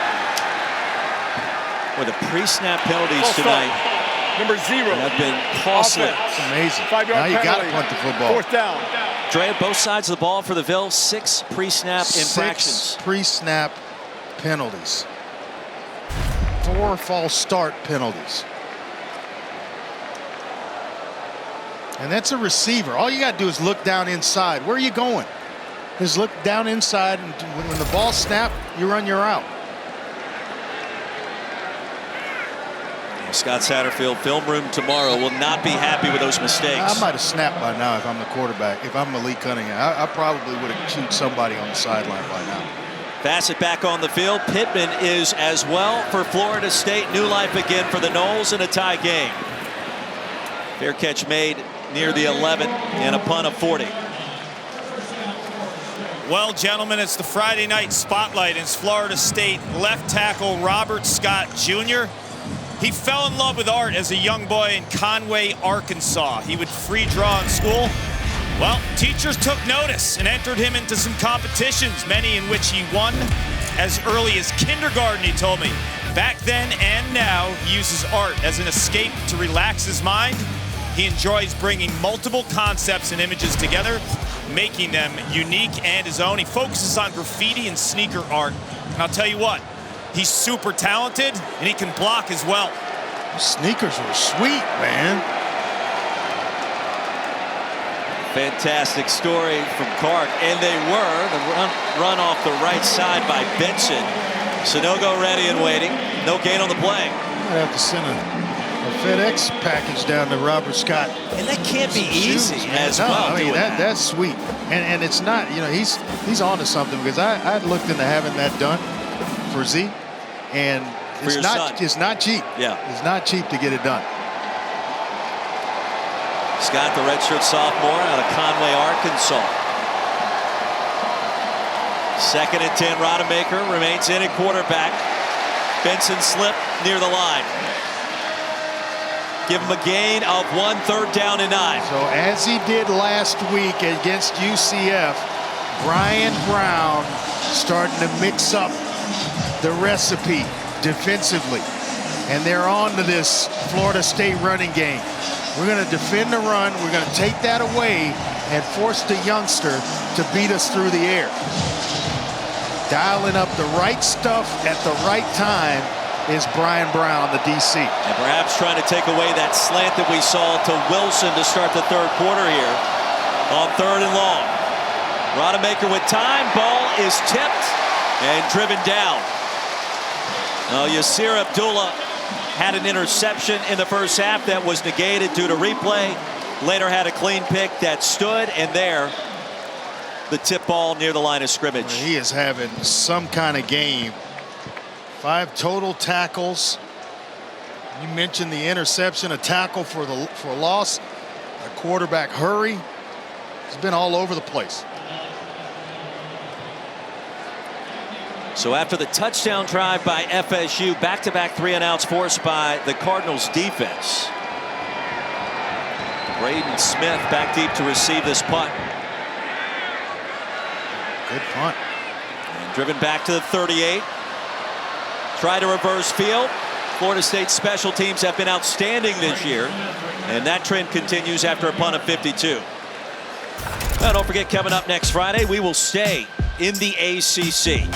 With the pre-snap penalties False tonight. Start. Number 0. Have been costly. It's amazing. 5-yard now you got to penalty. punt the football. 4th down. Dre, both sides of the ball for the Ville. 6 pre-snap infractions. 6 pre-snap penalties. 4 false start penalties. And that's a receiver. All you got to do is look down inside. Where are you going? Just look down inside, and when the ball snaps, you run your route. Scott Satterfield, film room tomorrow, will not be happy with those mistakes. I might have snapped by now if I'm the quarterback. If I'm Malik Cunningham, I probably would have chewed somebody on the sideline by now. Bassett back on the field. Pittman is as well for Florida State. New life again for the Noles in a tie game. Fair catch made near the 11 and a punt of 40. Well, gentlemen, it's the Friday night spotlight. It's Florida State left tackle Robert Scott Jr. He fell in love with art as a young boy in Conway, Arkansas. He would free draw in school. Well, teachers took notice and entered him into some competitions, many in which he won as early as kindergarten, he told me. Back then and now, he uses art as an escape to relax his mind. He enjoys bringing multiple concepts and images together, making them unique and his own. He focuses on graffiti and sneaker art. And I'll tell you what, he's super talented and he can block as well. Sneakers were sweet, man. Fantastic story from Clark, and they were. The run off the right side by Benson. Sunogo ready and waiting. No gain on the play. I'd have to send a FedEx package down to Robert Scott. And that can't be easy as no, well. I mean, that's sweet. And it's not, you know, he's on to something, because I looked into having that done for Z, and it's not cheap. Yeah. It's not cheap to get it done. Scott, the redshirt sophomore out of Conway, Arkansas. 2nd and 10. Rodemaker remains in at quarterback. Benson slipped near the line. Give him a gain of 1, 3rd down and 9. So as he did last week against UCF, Brian Brown starting to mix up the recipe defensively. And they're on to this Florida State running game. We're going to defend the run. We're going to take that away and force the youngster to beat us through the air. Dialing up the right stuff at the right time is Brian Brown, the DC. And perhaps trying to take away that slant that we saw to Wilson to start the 3rd quarter here on 3rd and long. Rodemaker with time. Ball is tipped and driven down. Yasir Abdullah had an interception in the first half that was negated due to replay. Later had a clean pick that stood, and there the tip ball near the line of scrimmage. He is having some kind of game. 5 total tackles. You mentioned the interception, a tackle for loss, a quarterback hurry. He's been all over the place. So after the touchdown drive by FSU, back-to-back 3-and-outs forced by the Cardinals defense. Braden Smith back deep to receive this punt. Good punt. And driven back to the 38. Try to reverse field. Florida State special teams have been outstanding this year, and that trend continues after a punt of 52. Now, don't forget, coming up next Friday, we will stay in the ACC.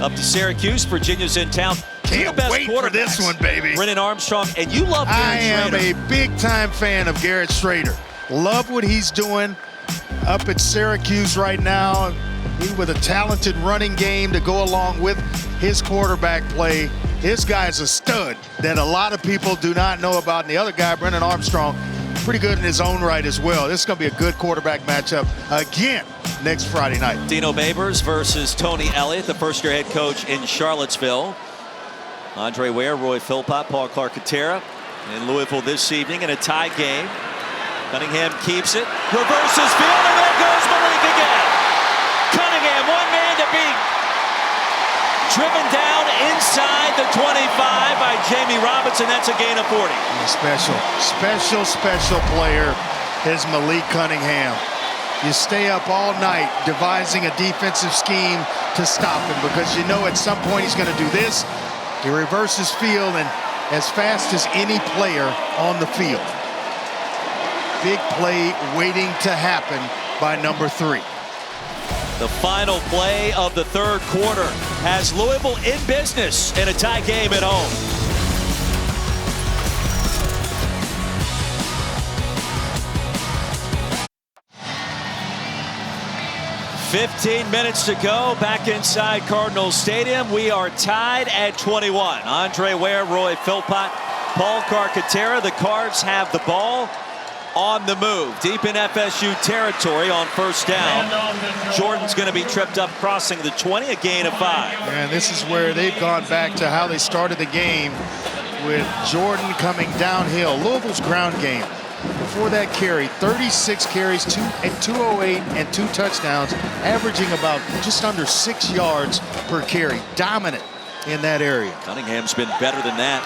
Up to Syracuse, Virginia's in town. Can't wait for this one, baby. Brennan Armstrong, and you love Garrett Schrader. I am a big-time fan of Garrett Schrader. Love what he's doing up at Syracuse right now. With a talented running game to go along with his quarterback play. This guy's a stud that a lot of people do not know about. And the other guy, Brennan Armstrong, pretty good in his own right as well. This is going to be a good quarterback matchup again next Friday night. Dino Babers versus Tony Elliott, the first-year head coach in Charlottesville. Andre Ware, Roy Philpott, Paul Clark-Katera in Louisville this evening in a tie game. Cunningham keeps it, reverses field, and there goes Malik again. Cunningham, one man to beat. Driven down inside the 25 by Jamie Robinson. That's a gain of 40. Special player is Malik Cunningham. You stay up all night devising a defensive scheme to stop him because you know at some point he's going to do this. He reverses field and as fast as any player on the field. Big play waiting to happen by number 3. The final play of the third quarter has Louisville in business in a tie game at home. 15 minutes to go back inside Cardinals Stadium. We are tied at 21. Andre Ware, Roy Philpott, Paul Clark-Katera. The Cards have the ball on the move. Deep in FSU territory on first down. Jordan's going to be tripped up crossing the 20, a gain of 5. And this is where they've gone back to how they started the game with Jordan coming downhill. Louisville's ground game. Before that carry, 36 carries, 208 and 2 touchdowns, averaging about just under 6 yards per carry. Dominant in that area. Cunningham's been better than that.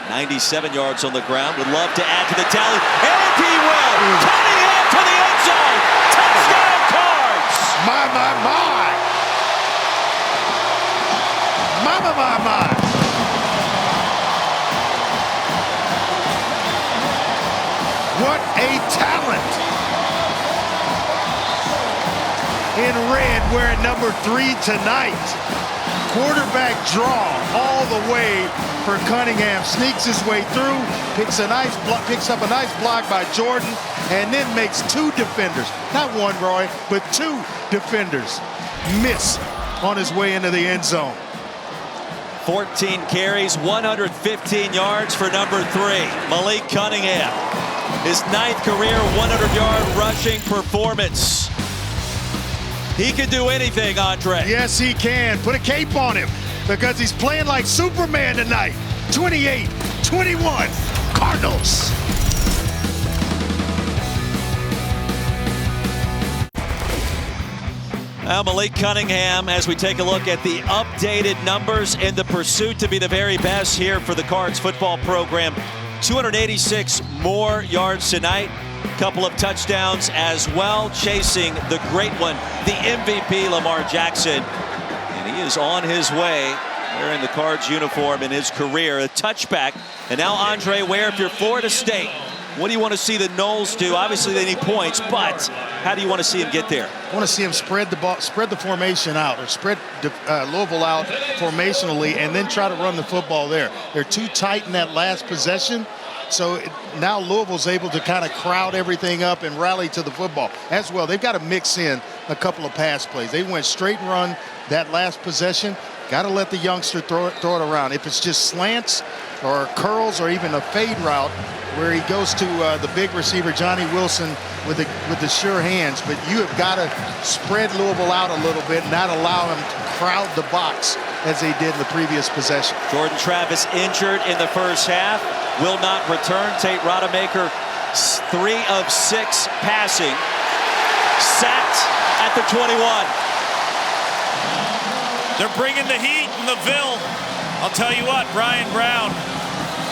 97 yards on the ground. Would love to add to the tally. And he will. Cunningham to the end zone. Touchdown Cards. My. What a talent. In red, wearing number 3 tonight. Quarterback draw all the way for Cunningham. Sneaks his way through, picks up a nice block by Jordan, and then makes 2 defenders. Not one, Roy, but 2 defenders miss on his way into the end zone. 14 carries, 115 yards for number 3, Malik Cunningham. His 9th career 100-yard rushing performance. He can do anything, Andre. Yes, he can. Put a cape on him because he's playing like Superman tonight. 28-21, Cardinals. Now Malik Cunningham, as we take a look at the updated numbers in the pursuit to be the very best here for the Cards football program. 286 more yards tonight. Couple of touchdowns as well, chasing the great one, the MVP Lamar Jackson. And he is on his way, wearing the Cards uniform in his career. A touchback. And now Andre Ware, if you're Florida State, what do you want to see the Noles do? Obviously they need points, but how do you want to see him get there? I want to see him spread the ball, spread the formation out, or spread Louisville out formationally, and then try to run the football there. They're too tight in that last possession. So now Louisville's able to kind of crowd everything up and rally to the football as well. They've got to mix in a couple of pass plays. They went straight and run that last possession. Got to let the youngster throw it around. If it's just slants or curls or even a fade route where he goes to the big receiver, Johnny Wilson, with the sure hands. But you have got to spread Louisville out a little bit and not allow him to crowd the box as they did in the previous possession. Jordan Travis injured in the first half. Will not return. Tate Rodemaker, 3 of 6 passing. Sacked at the 21. They're bringing the heat in Louisville. I'll tell you what, Brian Brown,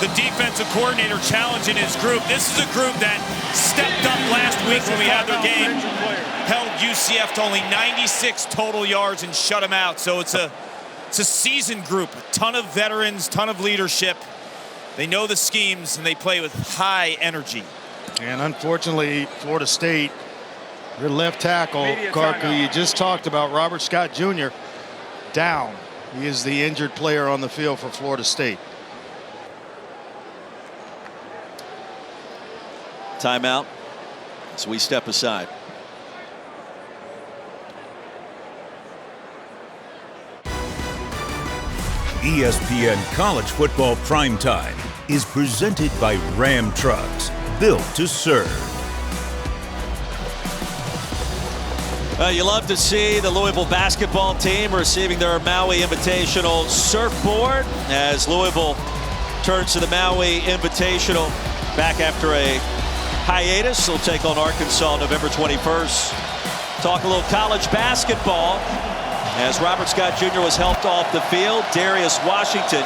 the defensive coordinator, challenging his group. This is a group that stepped up last week when we had their game. Held UCF to only 96 total yards and shut them out. So it's a seasoned group. A ton of veterans, ton of leadership. They know the schemes, and they play with high energy. And unfortunately, Florida State, their left tackle, Clark, who you just talked about, Robert Scott Jr., down. He is the injured player on the field for Florida State. Timeout as we step aside. ESPN College Football Primetime is presented by Ram Trucks. built to serve. You love to see the Louisville basketball team receiving their Maui Invitational surfboard as Louisville turns to the Maui Invitational back after a hiatus. They'll take on Arkansas November 21st. Talk a little college basketball as Robert Scott Jr. was helped off the field. Darius Washington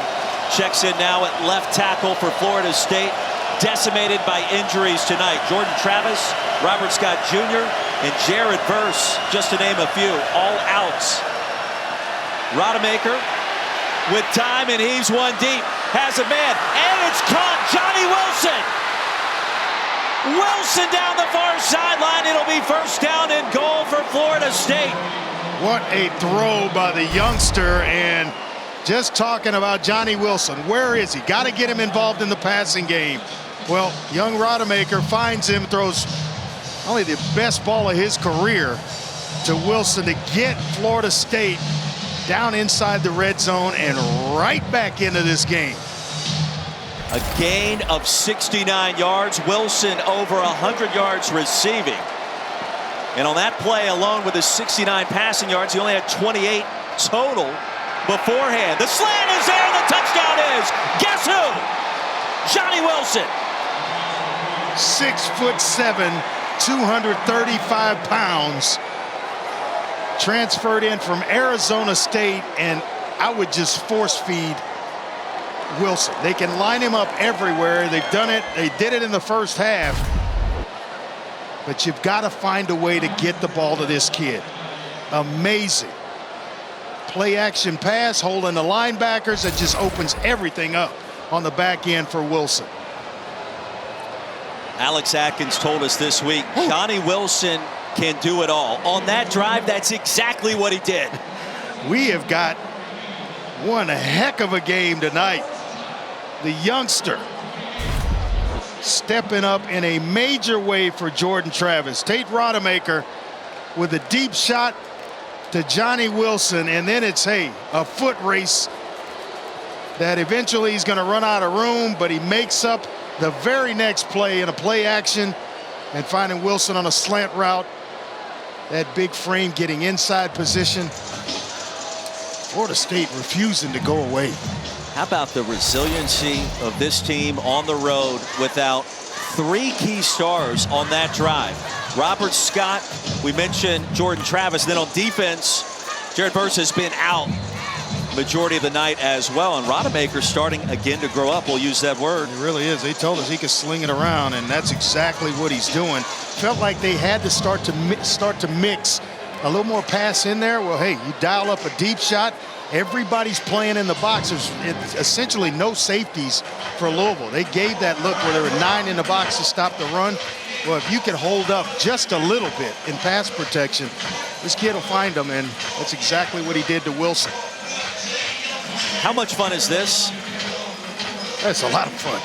checks in now at left tackle for Florida State, decimated by injuries tonight. Jordan Travis, Robert Scott Jr., and Jared Verse, just to name a few, all outs. Rodemaker with time, and he's one deep. Has a man, and it's caught. Johnny Wilson. Wilson down the far sideline. It'll be first down and goal for Florida State. What a throw by the youngster. And just talking about Johnny Wilson, where is he? Got to get him involved in the passing game. Well, young Rodemaker finds him, throws only the best ball of his career to Wilson to get Florida State down inside the red zone and right back into this game. A gain of 69 yards. Wilson over 100 yards receiving. And on that play alone with his 69 passing yards, he only had 28 total beforehand. The slant is there. The touchdown is, guess who? Johnny Wilson. 6'7", 235 pounds. Transferred in from Arizona State, and I would just force feed Wilson. They can line him up everywhere. They've done it. They did it in the first half. But you've got to find a way to get the ball to this kid. Amazing. Play action pass, holding the linebackers. It just opens everything up on the back end for Wilson. Alex Atkins told us this week, Johnny Wilson can do it all. On that drive, that's exactly what he did. We have got one heck of a game tonight. The youngster stepping up in a major way for Jordan Travis. Tate Rodemaker with a deep shot to Johnny Wilson, and then it's, hey, a foot race that eventually he's going to run out of room, but he makes up the very next play in a play action and finding Wilson on a slant route. That big frame getting inside position. Florida State refusing to go away. How about the resiliency of this team on the road without three key stars on that drive? Robert Scott, we mentioned Jordan Travis. Then on defense, Jared Verse has been out majority of the night as well. And Rodemaker starting again to grow up. We'll use that word. He really is. They told us he could sling it around, and that's exactly what he's doing. Felt like they had to start to mix a little more pass in there. Well, hey, you dial up a deep shot. Everybody's playing in the box. There's essentially no safeties for Louisville. They gave that look where there were 9 in the box to stop the run. Well, if you can hold up just a little bit in pass protection, this kid will find them, and that's exactly what he did to Wilson. How much fun is this? That's a lot of fun.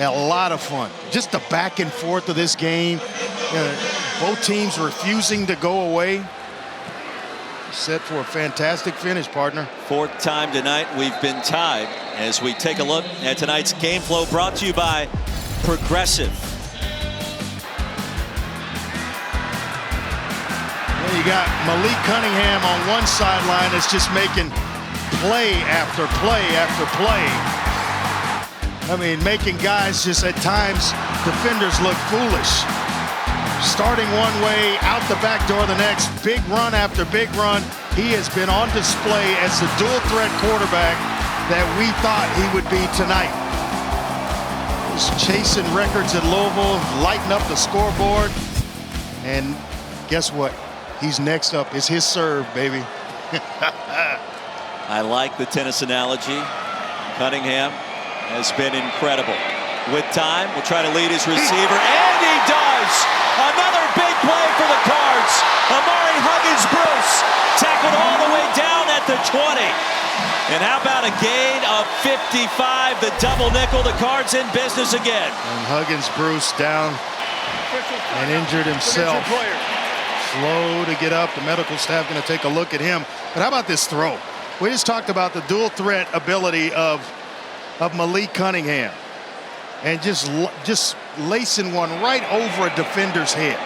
A lot of fun. Just the back and forth of this game. Both teams refusing to go away. Set for a fantastic finish, partner. Fourth time tonight we've been tied as we take a look at tonight's game flow, brought to you by Progressive. Well, you got Malik Cunningham on one sideline that's just making play after play after play. I mean, making guys just at times, defenders look foolish. Starting one way, out the back door the next, big run after big run. He has been on display as the dual threat quarterback that we thought he would be tonight. He's chasing records at Louisville, lighting up the scoreboard. And guess what? He's next up. It's his serve, baby. I like the tennis analogy. Cunningham has been incredible. With time, will try to lead his receiver, and he does! Another big play for the Cards. Amari Huggins-Bruce tackled all the way down at the 20. And how about a gain of 55, the double nickel, the Cards in business again. And Huggins-Bruce down and injured himself. Slow to get up. The medical staff going to take a look at him. But how about this throw? We just talked about the dual threat ability of Malik Cunningham. and just lacing one right over a defender's head.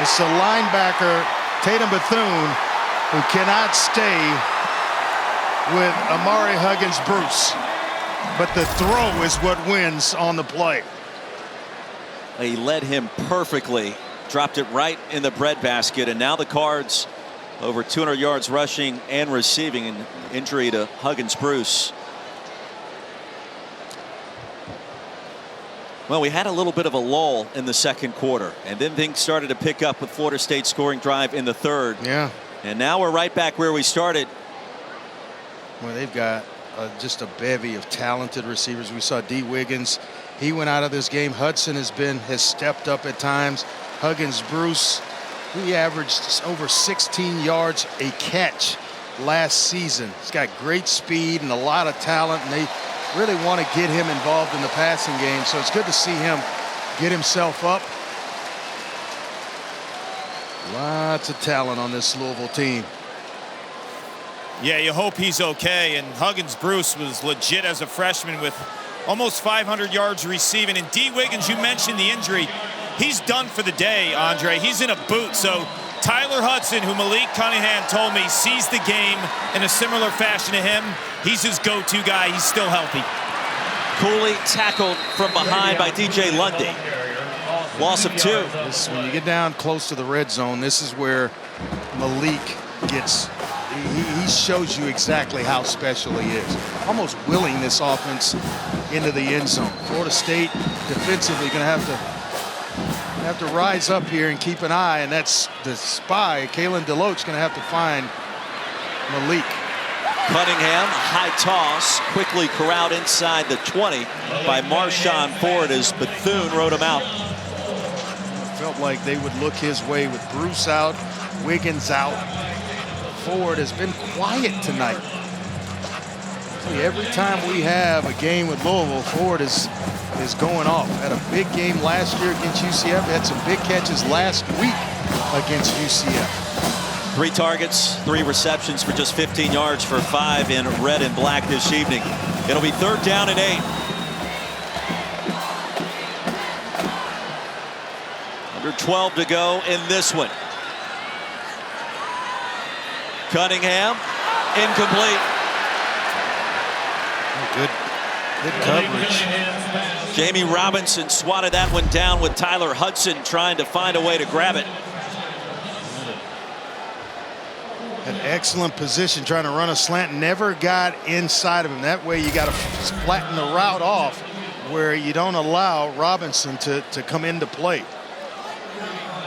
It's the linebacker, Tatum Bethune, who cannot stay with Amari Huggins-Bruce. But the throw is what wins on the play. He led him perfectly, dropped it right in the breadbasket, and now the Cards over 200 yards rushing and receiving. An injury to Huggins-Bruce. Well, we had a little bit of a lull in the second quarter, and then things started to pick up with Florida State scoring drive in the third. Yeah. And now we're right back where we started. Well, they've got just a bevy of talented receivers. We saw D. Wiggins. He went out of this game. Hudson has stepped up at times. Huggins-Bruce, he averaged over 16 yards a catch last season. He's got great speed and a lot of talent, and they really want to get him involved in the passing game. So it's good to see him get himself up. Lots of talent on this Louisville team. Yeah, you hope he's okay. And Huggins-Bruce was legit as a freshman with almost 500 yards receiving. And D. Wiggins, you mentioned the injury. He's done for the day, Andre. He's in a boot. So Tyler Hudson, who Malik Cunningham told me sees the game in a similar fashion to him, he's his go-to guy. He's still healthy. Cooley tackled from behind by DJ Lundy. Loss of 2. When you get down close to the red zone, this is where Malik gets, he shows you exactly how special he is. Almost willing this offense into the end zone. Florida State defensively going to have to rise up here and keep an eye, and that's the spy, Kalen DeLoach, going to have to find Malik. Cunningham, high toss, quickly corralled inside the 20 by Marshawn Ford as Bethune rode him out. Felt like they would look his way with Bruce out, Wiggins out. Ford has been quiet tonight. Every time we have a game with Louisville, Ford is going off. Had a big game last year against UCF. Had some big catches last week against UCF. 3 targets, 3 receptions for just 15 yards for 5 in red and black this evening. It'll be 3rd down and 8. Under 12 to go in this one. Cunningham, incomplete. Good coverage. Jamie Robinson swatted that one down with Tyler Hudson trying to find a way to grab it. An excellent position trying to run a slant. Never got inside of him. That way you got to flatten the route off where you don't allow Robinson to come into play.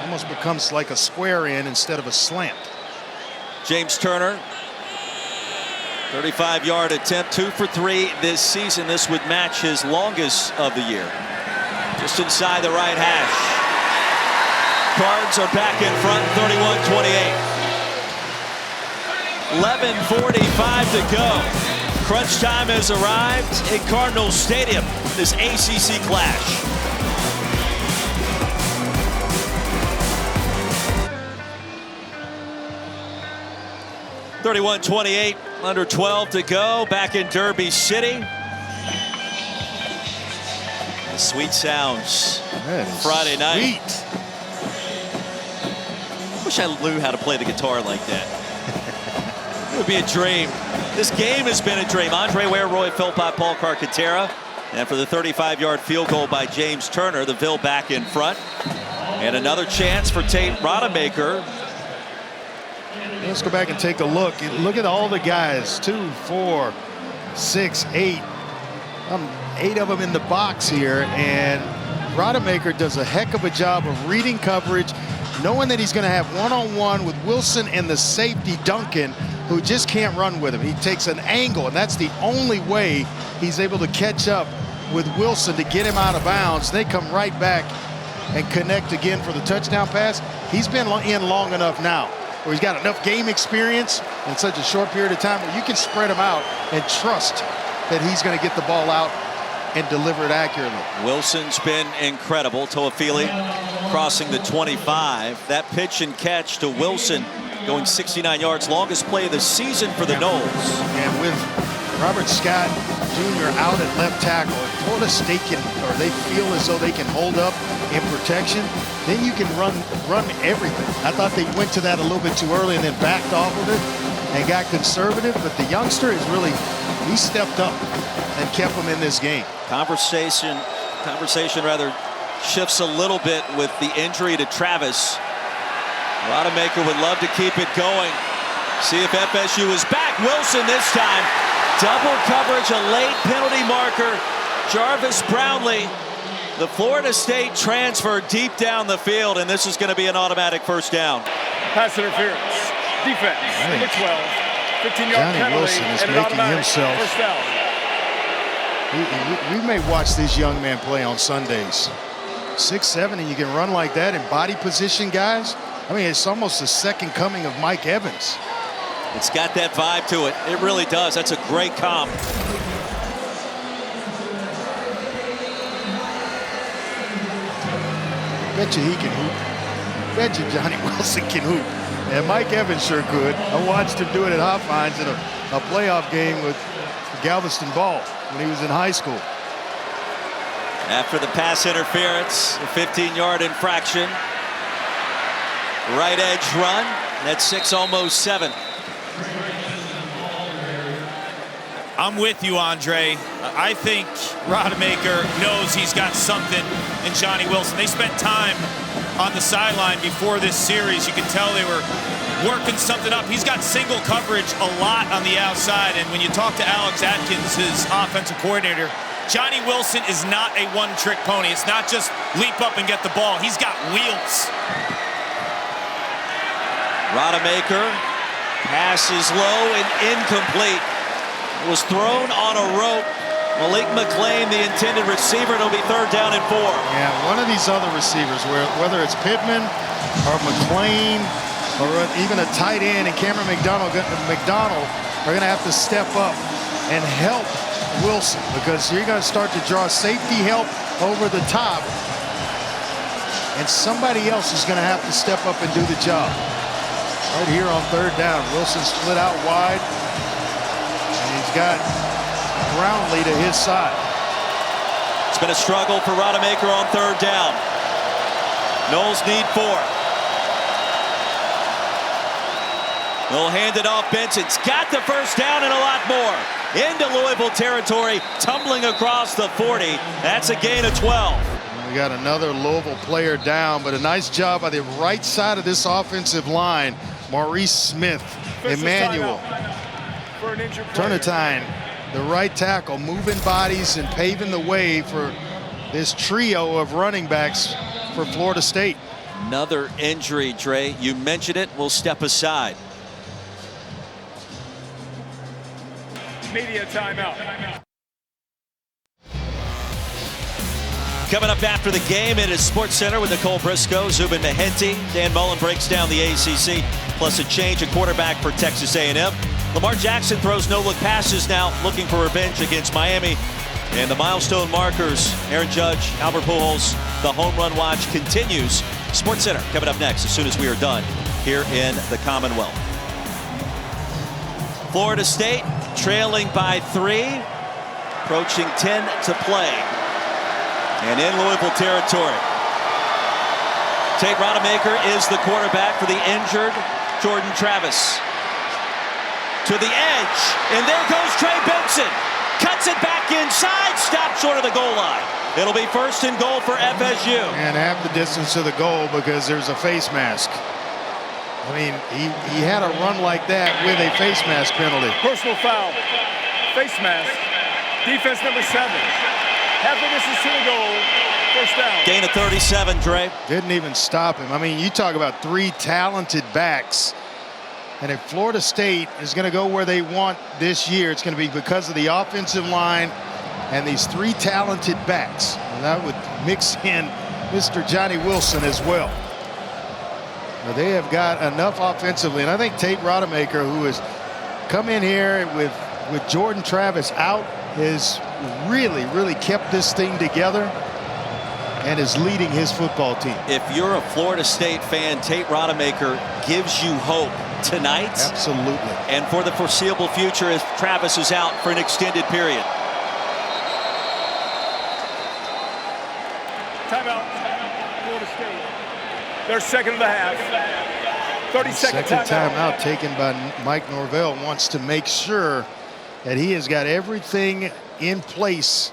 Almost becomes like a square in instead of a slant. James Turner, 35-yard attempt, 2 for 3 this season. This would match his longest of the year. Just inside the right hash. Cards are back in front, 31-28. 11:45 to go. Crunch time has arrived in Cardinal Stadium, this ACC clash. (31-28), under 12 to go, back in Derby City. The sweet sounds Friday night. Wish I knew how to play the guitar like that. It would be a dream. This game has been a dream. Andre Ware, Roy Philpott, Paul Carcaterra. And for the 35-yard field goal by James Turner, the Ville back in front. And another chance for Tate Rodemaker. Let's go back and take a look. Look at all the guys. 2, 4, 6, 8. 8 of them in the box here. And Rodemaker does a heck of a job of reading coverage, knowing that he's going to have one-on-one with Wilson and the safety Duncan, who just can't run with him. He takes an angle, and that's the only way he's able to catch up with Wilson to get him out of bounds. They come right back and connect again for the touchdown pass. He's been in long enough now where he's got enough game experience in such a short period of time where you can spread him out and trust that he's going to get the ball out and deliver it accurately. Wilson's been incredible. Toafili crossing the 25. That pitch and catch to Wilson going 69 yards, longest play of the season for the Noles. And with Robert Scott Jr. out at left tackle, if Florida State can, or they feel as though they can hold up in protection, then you can run everything. I thought they went to that a little bit too early and then backed off of it and got conservative, but the youngster is really, he stepped up and kept them in this game. Conversation rather shifts a little bit with the injury to Travis. Rodemaker would love to keep it going. See if FSU is back. Wilson this time. Double coverage, a late penalty marker. Jarvis Brownlee, the Florida State transfer, deep down the field, and this is going to be an automatic first down. Pass interference. Defense, number 12. 15-yard Johnny penalty. Wilson is and making himself. First down. We may watch this young man play on Sundays. 6'7", and you can run like that in body position, guys. I mean, it's almost the second coming of Mike Evans. It's got that vibe to it. It really does. That's a great comp. Bet you he can hoop. Bet you Johnny Wilson can hoop. And Mike Evans sure could. I watched him do it at Hopkins in a playoff game with Galveston Ball when he was in high school. After the pass interference, a 15-yard infraction. Right edge run. That's 6, almost 7. I'm with you, Andre. I think Rodemaker knows he's got something in Johnny Wilson. They spent time on the sideline before this series. You can tell they were working something up. He's got single coverage a lot on the outside, and when you talk to Alex Atkins, his offensive coordinator, Johnny Wilson is not a one-trick pony. It's not just leap up and get the ball. He's got wheels. Rodemaker, pass is low and incomplete. It was thrown on a rope. Malik McClain, the intended receiver. It'll be 3rd down and 4. Yeah, one of these other receivers, whether it's Pittman or McClain or even a tight end and Cameron McDonald are going to have to step up and help Wilson, because you're going to start to draw safety help over the top, and somebody else is going to have to step up and do the job. Right here on 3rd down, Wilson split out wide, and he's got Brownlee to his side. It's been a struggle for Rodemaker on 3rd down. Noles need 4. They'll hand it off. Benson's got the first down and a lot more. Into Louisville territory, tumbling across the 40. That's a gain of 12. We got another Louisville player down, but a nice job by the right side of this offensive line. Maurice Smith, Emmanuel, Turnetine, the right tackle, moving bodies and paving the way for this trio of running backs for Florida State. Another injury, Dre. You mentioned it. We'll step aside. Media timeout. Coming up after the game, it is Sports Center with Nicole Briscoe, Zubin Mehenti. Dan Mullen breaks down the ACC, plus a change at quarterback for Texas A&M. Lamar Jackson throws no-look passes now, looking for revenge against Miami. And the milestone markers, Aaron Judge, Albert Pujols, the home run watch continues. Sports Center coming up next as soon as we are done here in the Commonwealth. Florida State trailing by 3, approaching 10 to play. And in Louisville territory, Tate Rodemaker is the quarterback for the injured Jordan Travis. To the edge, and there goes Trey Benson. Cuts it back inside, stopped short of the goal line. It'll be 1st and goal for FSU. And half the distance to the goal because there's a face mask. I mean, he had a run like that with a face mask penalty. Personal foul. Face mask. Defense number 7. Half the distance to the goal. First down. Gain of 37, Dre. Didn't even stop him. I mean, you talk about 3 talented backs. And if Florida State is going to go where they want this year, it's going to be because of the offensive line and these 3 talented backs. And that would mix in Mr. Johnny Wilson as well. Now, they have got enough offensively. And I think Tate Rodemaker, who has come in here with Jordan Travis out, has really kept this thing together and is leading his football team. If you're a Florida State fan, Tate Rodemaker gives you hope tonight. Absolutely. And for the foreseeable future if Travis is out for an extended period. Timeout. Florida State. Their second of the half. 30-second Second timeout taken by Mike Norvell. Wants to make sure that he has got everything in place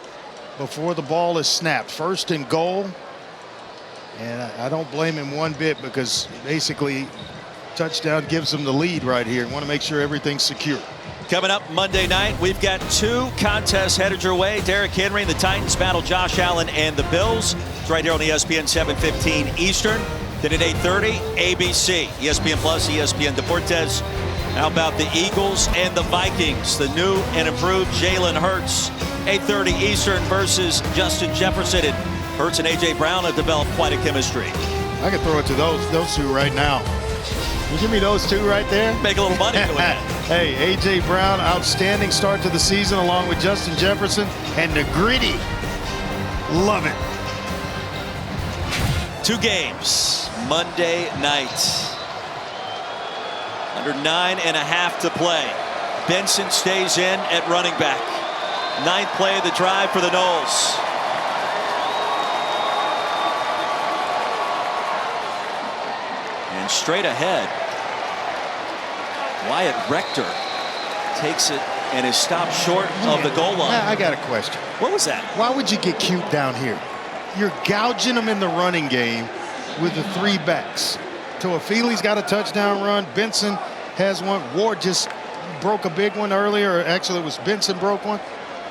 before the ball is snapped. First and goal. And I don't blame him one bit, because basically touchdown gives him the lead right here. Want to make sure everything's secure. Coming up Monday night, we've got 2 contests headed your way. Derrick Henry and the Titans battle Josh Allen and the Bills. It's right here on ESPN 7:15 Eastern. Then at 8:30, ABC, ESPN Plus, ESPN Deportes. How about the Eagles and the Vikings? The new and improved Jalen Hurts. 8:30 Eastern versus Justin Jefferson. And Hurts and A.J. Brown have developed quite a chemistry. I could throw it to those two right now. You give me those two right there. Make a little money doing that. Hey, A.J. Brown, outstanding start to the season along with Justin Jefferson. And the gritty. Love it. 2 games Monday night. Under 9.5 to play. Benson stays in at running back. 9th play of the drive for the Noles. And straight ahead, Wyatt Rector takes it and is stopped short of the goal line. I got a question. What was that? Why would you get cute down here? You're gouging them in the running game with the 3 backs. Toafili's got a touchdown run. Benson has one. Ward just broke a big one earlier. Actually, it was Benson broke one.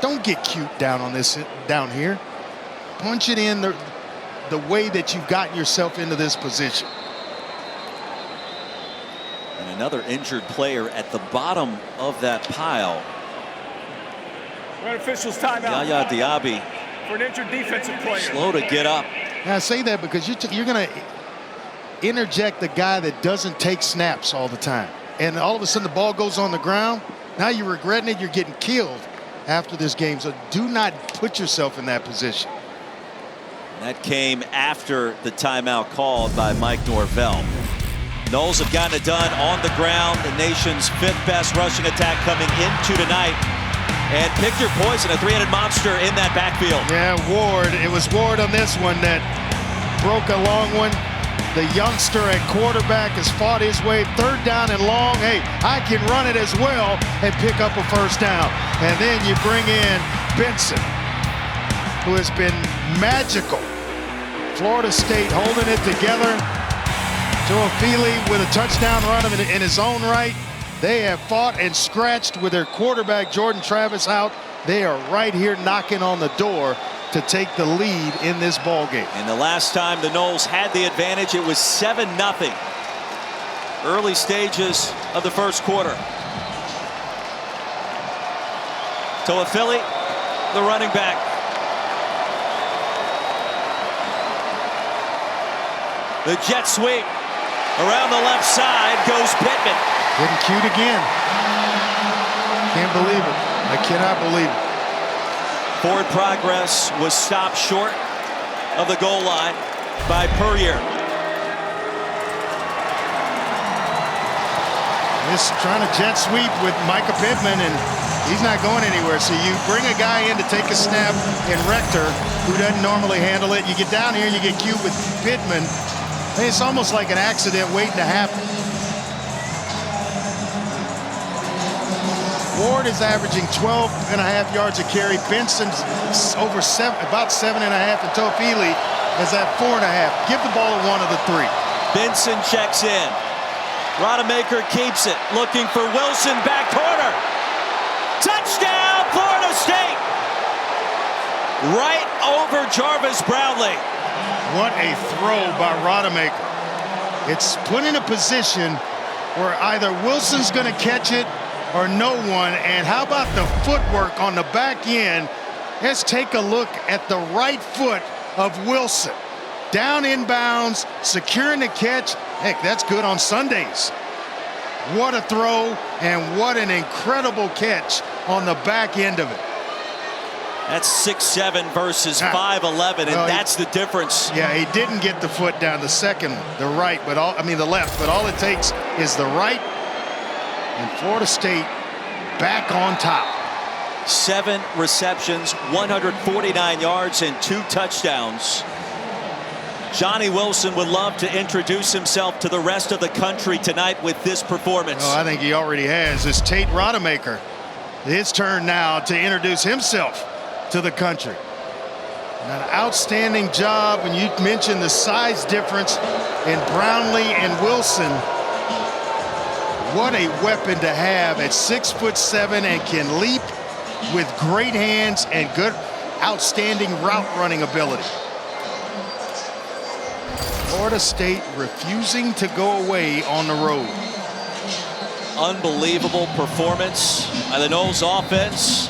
Don't get cute down on this down here. Punch it in the way that you've gotten yourself into this position. And another injured player at the bottom of that pile. Red officials timeout. Yaya Diaby. For an injured defensive player. Slow to get up. Now I say that because you're going to interject the guy that doesn't take snaps all the time. And all of a sudden the ball goes on the ground. Now you're regretting it. You're getting killed after this game. So do not put yourself in that position. That came after the timeout called by Mike Norvell. Noles have gotten it done on the ground. The nation's 5th best rushing attack coming into tonight. And pick your poison, a 3-headed monster in that backfield. Yeah, Ward. It was Ward on this one that broke a long one. The youngster at quarterback has fought his way. 3rd down and long. Hey, I can run it as well and pick up a 1st down. And then you bring in Benson, who has been magical. Florida State holding it together. Toafili with a touchdown run in his own right. They have fought and scratched with their quarterback, Jordan Travis, out. They are right here knocking on the door to take the lead in this ball game. And the last time the Noles had the advantage, it was 7-0. Early stages of the first quarter. Toafili, the running back. The jet sweep. Around the left side goes Pittman. Getting cute again. Can't believe it. I cannot believe it. Forward progress was stopped short of the goal line by Puryear. Just trying to jet sweep with Micah Pittman, and he's not going anywhere. So you bring a guy in to take a snap in Rector, who doesn't normally handle it. You get down here, you get cute with Pittman. It's almost like an accident waiting to happen. Ward is averaging 12.5 yards a carry. Benson's about 7.5, and Toafili is at 4.5. Give the ball to one of the 3. Benson checks in. Rodemaker keeps it, looking for Wilson, back corner. Touchdown, Florida State! Right over Jarvis Brownlee. What a throw by Rodemaker. It's put in a position where either Wilson's going to catch it or no one. And how about the footwork on the back end? Let's take a look at the right foot of Wilson. Down inbounds, securing the catch. Heck, that's good on Sundays. What a throw, and what an incredible catch on the back end of it. That's 6'7" versus 5'11", and that's the difference. Yeah, he didn't get the foot down, the second, the right, but the left, but all it takes is the right, and Florida State back on top. 7 receptions, 149 yards, and 2 touchdowns Johnny Wilson would love to introduce himself to the rest of the country tonight with this performance. Oh, I think he already has. It's Tate Rodemaker. His turn now to introduce himself to the country. An outstanding job when you mentioned the size difference in Brownlee and Wilson. What a weapon to have at 6'7" and can leap with great hands and good, outstanding route running ability. Florida State refusing to go away on the road. Unbelievable performance by the Noles offense.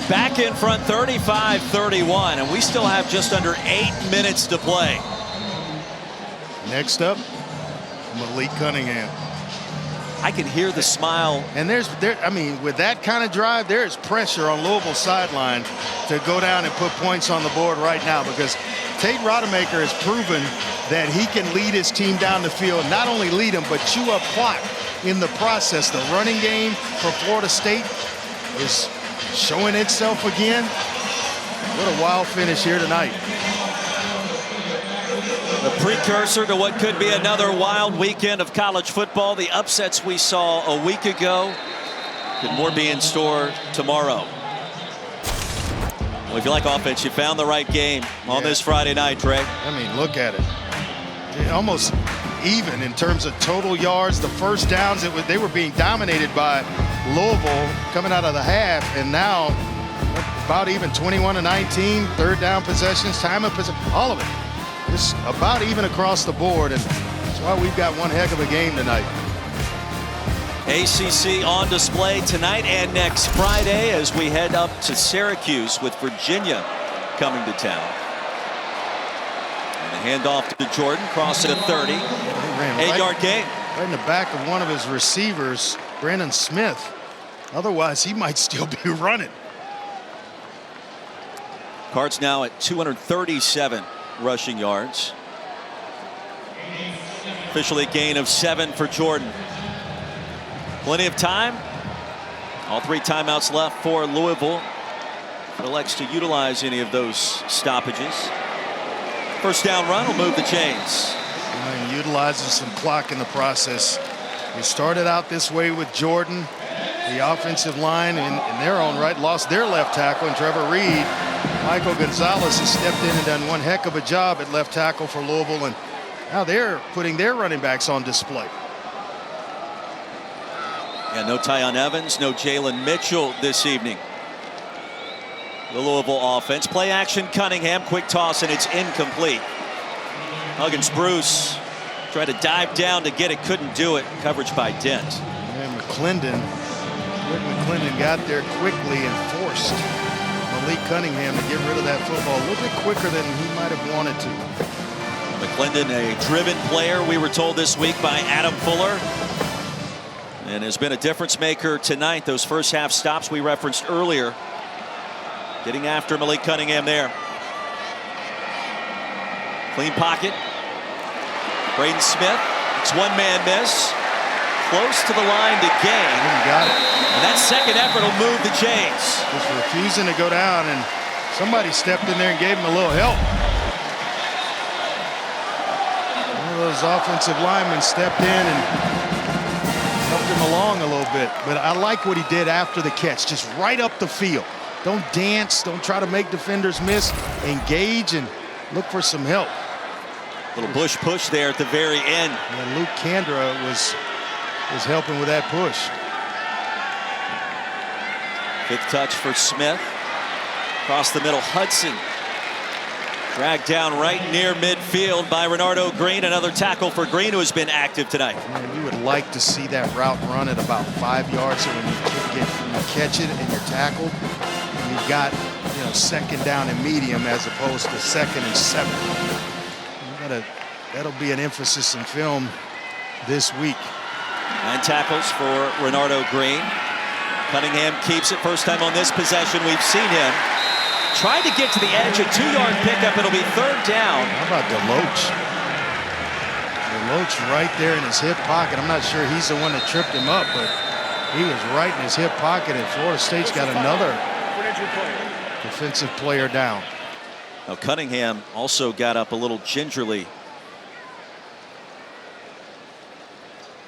Back in front 35-31, and we still have just under 8 minutes to play. Next up, Malik Cunningham. I can hear the smile. And I mean, with that kind of drive, there is pressure on Louisville's sideline to go down and put points on the board right now, because Tate Rodemaker has proven that he can lead his team down the field, not only lead them, but chew up clock in the process. The running game for Florida State is showing itself again. What a wild finish here tonight. The precursor to what could be another wild weekend of college football. The upsets we saw a week ago. Could more be in store tomorrow? Well, if you like offense, you found the right game on this Friday night, Trey. I mean, look at it. Almost even in terms of total yards. The first downs, they were being dominated by Louisville coming out of the half, and now about even 21-19, third down possessions, time of possession, all of it. It's about even across the board, and that's why we've got one heck of a game tonight. ACC on display tonight and next Friday as we head up to Syracuse with Virginia coming to town. And the handoff to Jordan, cross at a 30. 8-yard gain. Right in the back of one of his receivers, Brandon Smith. Otherwise, he might still be running. Cards now at 237 rushing yards. Officially a gain of 7 for Jordan. Plenty of time. All 3 timeouts left for Louisville. It elects to utilize any of those stoppages. First down run will move the chains. And utilizing some clock in the process. They started out this way with Jordan. The offensive line in their own right lost their left tackle, and Trevor Reed. Michael Gonzalez has stepped in and done one heck of a job at left tackle for Louisville, and now they're putting their running backs on display. Yeah, no Tyon Evans, no Jalen Mitchell this evening. The Louisville offense. Play action, Cunningham, quick toss, and it's incomplete. Huggins Bruce tried to dive down to get it, couldn't do it. Coverage by Dent. And Rick McClendon got there quickly and forced Malik Cunningham to get rid of that football a little bit quicker than he might have wanted to. McClendon, a driven player, we were told this week by Adam Fuller, and has been a difference maker tonight. Those first half stops we referenced earlier, getting after Malik Cunningham there. Clean pocket. Braden Smith, it's one-man miss. Close to the line to gain. Got it. And that second effort will move the chains. Just refusing to go down, and somebody stepped in there and gave him a little help. One of those offensive linemen stepped in and helped him along a little bit. But I like what he did after the catch, just right up the field. Don't dance, don't try to make defenders miss. Engage and look for some help. Little bush push there at the very end. And Luke Kandra was helping with that push. 5th touch for Smith. Across the middle, Hudson. Dragged down right near midfield by Renardo Green. Another tackle for Green, who has been active tonight. Man, you would like to see that route run at about 5 yards, so when you catch it and you're tackled, you've got, second down and medium as opposed to 2nd and 7. That'll be an emphasis in film this week. 9 tackles for Renardo Green. Cunningham keeps it. First time on this possession we've seen him. Tried to get to the edge, a 2-yard pickup. It'll be 3rd down. How about DeLoach? DeLoach right there in his hip pocket. I'm not sure he's the one that tripped him up, but he was right in his hip pocket, and Florida State's got another defensive player down. Now Cunningham also got up a little gingerly.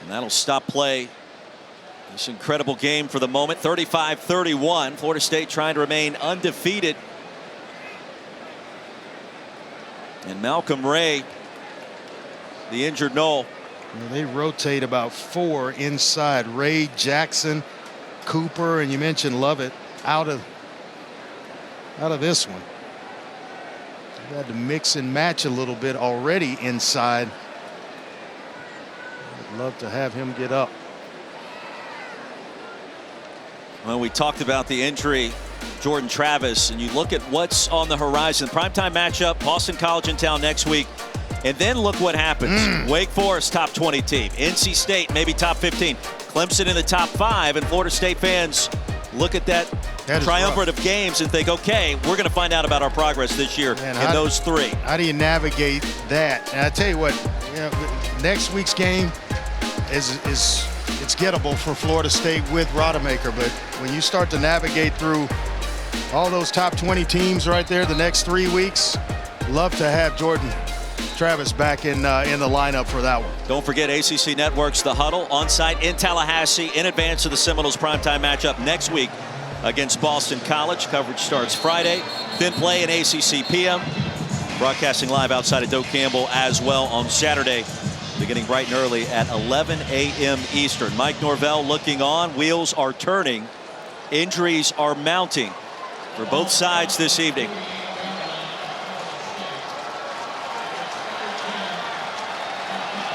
And that'll stop play. This incredible game for the moment. 35-31. Florida State trying to remain undefeated. And Malcolm Ray, the injured Knoll. They rotate about 4 inside. Ray, Jackson, Cooper, and you mentioned Lovett out of this one. They had to mix and match a little bit already inside. I'd love to have him get up. Well, we talked about the injury, Jordan Travis, and you look at what's on the horizon. Primetime matchup, Boston College in town next week. And then look what happens. Wake Forest, top 20 team. NC State, maybe top 15. Clemson in the top 5. And Florida State fans look at that triumvirate of games and think, okay, we're going to find out about our progress this year in those 3. How do you navigate that? And I tell you what, next week's game it's gettable for Florida State with Rodemaker. But when you start to navigate through all those top 20 teams right there the next 3 weeks, love to have Jordan Travis back in the lineup for that one. Don't forget ACC Network's The Huddle on site in Tallahassee in advance of the Seminoles primetime matchup next week against Boston College. Coverage starts Friday. Then play in ACC PM. Broadcasting live outside of Doak Campbell as well on Saturday, beginning bright and early at 11 a.m. Eastern. Mike Norvell looking on. Wheels are turning. Injuries are mounting for both sides this evening.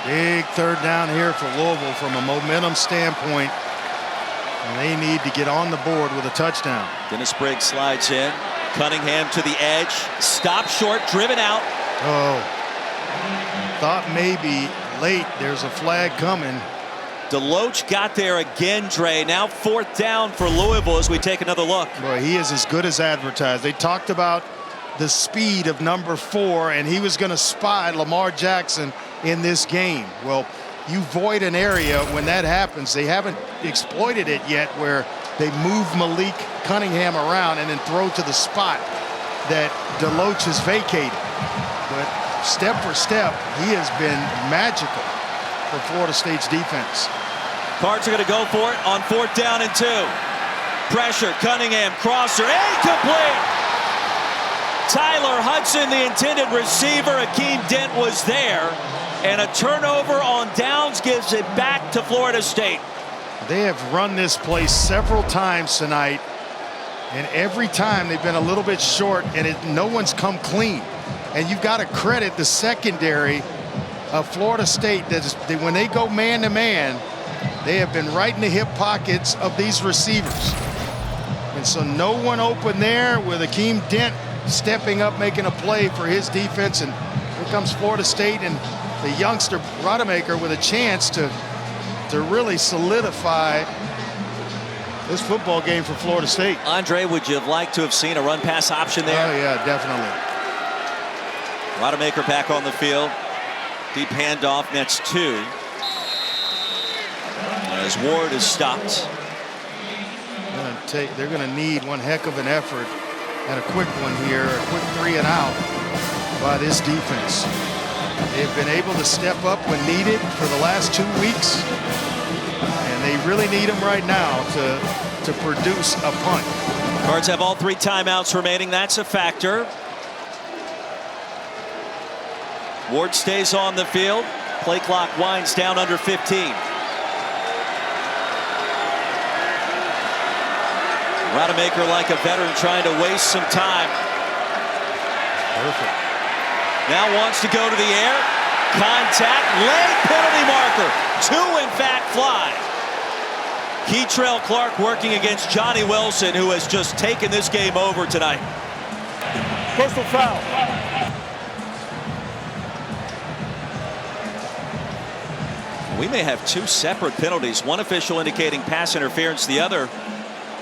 Big third down here for Louisville from a momentum standpoint. And they need to get on the board with a touchdown. Dennis Briggs slides in. Cunningham to the edge. Stop short, driven out. Oh. Thought maybe late. There's a flag coming. Deloach got there again, Dre. Now 4th down for Louisville as we take another look. Boy, he is as good as advertised. They talked about the speed of number 4, and he was going to spy Lamar Jackson in this game. Well, you void an area when that happens. They haven't exploited it yet where they move Malik Cunningham around and then throw to the spot that Deloach has vacated. But step for step, he has been magical for Florida State's defense. Cards are going to go for it on 4th down and 2. Pressure, Cunningham, crosser, incomplete! Tyler Hudson, the intended receiver. Akeem Dent was there. And a turnover on downs gives it back to Florida State. They have run this play several times tonight. And every time they've been a little bit short, and no one's come clean. And you've got to credit the secondary of Florida State. When they go man-to-man, they have been right in the hip pockets of these receivers. And so no one open there with Akeem Dent stepping up, making a play for his defense. And here comes Florida State and the youngster Rodemaker with a chance to really solidify this football game for Florida State. Andre, would you have liked to have seen a run-pass option there? Oh, yeah, definitely. Rodemaker back on the field. Deep handoff, nets 2. As Ward is stopped. They're going to need one heck of an effort and a quick one here, a quick 3 and out by this defense. They've been able to step up when needed for the last 2 weeks, and they really need them right now to produce a punt. Cards have all 3 timeouts remaining. That's a factor. Ward stays on the field. Play clock winds down under 15. Rodemaker like a veteran trying to waste some time. Perfect. Now wants to go to the air. Contact, late penalty marker. 2 in fact fly. Keytrell Clark working against Johnny Wilson, who has just taken this game over tonight. Personal foul. We may have 2 separate penalties. One official indicating pass interference, the other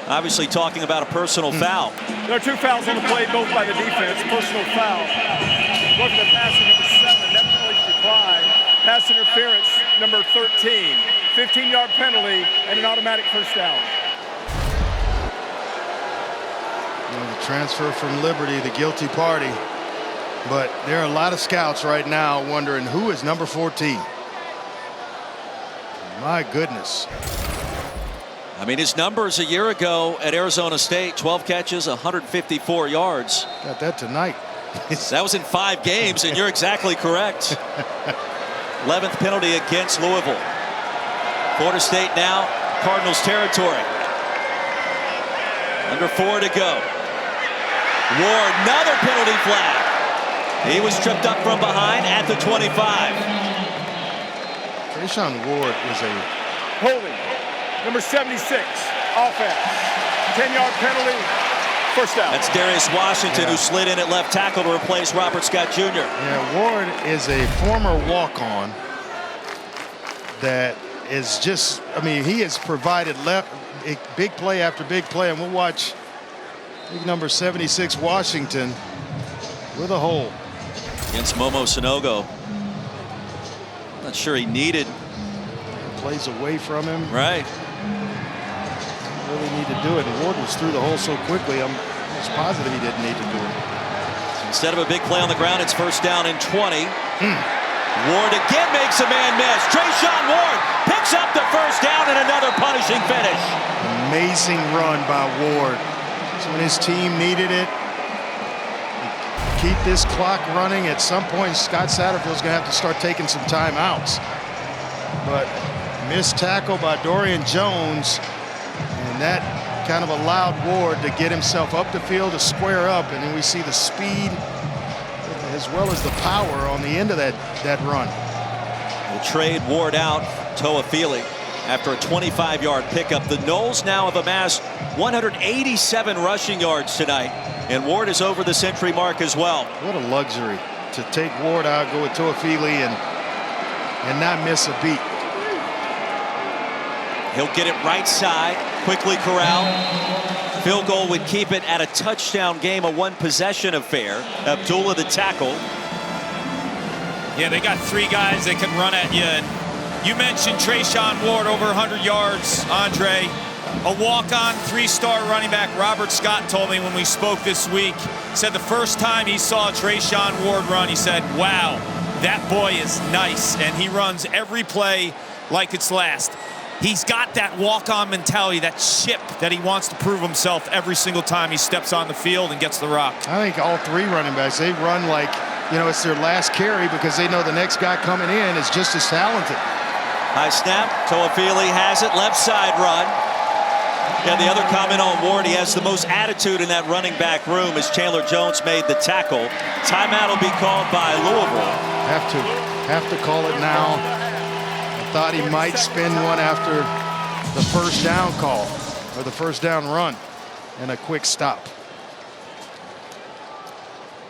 obviously talking about a personal foul. There are 2 fouls on the play, both by the defense. Personal foul. Looking at passing number 7, net penalties decline. Pass interference number 13. 15-yard penalty and an automatic first down. The transfer from Liberty, the guilty party. But there are a lot of scouts right now wondering who is number 14. My goodness. I mean, his numbers a year ago at Arizona State, 12 catches, 154 yards. Got that tonight. That was in 5 games, and you're exactly correct. 11th penalty against Louisville. Florida State now, Cardinals territory. Under 4 to go. Ward, another penalty flag. He was tripped up from behind at the 25. Trayshawn Ward is a holding. Number 76, offense. 10-yard penalty, first down. That's Darius Washington, who slid in at left tackle to replace Robert Scott Jr. Yeah, Ward is a former walk-on that is just, I mean, he has provided big play after big play, and we'll watch big number 76 Washington with a hole. Against Momo Sanogo. Not sure he needed. Plays away from him. Right. Really need to do it, and Ward was through the hole so quickly. I'm almost positive he didn't need to do it. So instead of a big play on the ground, it's first down and 20. Ward again makes a man miss. Trayshawn Ward picks up the first down and another punishing finish. Amazing run by Ward. So when his team needed it, keep this clock running. At some point, Scott Satterfield's going to have to start taking some timeouts. But missed tackle by Dorian Jones, and that kind of allowed Ward to get himself up the field to square up, and then we see the speed as well as the power on the end of that run. We'll trade Ward out, Toafili, after a 25-yard pickup. The Noles now have amassed 187 rushing yards tonight, and Ward is over the century mark as well. What a luxury to take Ward out, go with Toafili, and not miss a beat. He'll get it right side, quickly corral. Field goal would keep it at a touchdown game, a one-possession affair. Abdullah the tackle. Yeah, they got 3 guys that can run at you. And you mentioned Trayshawn Ward, over 100 yards, Andre. A walk-on 3-star running back, Robert Scott, told me when we spoke this week, said the first time he saw Trayshawn Ward run, he said, wow, that boy is nice, and he runs every play like it's last. He's got that walk-on mentality, that chip that he wants to prove himself every single time he steps on the field and gets the rock. I think all 3 running backs, they run like, you know, it's their last carry because they know the next guy coming in is just as talented. High snap, Toafili has it, left side run. Yeah, the other comment on Ward, he has the most attitude in that running back room as Chandler Jones made the tackle. Timeout will be called by Louisville. Have to call it now. Thought he might spin one after the first down call or the first down run and a quick stop.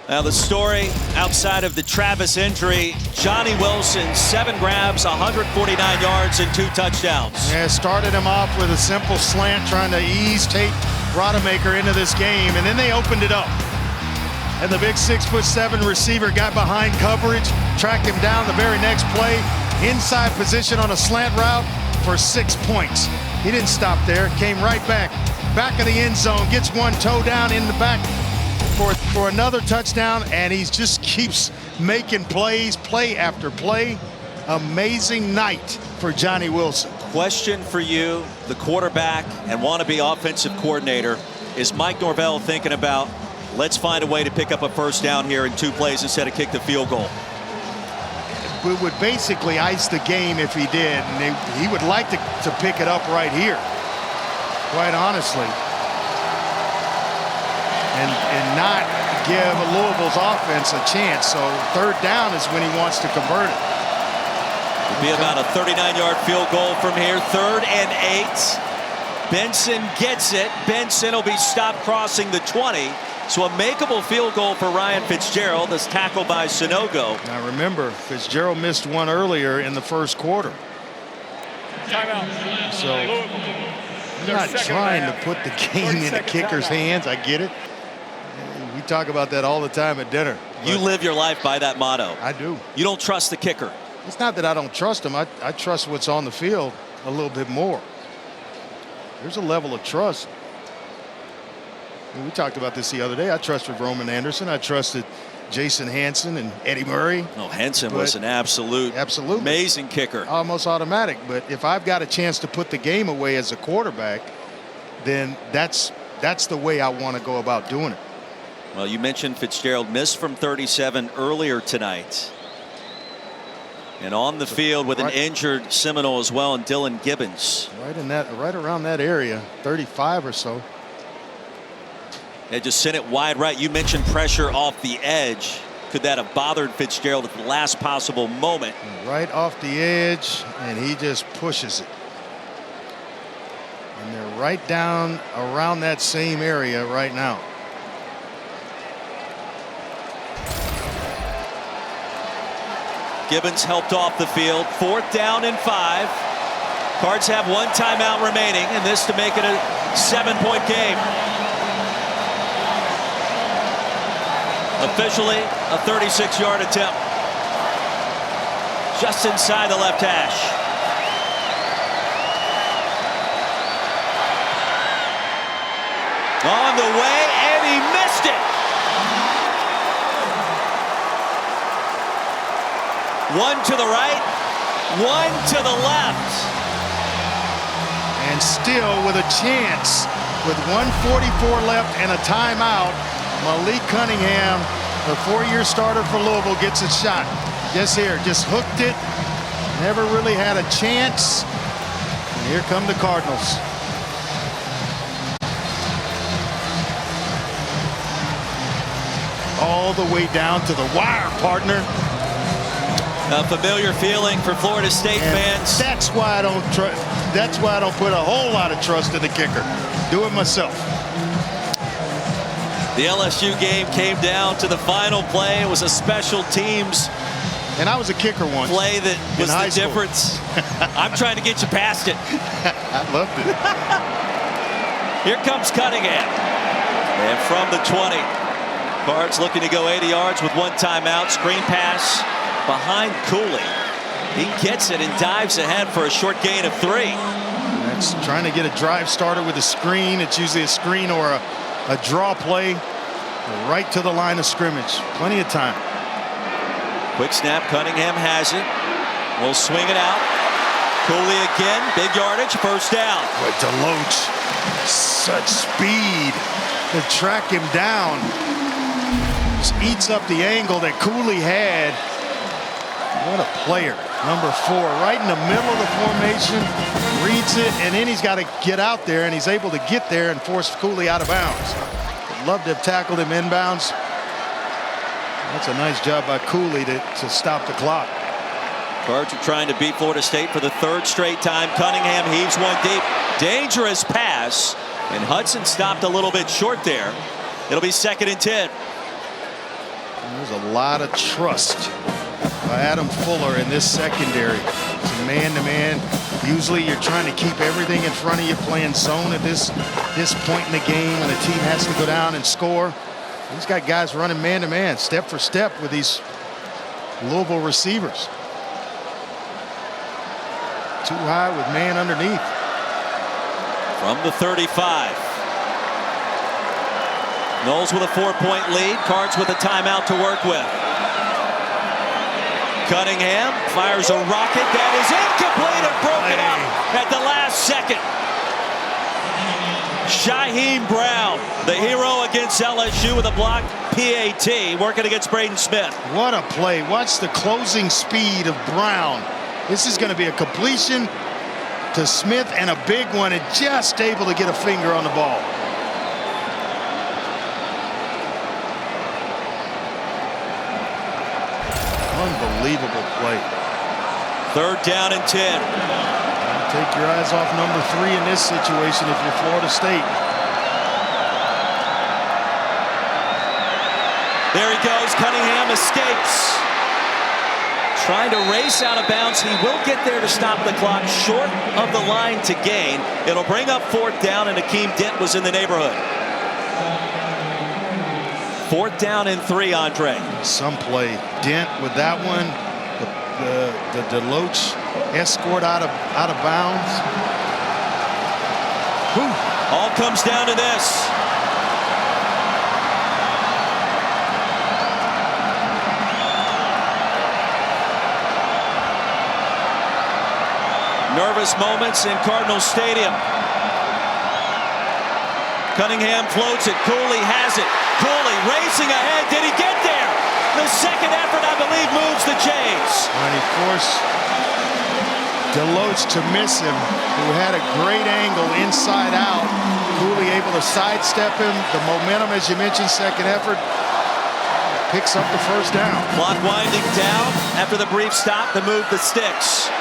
Now the story outside of the Travis injury, Johnny Wilson, 7 grabs, 149 yards and 2 touchdowns. Yeah, started him off with a simple slant trying to ease Tate Rodemaker into this game, and then they opened it up. And the big 6'7" receiver got behind coverage, tracked him down the very next play. Inside position on a slant route for 6 points. He didn't stop there, came right back of the end zone, gets one toe down in the back for another touchdown, and he just keeps making plays, play after play. Amazing night for Johnny Wilson. Question for you, the quarterback and wannabe offensive coordinator. Is Mike Norvell thinking about, let's find a way to pick up a first down here in 2 plays instead of kick the field goal? We would basically ice the game if he did, and he would like to pick it up right here, quite honestly, and not give Louisville's offense a chance. So 3rd down is when he wants to convert it. It'll be about a 39-yard field goal from here. 3rd and 8. Benson gets it. Benson will be stopped crossing the 20. So a makeable field goal for Ryan Fitzgerald, that's tackled by Sanogo. Now remember, Fitzgerald missed one earlier in the first quarter. Timeout. So I'm not trying to put the game in the kicker's hands. I get it. We talk about that all the time at dinner. You live your life by that motto. I do. You don't trust the kicker. It's not that I don't trust him. I trust what's on the field a little bit more. There's a level of trust. We talked about this the other day. I trusted Roman Anderson. I trusted Jason Hansen and Eddie Murray. Oh, Hansen was an absolutely amazing kicker. Almost automatic. But if I've got a chance to put the game away as a quarterback, then that's the way I want to go about doing it. Well, you mentioned Fitzgerald missed from 37 earlier tonight. And on the field with an injured Seminole as well, and Dylan Gibbons. Right around that area, 35 or so. They just sent it wide right. You mentioned pressure off the edge. Could that have bothered Fitzgerald at the last possible moment? Right off the edge, and he just pushes it. And they're right down around that same area right now. Gibbons helped off the field. 4th down and 5. Cards have 1 timeout remaining, and this to make it a 7-point game. Officially a 36-yard attempt. Just inside the left hash. On the way, and he missed it. One to the right, one to the left. And still with a chance, with 1:44 left and a timeout, Malik Cunningham, the 4-year starter for Louisville, gets a shot. Just hooked it. Never really had a chance. And here come the Cardinals. All the way down to the wire, partner. A familiar feeling for Florida State fans. That's why I don't trust. That's why I don't put a whole lot of trust in the kicker. Do it myself. The LSU game came down to the final play. It was a special teams. And I was a kicker once. Play that was the difference. I'm trying to get you past it. I loved it. Here comes Cunningham. And from the 20. Cards looking to go 80 yards with 1 timeout. Screen pass behind Cooley. He gets it and dives ahead for a short gain of 3. That's trying to get a drive started with a screen. It's usually a screen or a draw play right to the line of scrimmage. Plenty of time. Quick snap. Cunningham has it. Will swing it out. Cooley again. Big yardage. 1st down. But Deloach, such speed to track him down. Just eats up the angle that Cooley had. What a player. Number 4, right in the middle of the formation, reads it, and then he's got to get out there, and he's able to get there and force Cooley out of bounds. I'd love to have tackled him inbounds. That's a nice job by Cooley to stop the clock. Cards are trying to beat Florida State for the 3rd straight time. Cunningham heaves one deep. Dangerous pass, and Hudson stopped a little bit short there. It'll be 2nd and 10. There's a lot of trust by Adam Fuller in this secondary. It's a man-to-man. Usually you're trying to keep everything in front of you, playing zone at this point in the game when the team has to go down and score. He's got guys running man-to-man, step for step with these Louisville receivers. Too high with man underneath. From the 35. Knowles with a 4-point lead. Cards with a timeout to work with. Cunningham fires a rocket that is incomplete and broken up at the last second. Shaheem Brown, the hero against LSU with a blocked PAT, working against Braden Smith. What a play. Watch the closing speed of Brown. This is going to be a completion to Smith and a big one, and just able to get a finger on the ball. Unbelievable play. 3rd down and 10. Take your eyes off number 3 in this situation if you're Florida State. There he goes. Cunningham escapes. Trying to race out of bounds. He will get there to stop the clock short of the line to gain. It'll bring up 4th down, and Akeem Dent was in the neighborhood. 4th down and 3, Andre. Some play. Dent with that one. The Deloach escort out of bounds. Whew. All comes down to this. nervous moments in Cardinal Stadium. Cunningham floats it. Cooley has it. Cooley racing ahead. Did he get there? The second effort, I believe, moves the chains. And he forced Deloach to miss him, who had a great angle inside out. Cooley able to sidestep him. The momentum, as you mentioned, second effort, picks up the first down. Clock winding down after the brief stop to move the sticks.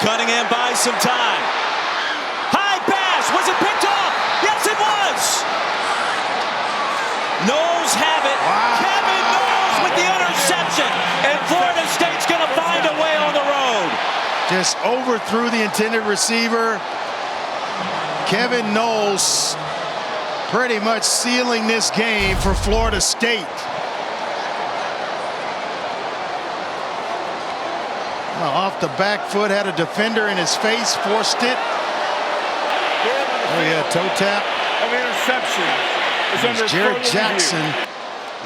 Cunningham buys some time. High pass. Was it picked off? Yes, it was. Knowles have it. Wow. Kevin Knowles with the interception. And Florida State's going to find a way on the road. Just overthrew the intended receiver. Kevin Knowles pretty much sealing this game for Florida State. Off the back foot, had a defender in his face, forced it. Oh yeah, toe tap. Of interception. There's Jared Jackson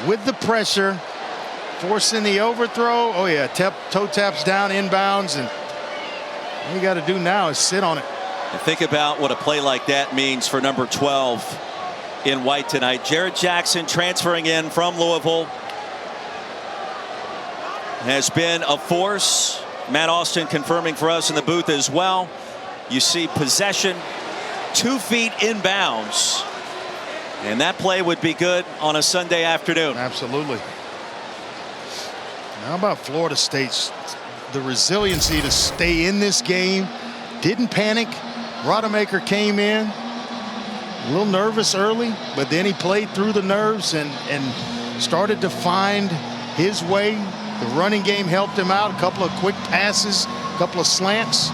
with the pressure, forcing the overthrow. Oh yeah, toe taps down inbounds, and all you got to do now is sit on it. And think about what a play like that means for number 12 in white tonight. Jared Jackson transferring in from Louisville has been a force. Matt Austin confirming for us in the booth as well. You see possession 2 feet inbounds, and that play would be good on a Sunday afternoon. Absolutely. How about Florida State's the resiliency to stay in this game? Didn't panic. Rodemaker came in a little nervous early, but then he played through the nerves and started to find his way. The running game helped him out. A couple of quick passes, a couple of slants.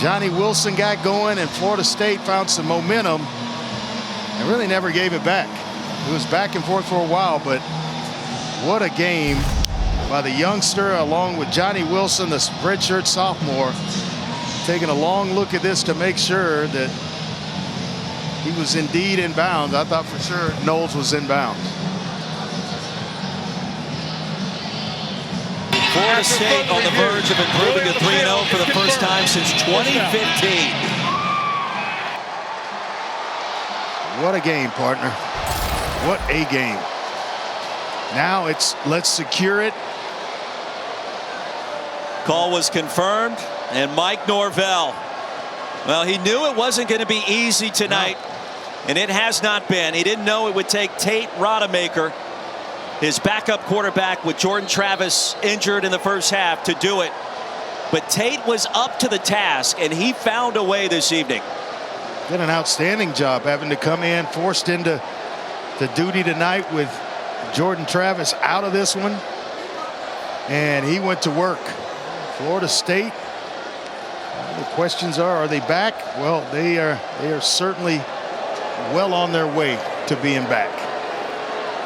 Johnny Wilson got going, and Florida State found some momentum and really never gave it back. It was back and forth for a while, but what a game by the youngster along with Johnny Wilson, the redshirt sophomore, taking a long look at this to make sure that he was indeed in bounds. I thought for sure Knowles was in bounds. Florida State on the verge of improving to 3-0 for the first time since 2015. What a game, partner. What a game. Now it's let's secure it. Call was confirmed, and Mike Norvell, well, he knew it wasn't going to be easy tonight, and it has not been. He didn't know it would take Tate Rodemaker, his backup quarterback with Jordan Travis injured in the first half, to do it. But Tate was up to the task, and he found a way this evening. Did an outstanding job having to come in, forced into the duty tonight with Jordan Travis out of this one. And he went to work. Florida State, the questions are they back? Well, they are certainly well on their way to being back.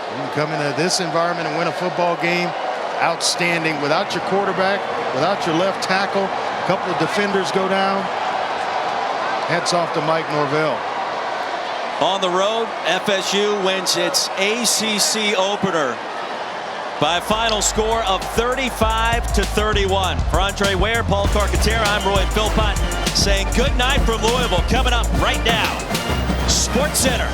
You can come into this environment and win a football game. Outstanding. Without your quarterback, without your left tackle, a couple of defenders go down. Hats off to Mike Norvell. On the road, FSU wins its ACC opener by a final score of 35-31. For Andre Ware, Paul Carcaterra, I'm Roy Philpott saying good night from Louisville. Coming up right now, SportsCenter.